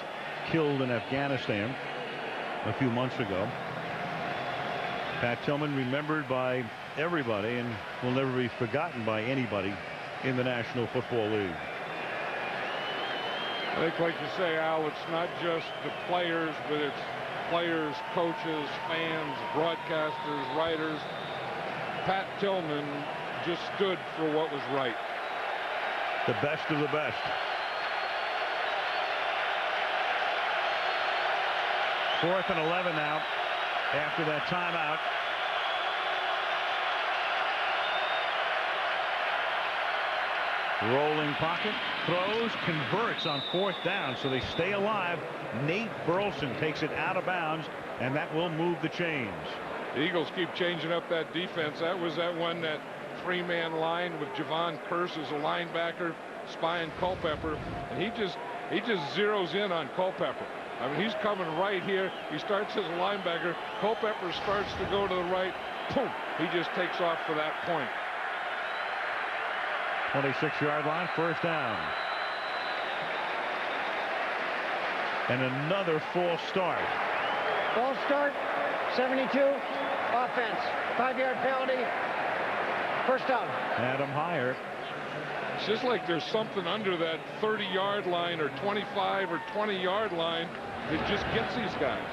killed in Afghanistan a few months ago. Pat Tillman remembered by everybody and will never be forgotten by anybody in the National Football League. I think, like you say, Al, it's not just the players, but it's players, coaches, fans, broadcasters, writers. Pat Tillman just stood for what was right. The best of the best. Fourth and 11 now after that timeout. Rolling pocket, throws, converts on 4th down, so they stay alive. Nate Burleson takes it out of bounds, and that will move the chains. The Eagles keep changing up that defense. That was that 3-man line with Javon Curse as a linebacker, spying Culpepper, and he just zeroes in on Culpepper. I mean, he's coming right here. He starts as a linebacker. Culpepper starts to go to the right. Boom! He just takes off for that point. 26-yard line, 1st down. And another false start. False start, 72, offense. 5-yard penalty, 1st down. Adam Hyer. It's just like there's something under that 30-yard line or 25 or 20-yard line that just gets these guys.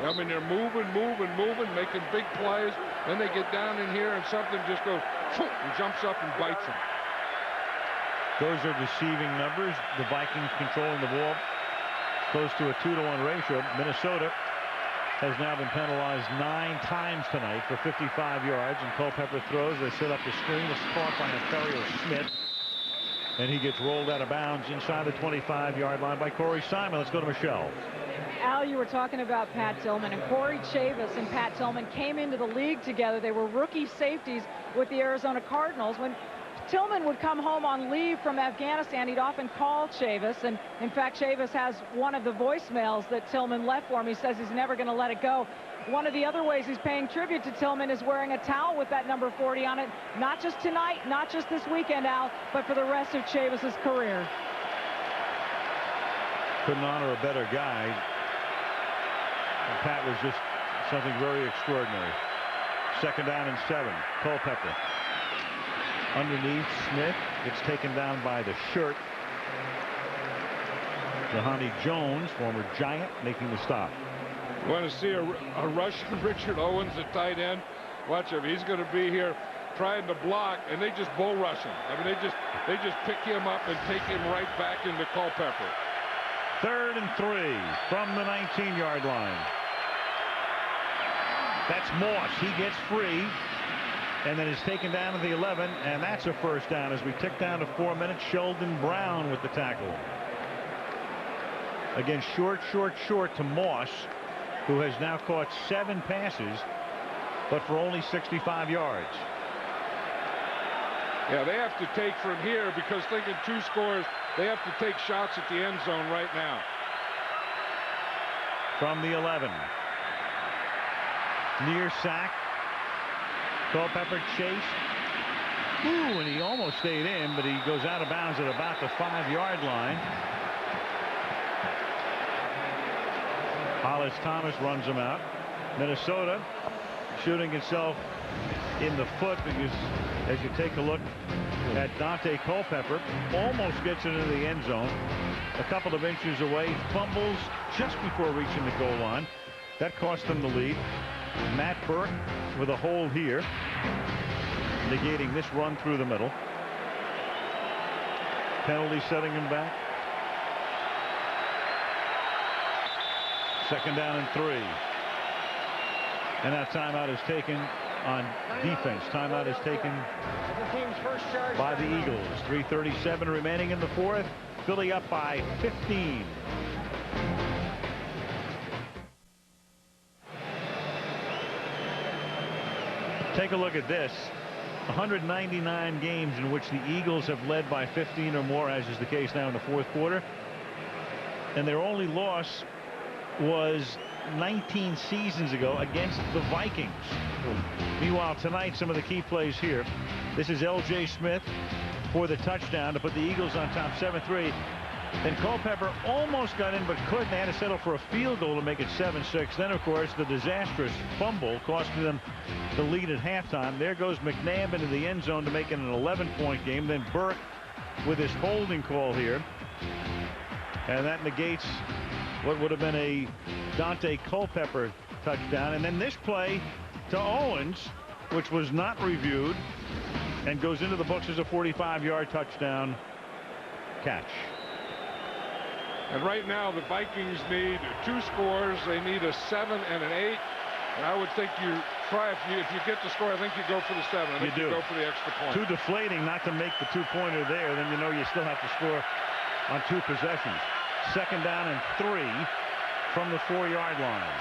I mean, they're moving, making big plays. Then they get down in here and something just goes and jumps up and bites them. Those are deceiving numbers. The Vikings controlling the ball close to a 2-to-1 ratio. Minnesota has now been penalized 9 times tonight for 55 yards. And Culpepper throws. They set up the screen. It's caught by Ontario Smith. And he gets rolled out of bounds inside the 25-yard line by Corey Simon. Let's go to Michele. Al, you were talking about Pat Tillman, and Corey Chavis and Pat Tillman came into the league together. They were rookie safeties with the Arizona Cardinals. When Tillman would come home on leave from Afghanistan, he'd often call Chavis, and in fact Chavis has one of the voicemails that Tillman left for him. He says he's never going to let it go. One of the other ways he's paying tribute to Tillman is wearing a towel with that number 40 on it, not just tonight, not just this weekend, Al, but for the rest of Chavis's career. Couldn't honor a better guy. And Pat was just something very extraordinary. 2nd down and 7. Culpepper underneath. Smith gets taken down by the shirt. Jahani Jones, former Giant, making the stop. You want to see a rush from Richard Owens at tight end? Watch him. He's going to be here trying to block, and they just bull rush him. I mean, they just pick him up and take him right back into Culpepper. 3rd and 3 from the 19-yard line. That's Moss. He gets free and then is taken down to the 11, and that's a 1st down as we tick down to 4 minutes. Sheldon Brown with the tackle. Again, short to Moss, who has now caught 7 passes, but for only 65 yards. Yeah, they have to take from here because thinking 2 scores, they have to take shots at the end zone right now. From the 11. Near sack. Culpepper chased. Ooh, and he almost stayed in, but he goes out of bounds at about the 5-yard line. Hollis Thomas runs him out. Minnesota shooting itself in the foot because as you take a look at Dante Culpepper, almost gets into the end zone. A couple of inches away, fumbles just before reaching the goal line. That cost them the lead. Matt Burke with a hold here, negating this run through the middle. Penalty setting him back. Second down and 3. And that timeout is taken on defense. Timeout is taken by the Eagles. 3:37 remaining in the fourth. Philly up by 15. Take a look at this. 199 games in which the Eagles have led by 15 or more, as is the case now in the fourth quarter. And their only loss was 19 seasons ago against the Vikings. Meanwhile, tonight, some of the key plays here. This is L.J. Smith for the touchdown to put the Eagles on top 7-3. Then Culpepper almost got in but couldn't. They had to settle for a field goal to make it 7-6. Then, of course, the disastrous fumble costing them the lead at halftime. There goes McNabb into the end zone to make it an 11-point game. Then Burke with his holding call here. And that negates what would have been a Dante Culpepper touchdown. And then this play to Owens, which was not reviewed, and goes into the books as a 45-yard touchdown catch. And right now the Vikings need 2 scores. They need a 7 and an 8. And I would think you try, if you get the score, I think you go for the 7. I think you go for the extra point. Too deflating not to make the 2-pointer there. Then you know you still have to score on 2 possessions. Second down and 3 from the 4-yard line.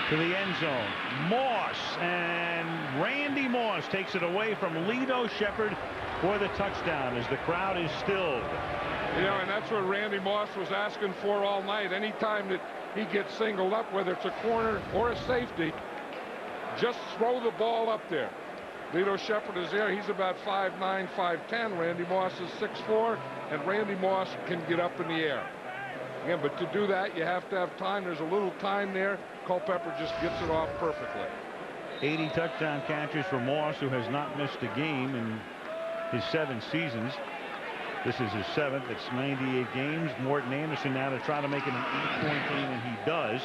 To the end zone. Moss, and Randy Moss takes it away from Lito Shepherd for the touchdown as the crowd is stilled. You know, and that's what Randy Moss was asking for all night. Anytime that he gets singled up, whether it's a corner or a safety, just throw the ball up there. Lito Shepherd is there. He's about 5'9", 5'10". Randy Moss is 6'4", and Randy Moss can get up in the air. Again, but to do that, you have to have time. There's a little time there. Culpepper just gets it off perfectly. 80 touchdown catches for Moss, who has not missed a game in his 7 seasons. This is his 7th. It's 98 games. Morton Anderson now to try to make it an 8-point game, and he does.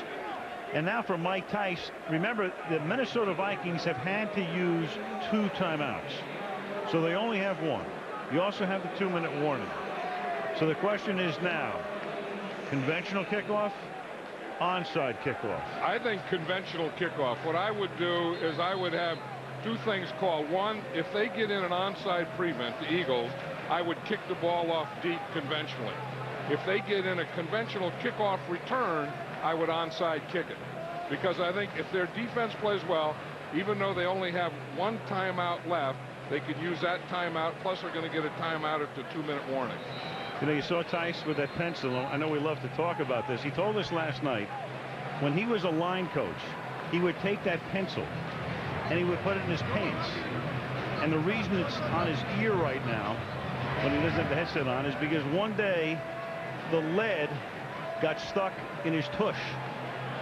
And now for Mike Tice. Remember, the Minnesota Vikings have had to use 2 timeouts. So they only have 1. You also have the 2-minute warning. So the question is now, conventional kickoff, onside kickoff? I think conventional kickoff. What I would do is I would have 2 things called. One, if they get in an onside prevent, the Eagles, I would kick the ball off deep conventionally. If they get in a conventional kickoff return, I would onside kick it. Because I think if their defense plays well, even though they only have 1 timeout left, they could use that timeout, plus they're going to get a timeout at the 2-minute warning. You know, you saw Tice with that pencil. I know we love to talk about this. He told us last night when he was a line coach, he would take that pencil and he would put it in his pants. And the reason it's on his ear right now when he doesn't have the headset on is because one day the lead got stuck in his tush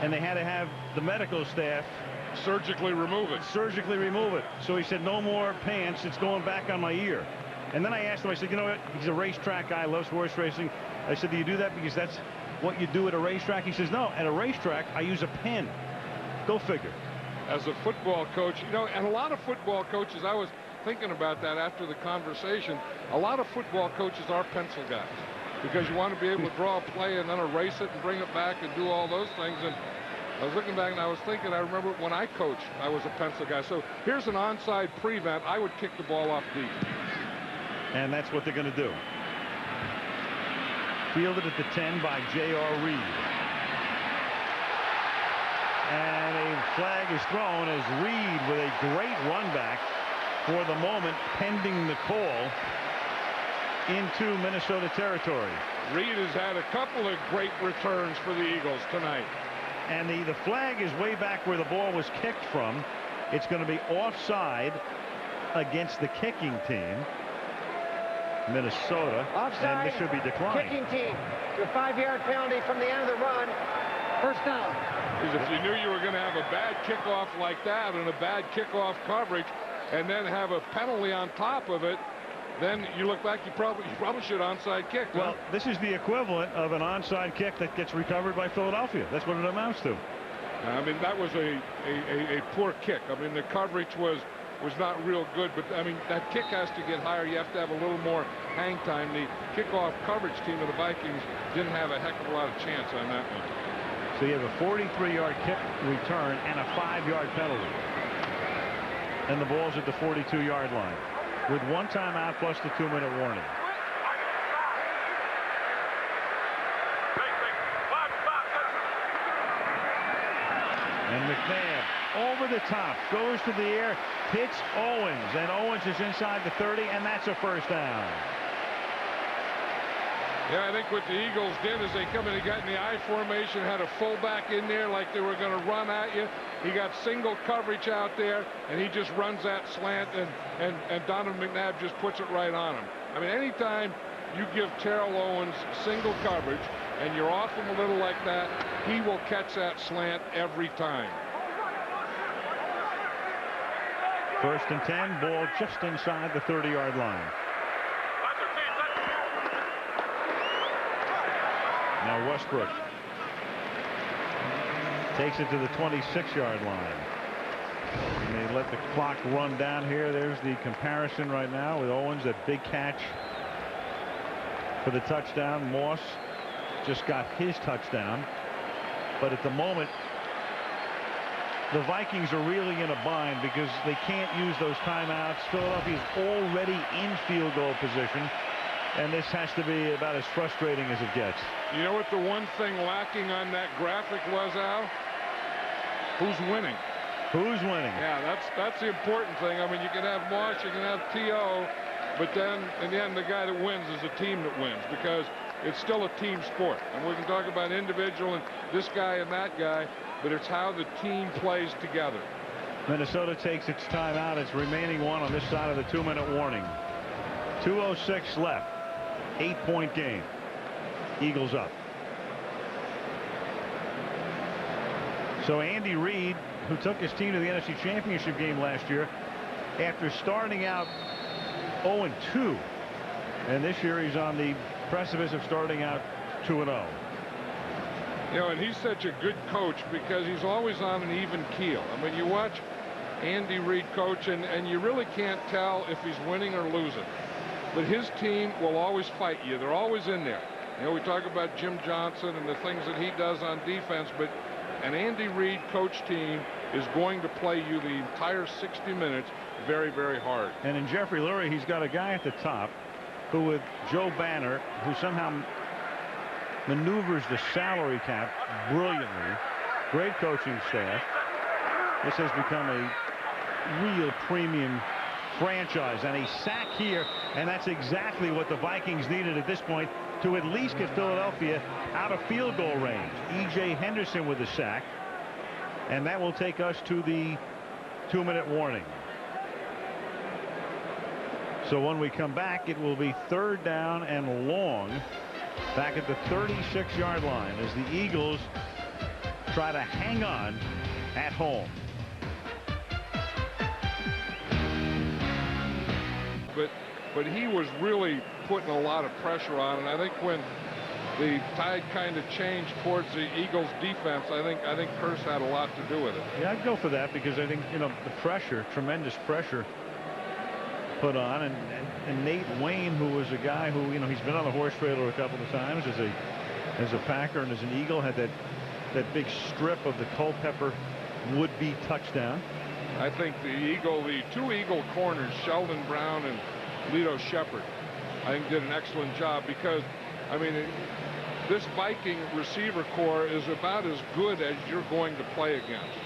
and they had to have the medical staff surgically remove it. So he said, no more pants. It's going back on my ear. And then I asked him, I said, you know what? He's a racetrack guy, loves horse racing. I said, do you do that because that's what you do at a racetrack? He says, no, at a racetrack, I use a pen. Go figure. As a football coach, you know, and a lot of football coaches, I was thinking about that after the conversation. A lot of football coaches are pencil guys because you want to be able to draw a play and then erase it and bring it back and do all those things. And I was looking back and I was thinking, I remember when I coached, I was a pencil guy. So here's an onside prevent. I would kick the ball off deep. And that's what they're going to do. Fielded at the 10 by J.R. Reed. And a flag is thrown as Reed with a great run back for the moment, pending the call into Minnesota territory. Reed has had a couple of great returns for the Eagles tonight. And the flag is way back where the ball was kicked from. It's going to be offside against the kicking team, Minnesota. Offside, and this should be declined. Kicking team. Your 5-yard penalty from the end of the run. First down. Because if you knew you were going to have a bad kickoff like that and a bad kickoff coverage and then have a penalty on top of it, then you look back, you probably should onside kick. Well, huh? This is the equivalent of an onside kick that gets recovered by Philadelphia. That's what it amounts to. I mean, that was a poor kick. I mean, the coverage was was not real good. But, I mean, that kick has to get higher. You have to have a little more hang time. The kickoff coverage team of the Vikings didn't have a heck of a lot of chance on that one. So you have a 43-yard kick return and a 5-yard penalty. And the ball's at the 42-yard line with 1 timeout plus the 2-minute warning. And McNabb over the top, goes to the air, hits Owens, and Owens is inside the 30, and that's a first down. Yeah, I think what the Eagles did is they come in and got in the I formation, had a fullback in there like they were going to run at you. He got single coverage out there, and he just runs that slant, and Donovan McNabb just puts it right on him. I mean, anytime you give Terrell Owens single coverage and you're off him a little like that, he will catch that slant every time. 1st and 10, ball just inside the 30-yard line. Now Westbrook takes it to the 26-yard line. And they let the clock run down here. There's the comparison right now with Owens, that big catch for the touchdown. Moss just got his touchdown. But at the moment, the Vikings are really in a bind because they can't use those timeouts. Philadelphia's already in field goal position, and this has to be about as frustrating as it gets. You know what the one thing lacking on that graphic was, Al? Who's winning? Who's winning? Yeah, that's the important thing. I mean, you can have Moss, you can have T.O., but then in the end, the guy that wins is the team that wins, because it's still a team sport. And we can talk about individual and this guy and that guy, but it's how the team plays together. Minnesota takes its timeout. It's remaining one on this side of the 2-minute warning. 2:06 left. 8-point game. Eagles up. So Andy Reid, who took his team to the NFC Championship game last year, after starting out 0-2, and this year he's on the precipice of starting out 2-0. You know, and he's such a good coach because he's always on an even keel. I mean, you watch Andy Reid coach, and you really can't tell if he's winning or losing. But his team will always fight you. They're always in there. You know, we talk about Jim Johnson and the things that he does on defense, but an Andy Reid coach team is going to play you the entire 60 minutes very, very hard. And in Jeffrey Lurie, he's got a guy at the top who, with Joe Banner, who somehow maneuvers the salary cap brilliantly. Great coaching staff. This has become a real premium franchise, and a sack here, and that's exactly what the Vikings needed at this point to at least get Philadelphia out of field goal range. E.J. Henderson with the sack, and that will take us to the 2-minute warning. So when we come back, it will be 3rd down and long back at the 36-yard line as the Eagles try to hang on at home. But he was really putting a lot of pressure on, and I think when the tide kind of changed towards the Eagles defense, I think Kearse had a lot to do with it. Yeah, I'd go for that because I think, you know, the pressure, tremendous pressure put on, and Nate Wayne, who was a guy who, you know, he's been on the horse trailer a couple of times as a Packer and as an Eagle, had that big strip of the Culpepper would-be touchdown. I think the two Eagle corners, Sheldon Brown and Lito Shepard, I think did an excellent job because, I mean, this Viking receiver core is about as good as you're going to play against.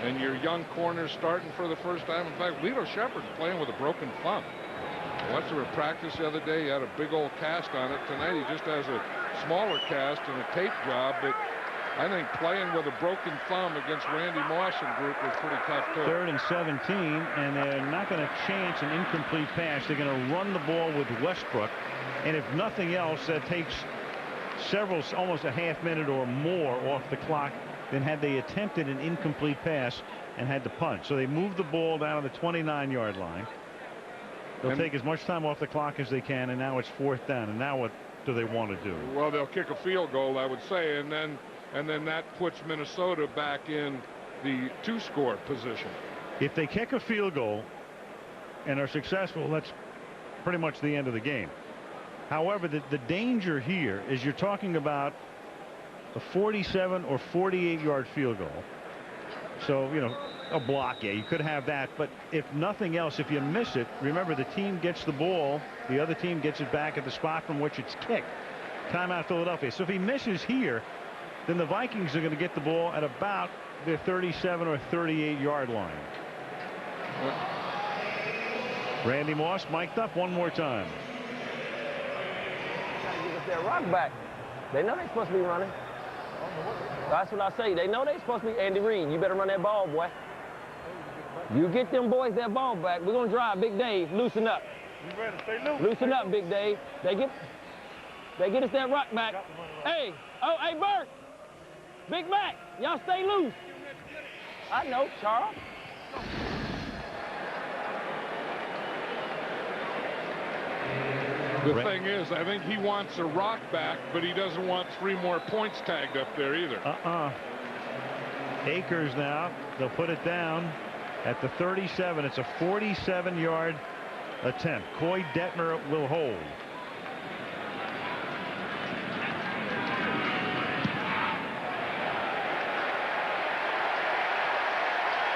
And your young corners starting for the first time. In fact, Lito Shepard's playing with a broken thumb. I watched him at practice the other day. He had a big old cast on it. Tonight he just has a smaller cast and a tape job, but I think playing with a broken thumb against Randy Moss and group was pretty tough too. 3rd and 17, and they're not going to chance an incomplete pass. They're going to run the ball with Westbrook, and if nothing else, that takes almost a half minute or more off the clock than had they attempted an incomplete pass and had to punt. So they move the ball down to the 29-yard line. They'll take as much time off the clock as they can, and now it's 4th down. And now what do they want to do? Well, they'll kick a field goal, I would say, and then that puts Minnesota back in the 2-score position. If they kick a field goal and are successful, that's pretty much the end of the game. However, the danger here is you're talking about a 47 or 48-yard field goal. So, you know, a block, yeah, you could have that. But if nothing else, if you miss it, remember the team gets the ball, the other team gets it back at the spot from which it's kicked. Timeout Philadelphia. So if he misses here, then the Vikings are going to get the ball at about their 37 or 38-yard line. Randy Moss mic'd up one more time. Give us that rock back. They know they're supposed to be running. That's what I say. They know they're supposed to be. Andy Reid, you better run that ball, boy. You get them boys that ball back. We're going to drive. Big Dave, loosen up. You ready to stay loose? Loosen up, Big Dave. They get us that rock back. Hey, hey, Bert. Big Mac, y'all stay loose. I know, Charles. The thing is, I think he wants a rock back, but he doesn't want 3 more points tagged up there either. Akers now, they'll put it down at the 37. It's a 47-yard attempt. Coy Detmer will hold.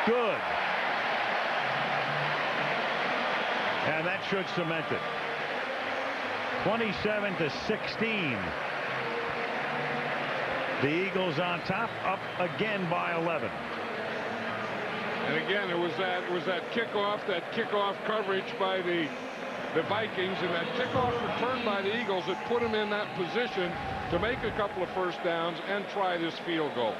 Good. And that should cement it. 27-16. The Eagles on top, up again by 11. And again, it was that kickoff coverage by the Vikings, and that kickoff return by the Eagles that put them in that position to make a couple of first downs and try this field goal.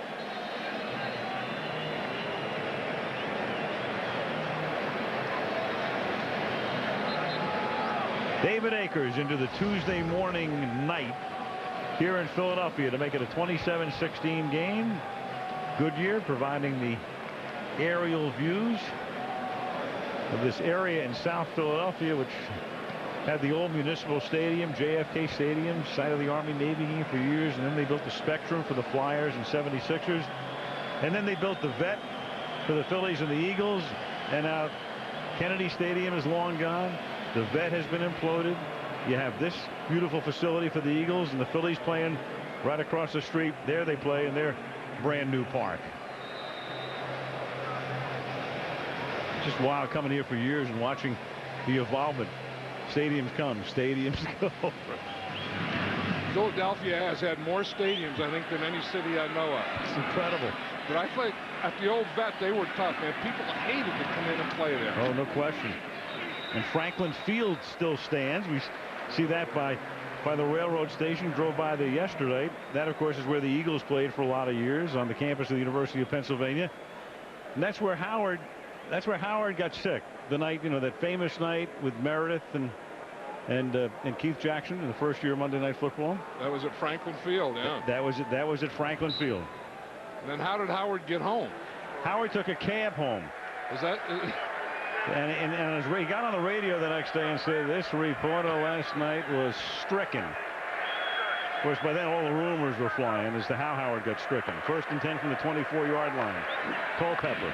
David Akers into the Tuesday morning night here in Philadelphia to make it a 27-16 game. Goodyear providing the aerial views of this area in South Philadelphia, which had the old Municipal Stadium, JFK Stadium, site of the Army Navy game for years, and then they built the Spectrum for the Flyers and 76ers, and then they built the Vet for the Phillies and the Eagles, and now Kennedy Stadium is long gone. The Vet has been imploded. You have this beautiful facility for the Eagles, and the Phillies playing right across the street. There they play in their brand new park. Just wild coming here for years and watching the evolvement. Stadiums come, stadiums go. Philadelphia has had more stadiums, I think, than any city I know of. It's incredible. But I think at the old Vet, they were tough, man. People hated to come in and play there. Oh, no question. And Franklin Field still stands. We see that by the railroad station. Drove by there yesterday. That, of course, is where the Eagles played for a lot of years, on the campus of the University of Pennsylvania. And that's where Howard got sick. The night, you know, that famous night with Meredith and Keith Jackson in the first year of Monday Night Football. That was at Franklin Field, yeah. That was at Franklin Field. And then how did Howard get home? Howard took a cab home. Was that? And he got on the radio the next day and said this reporter last night was stricken. Of course, by then all the rumors were flying as to how Howard got stricken. 1st and 10 from the 24-yard line. Culpepper.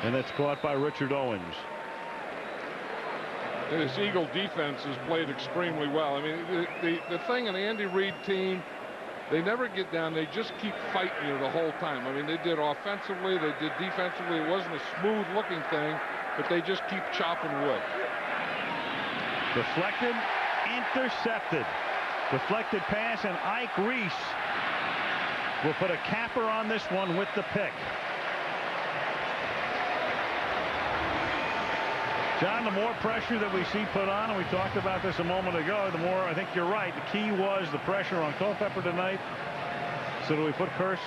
And that's caught by Richard Owens. And this Eagle defense has played extremely well. I mean, the thing in the Andy Reid team, they never get down. They just keep fighting you the whole time. I mean, they did offensively. They did defensively. It wasn't a smooth-looking thing, but they just keep chopping wood. Deflected, intercepted. Deflected pass, and Ike Reese will put a capper on this one with the pick. John, the more pressure that we see put on, and we talked about this a moment ago, the more, I think you're right, the key was the pressure on Culpepper tonight. So do we put Curse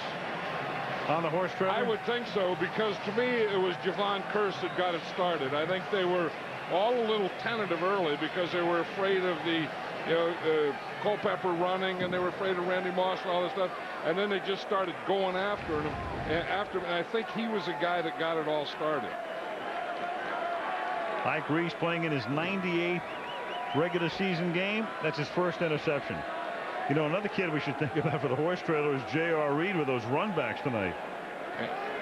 on the horse trailer? I would think so, because to me it was Javon Curse that got it started. I think they were all a little tentative early because they were afraid of the Culpepper running, and they were afraid of Randy Moss and all this stuff, and then they just started going after him. And I think he was the guy that got it all started. Ike Reese playing in his 98th regular season game. That's his first interception. You know, another kid we should think about for the horse trailer is J.R. Reed with those run backs tonight.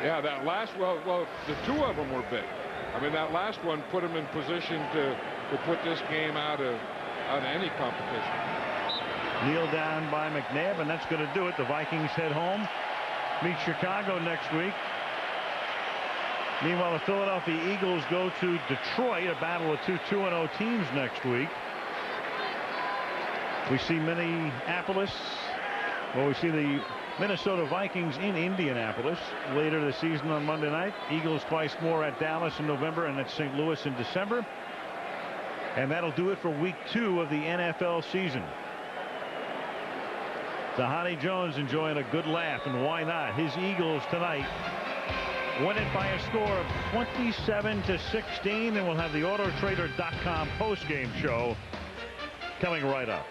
Yeah, that last, well, the two of them were big. I mean, that last one put them in position to put this game out of any competition. Kneel down by McNabb, and that's going to do it. The Vikings head home, meet Chicago next week. Meanwhile, the Philadelphia Eagles go to Detroit, a battle of two 2-0 teams next week. We see Minneapolis. Well, we see the Minnesota Vikings in Indianapolis later this season on Monday night. Eagles twice more at Dallas in November and at St. Louis in December. And that'll do it for week 2 of the NFL season. Tahani Jones enjoying a good laugh, and why not? His Eagles tonight win it by a score of 27-16, and we'll have the AutoTrader.com postgame show coming right up.